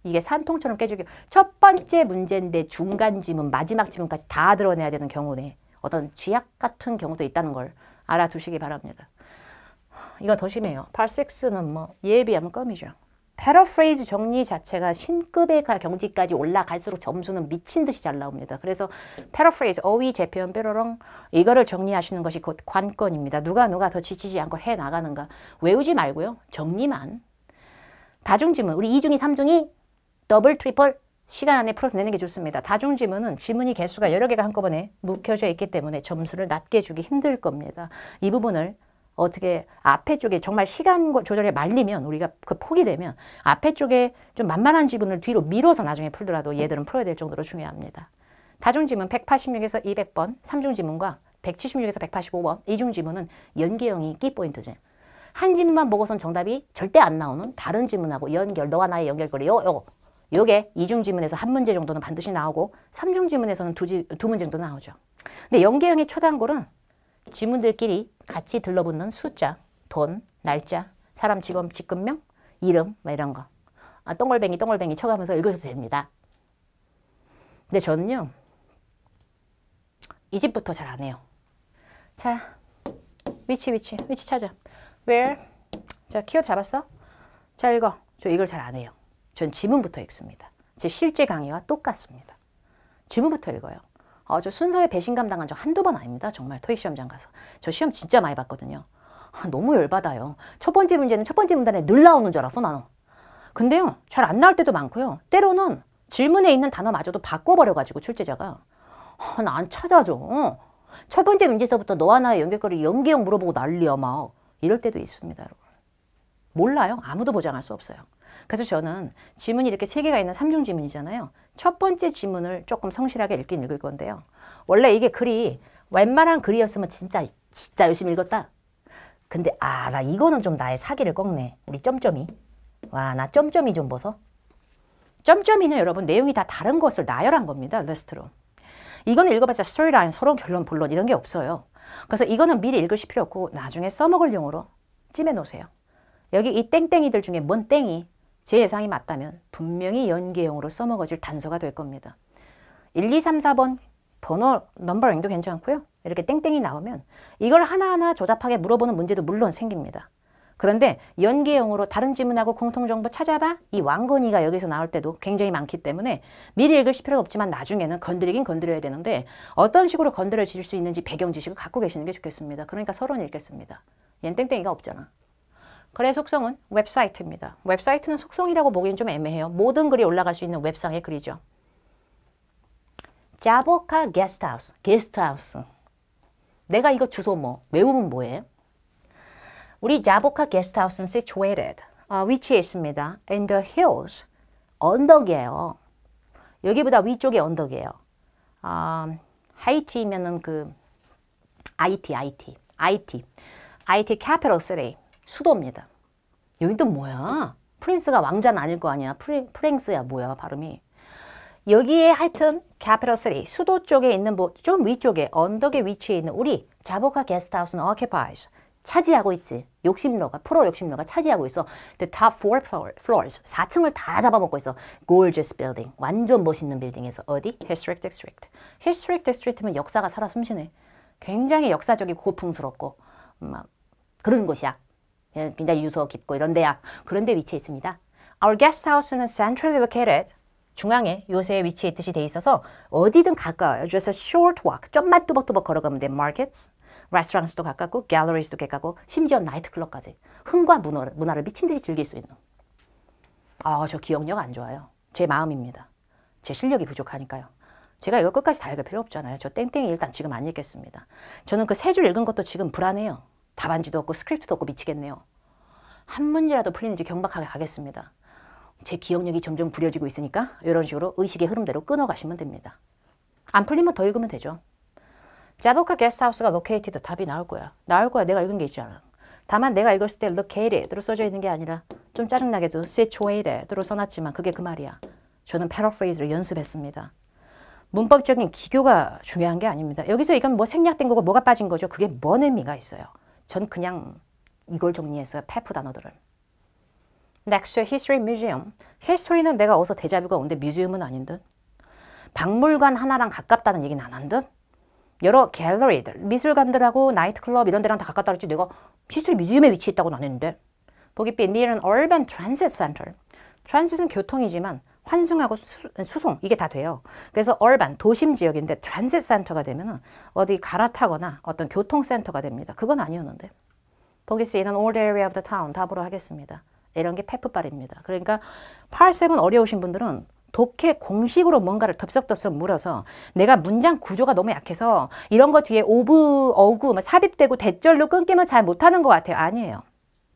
[SPEAKER 1] 이게 산통처럼 깨지게 첫 번째 문제인데 중간 지문, 마지막 지문까지 다 드러내야 되는 경우네. 어떤 쥐약 같은 경우도 있다는 걸 알아두시기 바랍니다. 이건 더 심해요. Part 6는 뭐 예비하면 껌이죠. 패러프레이즈 정리 자체가 신급의 경지까지 올라갈수록 점수는 미친 듯이 잘 나옵니다. 그래서 패러프레이즈, 어휘, 재표현, 뾰로롱 이거를 정리하시는 것이 곧 관건입니다. 누가 더 지치지 않고 해나가는가. 외우지 말고요. 정리만. 다중지문, 우리 2중이, 3중이 더블, 트리플 시간 안에 풀어서 내는 게 좋습니다. 다중지문은 지문이 개수가 여러 개가 한꺼번에 묵혀져 있기 때문에 점수를 낮게 주기 힘들 겁니다. 이 부분을 어떻게 앞에 쪽에 정말 시간 조절에 말리면 우리가 그 폭이 되면 앞에 쪽에 좀 만만한 지문을 뒤로 밀어서 나중에 풀더라도 얘들은 풀어야 될 정도로 중요합니다. 다중지문 186에서 200번, 삼중지문과 176에서 185번, 이중지문은 연계형이 키포인트죠. 한 지문만 보고선 정답이 절대 안 나오는 다른 지문하고 연결, 너와 나의 연결고리 요게 이중지문에서 한 문제 정도는 반드시 나오고 삼중지문에서는 두 문제 정도 나오죠. 근데 연계형의 초단골은 지문들끼리 같이 들러붙는 숫자, 돈, 날짜, 사람, 직업, 직급명, 이름 뭐 이런 거. 똥골뱅이 쳐가면서 읽어도 됩니다. 근데 저는요. 이 집부터 잘 안 해요. 자, 위치 찾아. Where? 자, 키워드 잡았어? 자, 읽어. 저 이걸 잘 안 해요. 전 지문부터 읽습니다. 제 실제 강의와 똑같습니다. 지문부터 읽어요. 저 순서에 배신감 당한 적 한두 번 아닙니다. 정말 토익 시험장 가서. 저 시험 진짜 많이 봤거든요. 너무 열받아요. 첫 번째 문제는 첫 번째 문단에 늘 나오는 줄 알았어 나는. 근데요. 잘 안 나올 때도 많고요. 때로는 질문에 있는 단어마저도 바꿔버려가지고 출제자가 나 안 찾아줘. 첫 번째 문제에서부터 너와 나의 연결고리 연계형 물어보고 난리야 막. 이럴 때도 있습니다. 여러분. 몰라요. 아무도 보장할 수 없어요. 그래서 저는 지문이 이렇게 3개가 있는 삼중 지문이잖아요. 첫 번째 지문을 조금 성실하게 읽긴 읽을 건데요. 원래 이게 글이 웬만한 글이었으면 진짜 열심히 읽었다. 근데 나 이거는 좀 나의 사기를 꺾네. 우리 점점이. 와, 나 점점이 좀 보소. 점점이는 여러분 내용이 다 다른 것을 나열한 겁니다. 리스트로. 이거는 읽어봤자 스토리라인, 서론, 결론, 본론 이런 게 없어요. 그래서 이거는 미리 읽으실 필요 없고 나중에 써먹을 용으로 찜해 놓으세요. 여기 이 땡땡이들 중에 뭔 땡이 제 예상이 맞다면 분명히 연계형으로 써먹어질 단서가 될 겁니다. 1, 2, 3, 4번 번호 넘버링도 괜찮고요. 이렇게 땡땡이 나오면 이걸 하나하나 조잡하게 물어보는 문제도 물론 생깁니다. 그런데 연계형으로 다른 지문하고 공통정보 찾아봐. 이 왕건이가 여기서 나올 때도 굉장히 많기 때문에 미리 읽으실 필요는 없지만 나중에는 건드리긴 건드려야 되는데 어떤 식으로 건드려질 수 있는지 배경 지식을 갖고 계시는 게 좋겠습니다. 그러니까 서론 읽겠습니다. 얜 땡땡이가 없잖아. 글의 속성은 웹사이트입니다. 웹사이트는 속성이라고 보기엔 좀 애매해요. 모든 글이 올라갈 수 있는 웹상의 글이죠. 자보카 게스트하우스. 게스트하우스. 내가 이거 주소 외우면 뭐해? 우리 자보카 게스트하우스는 situated. 위치에 있습니다. In the hills. 언덕이에요. 여기보다 위쪽에 언덕이에요. 하이티면은 IT capital city. 수도입니다. 여기도 뭐야? 프린스가 왕자는 아닐 거 아니야. 프랭스야 뭐야 발음이. 여기에 하여튼 capital city, 수도 쪽에 있는 좀 위쪽에 언덕에 위치해 있는 우리 자보카 게스트하우스는 occupies, 차지하고 있지. 프로 욕심러가 차지하고 있어. The top 4 floors, 4층을 다 잡아먹고 있어. Gorgeous building, 완전 멋있는 빌딩에서 어디? Historic district. Historic district면 역사가 살아 숨쉬네. 굉장히 역사적이고 고풍스럽고 막 그런 곳이야. 굉장히 유서 깊고 이런 데야. 그런 데 위치해 있습니다. Our guest house는 centrally located. 중앙에 요새에 위치해 있듯이 돼 있어서 어디든 가까워요. Just a short walk. 좀만 뚜벅뚜벅 걸어가면 돼. Markets, restaurants도 가깝고, galleries도 가깝고, 심지어 나이트클럽까지. 흥과 문화를 미친 듯이 즐길 수 있는. 저 기억력 안 좋아요. 제 마음입니다. 제 실력이 부족하니까요. 제가 이걸 끝까지 다 읽을 필요 없잖아요. 저 땡땡이 일단 지금 안 읽겠습니다. 저는 그 세 줄 읽은 것도 지금 불안해요. 답안지도 없고 스크립트도 없고 미치겠네요. 한 문제라도 풀리는지 경박하게 가겠습니다. 제 기억력이 점점 구려지고 있으니까 이런 식으로 의식의 흐름대로 끊어가시면 됩니다. 안 풀리면 더 읽으면 되죠. 자보카 게스트하우스가 located 답이 나올 거야. 나올 거야. 내가 읽은 게 있잖아. 다만 내가 읽었을 때 located로 써져 있는 게 아니라 좀 짜증나게도 situated로 써놨지만 그게 그 말이야. 저는 paraphrase를 연습했습니다. 문법적인 기교가 중요한 게 아닙니다. 여기서 이건 뭐 생략된 거고 뭐가 빠진 거죠. 그게 뭔 의미가 있어요. 전 그냥 이걸 정리했어요. 페프 단어들은. Next to History Museum. History는 내가 어디서 데자뷰가 온데 뮤지엄은 아닌 듯. 박물관 하나랑 가깝다는 얘기는 안 한 듯. 여러 갤러리들, 미술관들하고 나이트클럽 이런 데랑 다 가깝다 그랬지 내가 히스토리 뮤지엄에 위치했다고는 안 했는데. 보기 B. Near an urban transit center. 트랜짓은 교통이지만 환승하고 수송 이게 다 돼요. 그래서 urban, 도심 지역인데 transit center가 되면은 어디 갈아타거나 어떤 교통센터가 됩니다. 그건 아니었는데. 보기 C. In an old area of the town. 답으로 하겠습니다. 이런 게 페프빨입니다. 그러니까 8, 7 어려우신 분들은 독해 공식으로 뭔가를 덥석덥석 물어서 내가 문장 구조가 너무 약해서 이런 거 뒤에 오브, 어구, 삽입되고 대절로 끊기면 잘 못하는 것 같아요. 아니에요.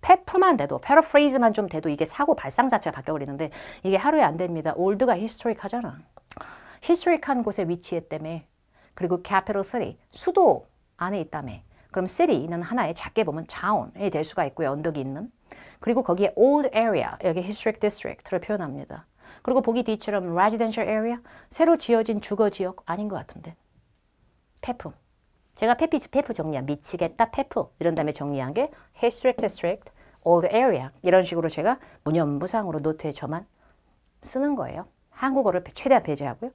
[SPEAKER 1] 페프만 돼도, 패러프레이즈만 좀 돼도 이게 사고 발상 자체가 바뀌어버리는데 이게 하루에 안 됩니다. 올드가 히스토릭하잖아. 히스토릭한 곳에 위치했다며. 그리고 capital city, 수도 안에 있다며. 그럼 city는 하나의 작게 보면 town이 될 수가 있고요. 언덕이 있는. 그리고 거기에 old area, 여기 historic district를 표현합니다. 그리고 보기 D처럼 residential area, 새로 지어진 주거 지역 아닌 것 같은데. 페프. 제가 페프 정리한 미치겠다 페프 이런 다음에 정리한 게 historic district, old area 이런 식으로 제가 무념무상으로 노트에 저만 쓰는 거예요. 한국어를 최대한 배제하고요.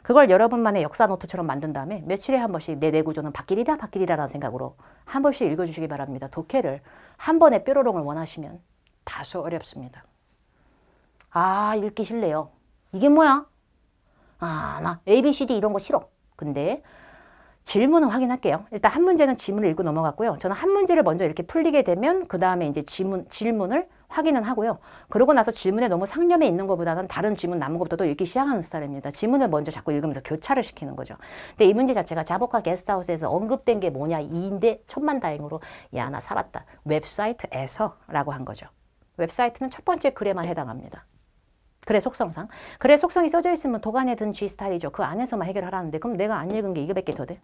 [SPEAKER 1] 그걸 여러분만의 역사 노트처럼 만든 다음에 며칠에 한 번씩 내 뇌구조는 바뀌리라라는 생각으로 한 번씩 읽어주시기 바랍니다. 독해를 한 번에 뾰로롱을 원하시면 다소 어렵습니다. 읽기 싫네요. 이게 뭐야? 나 ABCD 이런 거 싫어. 근데 질문은 확인할게요. 일단 한 문제는 지문을 읽고 넘어갔고요. 저는 한 문제를 먼저 이렇게 풀리게 되면 그 다음에 이제 질문을 확인은 하고요. 그러고 나서 질문에 너무 상념해 있는 것보다는 다른 질문 남은 것부터 또 읽기 시작하는 스타일입니다. 지문을 먼저 자꾸 읽으면서 교차를 시키는 거죠. 근데 이 문제 자체가 자보카 게스트하우스에서 언급된 게 뭐냐? 2인데 천만다행으로 야, 나 살았다. 웹사이트에서 라고 한 거죠. 웹사이트는 첫 번째 글에만 해당합니다. 글의 속성상. 글의 속성이 써져 있으면 도관에 든 G 스타일이죠. 그 안에서만 해결하라는데 그럼 내가 안 읽은 게 이거밖에 더 돼?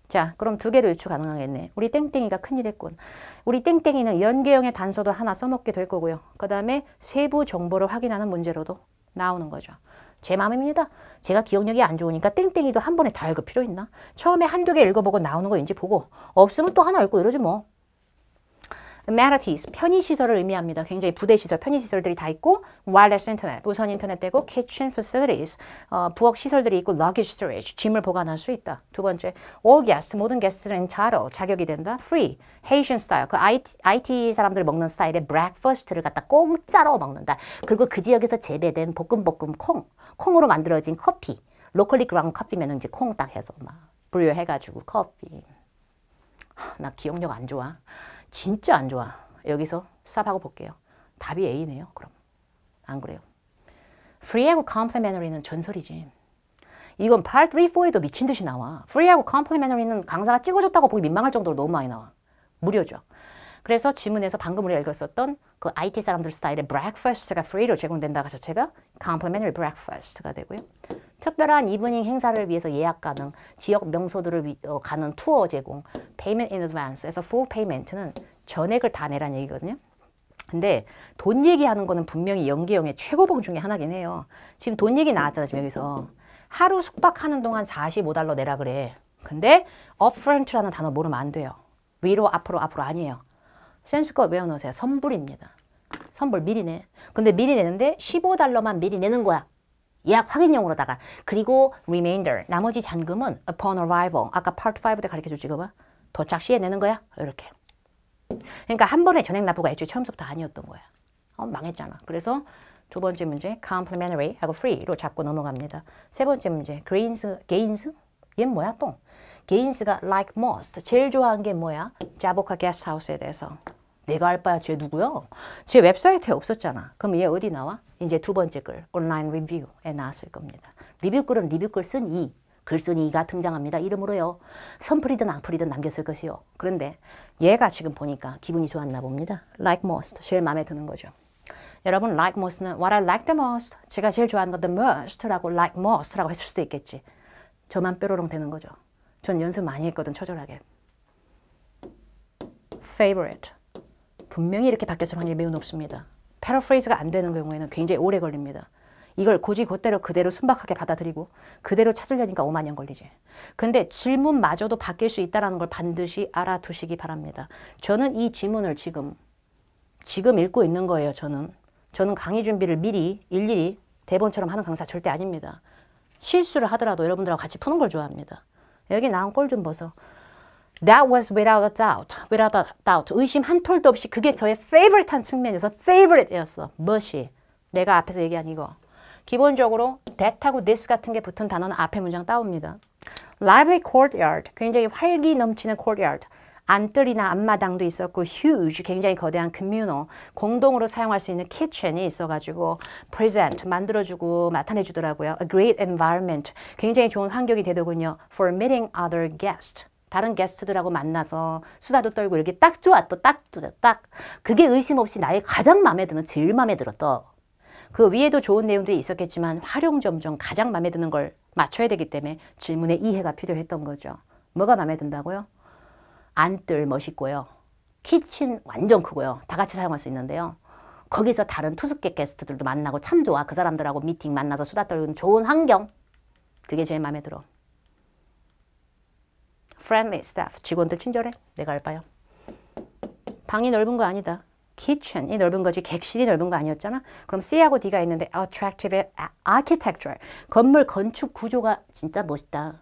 [SPEAKER 1] 자, 그럼 두 개로 유추 가능하겠네. 우리 땡땡이가 큰일 했군. 우리 땡땡이는 연계형의 단서도 하나 써먹게 될 거고요. 그 다음에 세부 정보를 확인하는 문제로도 나오는 거죠. 제 마음입니다. 제가 기억력이 안 좋으니까 땡땡이도 한 번에 다 읽을 필요 있나? 처음에 한두 개 읽어보고 나오는 거인지 보고 없으면 또 하나 읽고 이러지 뭐. amenities, 편의시설을 의미합니다. 굉장히 부대시설, 편의시설들이 다 있고 wireless 인터넷, 무선 인터넷 되고 kitchen facilities, 부엌 시설들이 있고 luggage storage, 짐을 보관할 수 있다. 두 번째, all guests, 모든 게스트는 entitled, 자격이 된다. free, Haitian style, 그 IT 사람들 먹는 스타일의 breakfast를 갖다 공짜로 먹는다. 그리고 그 지역에서 재배된 볶음 콩으로 만들어진 커피, locally ground 커피면 이제 콩 딱 해서 막 브류해가지고 커피. 나 기억력 안 좋아. 진짜 안 좋아. 여기서 스탑하고 볼게요. 답이 A네요. 그럼. 안 그래요? free하고 complementary는 전설이지. 이건 part 3, 4에도 미친 듯이 나와. free하고 complementary는 강사가 찍어줬다고 보기 민망할 정도로 너무 많이 나와. 무료죠. 그래서 지문에서 방금 우리가 읽었었던 그 IT 사람들 스타일의 breakfast가 free로 제공된다고 해서 제가 complimentary breakfast가 되고요. 특별한 이브닝 행사를 위해서 예약 가능, 지역 명소들을 가는 투어 제공, payment in advance에서 full payment는 전액을 다 내라는 얘기거든요. 근데 돈 얘기하는 거는 분명히 연계형의 최고봉 중에 하나긴 해요. 지금 돈 얘기 나왔잖아요. 지금 여기서. 하루 숙박하는 동안 $45 내라 그래. 근데 upfront라는 단어 모르면 안 돼요. 위로 앞으로 아니에요. 센스껏 외워놓으세요. 선불입니다. 선불 미리 내. 근데 미리 내는데 $15만 미리 내는 거야. 예약 확인용으로다가. 그리고 remainder, 나머지 잔금은 upon arrival. 아까 part 5 때 가르쳐줬지 이거 봐. 도착 시에 내는 거야. 이렇게. 그러니까 한 번에 전액 납부가 애초에 처음부터 아니었던 거야. 망했잖아. 그래서 두 번째 문제 complimentary 하고 free로 잡고 넘어갑니다. 세 번째 문제 gains? 얘는 뭐야 또? gains가 like most. 제일 좋아하는 게 뭐야? 자보카 게스트하우스에 대해서. 내가 알 바야 쟤 누구야? 쟤 웹사이트에 없었잖아. 그럼 얘 어디 나와? 이제 두 번째 글 온라인 리뷰에 나왔을 겁니다. 리뷰 글은 리뷰 글 쓴 이. 글쓴이가 등장합니다. 이름으로요. 선풀이든 앙풀이든 남겼을 것이요. 그런데 얘가 지금 보니까 기분이 좋았나 봅니다. like most. 제일 마음에 드는 거죠. 여러분 like most는 what I like the most. 제가 제일 좋아하는 거 the most라고 like most라고 했을 수도 있겠지. 저만 뾰로롱 되는 거죠. 전 연습 많이 했거든. 처절하게. favorite. 분명히 이렇게 바뀌었을 확률이 매우 높습니다. 패러프레이즈가 안 되는 경우에는 굉장히 오래 걸립니다. 이걸 고지고대로 그대로 순박하게 받아들이고 그대로 찾으려니까 5만 년 걸리지. 근데 질문마저도 바뀔 수 있다는 걸 반드시 알아두시기 바랍니다. 저는 이 지문을 지금 읽고 있는 거예요. 저는 강의 준비를 미리 일일이 대본처럼 하는 강사 절대 아닙니다. 실수를 하더라도 여러분들하고 같이 푸는 걸 좋아합니다. 여기 나온 꼴 좀 보소. That was without a doubt. without a doubt. 의심 한 톨도 없이 그게 저의 favorite한 측면에서 favorite였어. 무엇이? 내가 앞에서 얘기한 이거. 기본적으로 that하고 this 같은 게 붙은 단어는 앞에 문장 따옵니다. lively courtyard, 굉장히 활기 넘치는 courtyard. 안뜰이나 앞마당도 있었고 huge, 굉장히 거대한 communal, 공동으로 사용할 수 있는 kitchen이 있어가지고 present, 만들어주고 나타내주더라고요. a great environment, 굉장히 좋은 환경이 되더군요. for meeting other guests. 다른 게스트들하고 만나서 수다도 떨고 이렇게 딱 좋아. 또 딱. 그게 의심 없이 나의 가장 마음에 드는, 제일 마음에 들었다. 그 위에도 좋은 내용들이 있었겠지만 활용점정 가장 마음에 드는 걸 맞춰야 되기 때문에 질문에 이해가 필요했던 거죠. 뭐가 마음에 든다고요? 안뜰 멋있고요. 키친 완전 크고요. 다 같이 사용할 수 있는데요. 거기서 다른 투숙객 게스트들도 만나고 참 좋아. 그 사람들하고 미팅 만나서 수다 떨는 좋은 환경. 그게 제일 마음에 들어. friendly staff. 직원들 친절해. 내가 알바요. 방이 넓은 거 아니다. kitchen이 넓은 거지 객실이 넓은 거 아니었잖아. 그럼 C하고 D가 있는데 attractive architecture. 건물 건축 구조가 진짜 멋있다.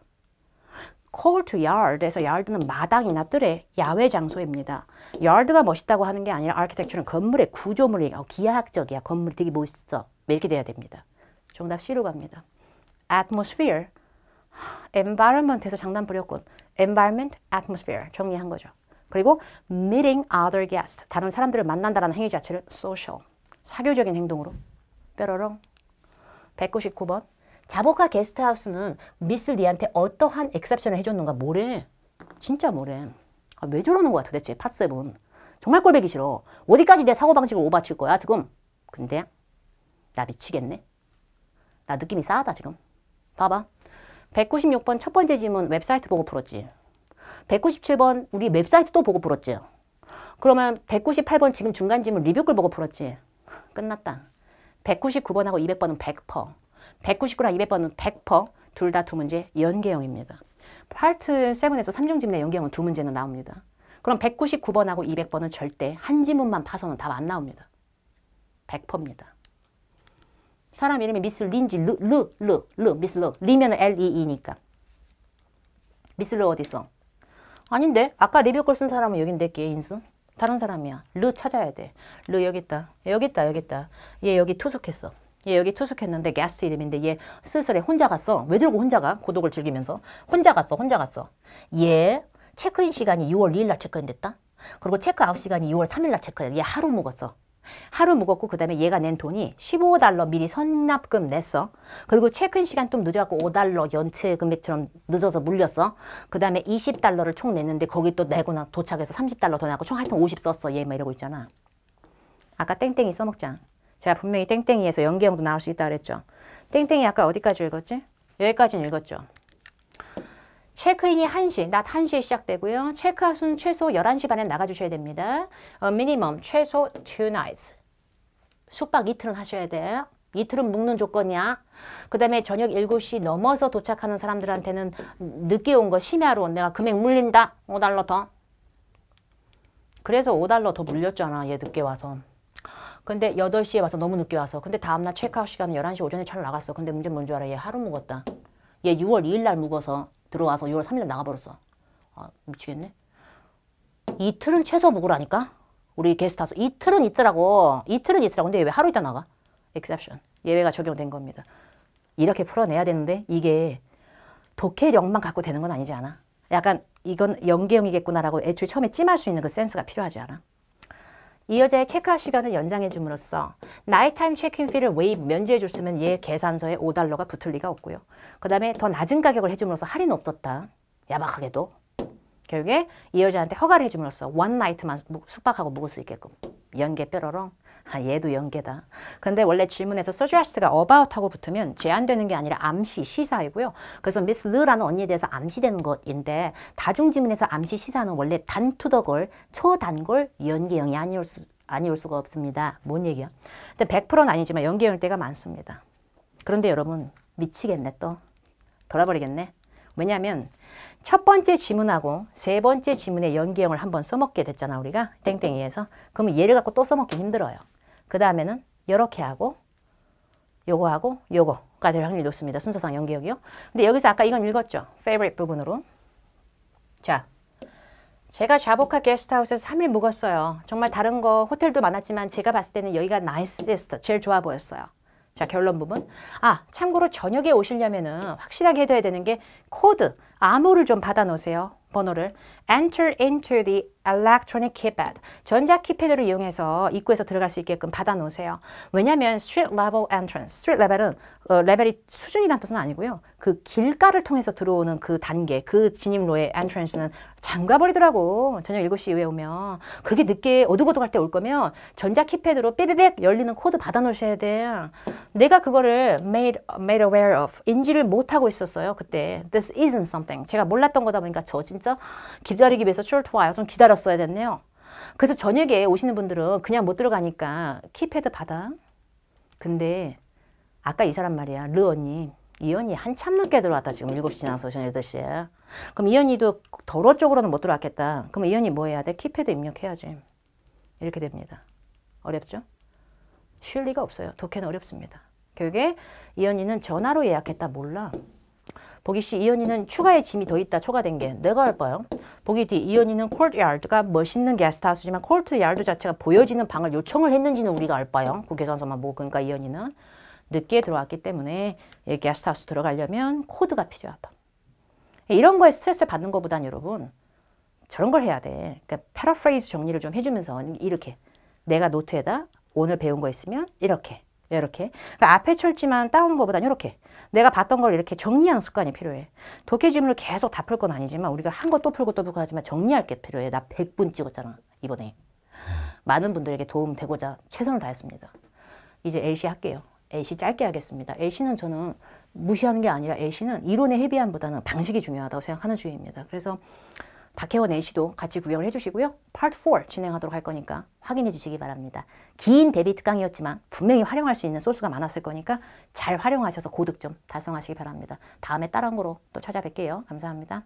[SPEAKER 1] courtyard에서 yard는 마당이나 뜰의 야외 장소입니다. yard가 멋있다고 하는 게 아니라 architecture는 건물의 구조물이 기하학적이야. 건물이 되게 멋있어. 이렇게 돼야 됩니다. 정답 C로 갑니다. atmosphere. environment에서 장난 부렸군. environment, atmosphere 정리한 거죠. 그리고 meeting other guests, 다른 사람들을 만난다는 행위 자체를 social, 사교적인 행동으로 뾰로롱. 199번. 자보카 게스트하우스는 미스 리한테 어떠한 엑셉션을 해줬는가? 뭐래? 진짜 뭐래? 왜 저러는 거야 도대체 팟7. 정말 꼴보기 싫어. 어디까지 내 사고방식을 오바칠 거야 지금? 근데 나 미치겠네. 나 느낌이 싸하다 지금. 봐봐. 196번 첫 번째 질문 웹사이트 보고 풀었지. 197번 우리 웹사이트 또 보고 풀었지. 그러면 198번 지금 중간 질문 리뷰 글 보고 풀었지. 끝났다. 199번하고 200번은 100%. 199랑 200번은 100%. 둘 다 두 문제 연계형입니다. 파트 7에서 3중 지문의 연계형은 두 문제는 나옵니다. 그럼 199번하고 200번은 절대 한 지문만 파서는 답 안 나옵니다. 100%입니다. 사람 이름이 미스 린지 미스 르. 리면 L-E-E니까. 미스 르 어디 있어? 아닌데? 아까 리뷰 글 쓴 사람은 여긴데 게인스? 다른 사람이야. 르 찾아야 돼. 르 여기 있다. 여기 있다. 얘 여기 투숙했어. 얘 여기 투숙했는데 게스트 이름인데 얘 쓸쓸해. 혼자 갔어. 왜 저러고 혼자 가? 고독을 즐기면서. 혼자 갔어. 얘 체크인 시간이 6월 2일 날 체크인 됐다. 그리고 체크아웃 시간이 6월 3일 날 체크인. 얘 하루 묵었어. 하루 묵었고 그 다음에 얘가 낸 돈이 15달러 미리 선납금 냈어. 그리고 체크인 시간 좀 늦어갖고 5달러 연체 금액처럼 늦어서 물렸어. 그 다음에 20달러를 총 냈는데 거기 또 내고 나 도착해서 30달러 더 내고 총 하여튼 50 썼어. 얘 막 이러고 있잖아. 아까 땡땡이 써먹자. 제가 분명히 땡땡이에서 연계형도 나올 수 있다 그랬죠. 땡땡이 아까 어디까지 읽었지? 여기까지는 읽었죠. 체크인이 1시, 낮 1시에 시작되고요. 체크아웃은 최소 11시 반에 나가주셔야 됩니다. 미니멈 최소 2 nights. 숙박 이틀은 하셔야 돼. 이틀은 묵는 조건이야. 그 다음에 저녁 7시 넘어서 도착하는 사람들한테는 늦게 온 거 심야로 내가 금액 물린다. 5달러 더. 그래서 5달러 더 물렸잖아. 얘 늦게 와서. 근데 8시에 와서 너무 늦게 와서. 근데 다음날 체크아웃 시간은 11시 오전에 차로 나갔어. 근데 문제는 뭔 줄 알아? 얘 하루 묵었다. 얘 6월 2일 날 묵어서 들어와서 6월 3일 날 나가버렸어. 아, 미치겠네. 이틀은 최소 묵으라니까? 우리 게스트하우스 이틀은 있더라고. 이틀은 있더라고. 근데 왜 하루 있다 나가? exception. 예외가 적용된 겁니다. 이렇게 풀어내야 되는데 이게 독해력만 갖고 되는 건 아니지 않아? 약간 이건 연계형이겠구나라고 애초에 처음에 찜할 수 있는 그 센스가 필요하지 않아? 이 여자의 체크아웃 시간을 연장해 줌으로써 나이타임 체크인 피를 웨이브 면제해 줬으면 얘 계산서에 $5가 붙을 리가 없고요. 그 다음에 더 낮은 가격을 해줌으로써 할인 없었다. 야박하게도. 결국에 이 여자한테 허가를 해줌으로써 one night만 숙박하고 묵을 수 있게끔. 연계 뾰로롱. 아, 얘도 연계다. 근데 원래 질문에서 suggest가 about하고 붙으면 제한되는 게 아니라 암시, 시사이고요. 그래서 미스 르라는 언니에 대해서 암시되는 것인데 다중지문에서 암시, 시사는 원래 단투더걸, 초단골, 연계형이 아니올 수가 없습니다. 뭔 얘기야? 근데 100%는 아니지만 연계형일 때가 많습니다. 그런데 여러분 미치겠네 또. 돌아버리겠네. 왜냐하면 첫 번째 지문하고 세 번째 지문의 연계형을 한번 써먹게 됐잖아 우리가 땡땡이에서. 그러면 얘를 갖고 또 써먹기 힘들어요. 그 다음에는 이렇게 하고 요거하고 요거가 될 확률이 높습니다. 순서상 연계형이요. 근데 여기서 아까 이건 읽었죠. favorite 부분으로. 자, 제가 자보카 게스트하우스에서 3일 묵었어요. 정말 다른 거 호텔도 많았지만 제가 봤을 때는 여기가 nicest, 제일 좋아 보였어요. 자, 결론 부분. 아, 참고로 저녁에 오시려면은 확실하게 해둬야 되는 게 코드, 암호를 좀 받아 놓으세요. 번호를. Enter into the electronic keypad. 전자 키패드를 이용해서 입구에서 들어갈 수 있게끔 받아 놓으세요. 왜냐면 street level entrance. street level은 레벨이 수준이란 뜻은 아니고요. 그 길가를 통해서 들어오는 그 단계, 그 진입로의 entrance는 잠가버리더라고. 저녁 7시 이후에 오면. 그렇게 늦게 어둑어둑할 때 올 거면 전자 키패드로 삐삐삐 열리는 코드 받아 놓으셔야 돼. 내가 그거를 made aware of 인지를 못하고 있었어요. 그때. This isn't something. 제가 몰랐던 거다 보니까 저 진짜 기다리기 위해서 short while 좀 기다렸어야 됐네요. 그래서 저녁에 오시는 분들은 그냥 못 들어가니까 키패드 받아. 근데 아까 이 사람 말이야. 르 언니. 이 언니 한참 늦게 들어왔다. 지금 7시 지나서 저녁 8시에. 그럼 이 언니도 도로 쪽으로는 못 들어왔겠다. 그럼 이 언니 뭐 해야 돼? 키패드 입력해야지. 이렇게 됩니다. 어렵죠? 쉴 리가 없어요. 독해는 어렵습니다. 결국에 이 언니는 전화로 예약했다. 몰라. 보기 C, 이 언니는 추가의 짐이 더 있다. 초과된 게. 내가 알 바요. 보기 D, 이 언니는 코트야드가 멋있는 게스트하우스지만 코트야드 자체가 보여지는 방을 요청을 했는지는 우리가 알 바요. 그 계산서만 보고. 그러니까 이 언니는 늦게 들어왔기 때문에 게스트하우스 들어가려면 코드가 필요하다. 이런 거에 스트레스를 받는 것보단 여러분 저런 걸 해야 돼. 그러니까 패러프레이즈 정리를 좀 해주면서 이렇게 내가 노트에다 오늘 배운 거 있으면 이렇게 그러니까 앞에 철지만 따오는 것보단 이렇게 내가 봤던 걸 이렇게 정리하는 습관이 필요해. 독해 지문을 계속 다 풀 건 아니지만 우리가 한 거 또 풀고 또 풀고 하지만 정리할 게 필요해. 나 100분 찍었잖아 이번에. 많은 분들에게 도움 되고자 최선을 다했습니다. 이제 LC 할게요. LC 짧게 하겠습니다. LC는 저는 무시하는 게 아니라 LC는 이론의 헤비함보다는 방식이 중요하다고 생각하는 주의입니다. 그래서 박혜원 LC도 같이 구경을 해주시고요. Part 4 진행하도록 할 거니까 확인해 주시기 바랍니다. 긴 대비 특강이었지만 분명히 활용할 수 있는 소스가 많았을 거니까 잘 활용하셔서 고득점 달성하시기 바랍니다. 다음에 다른 거로 또 찾아뵐게요. 감사합니다.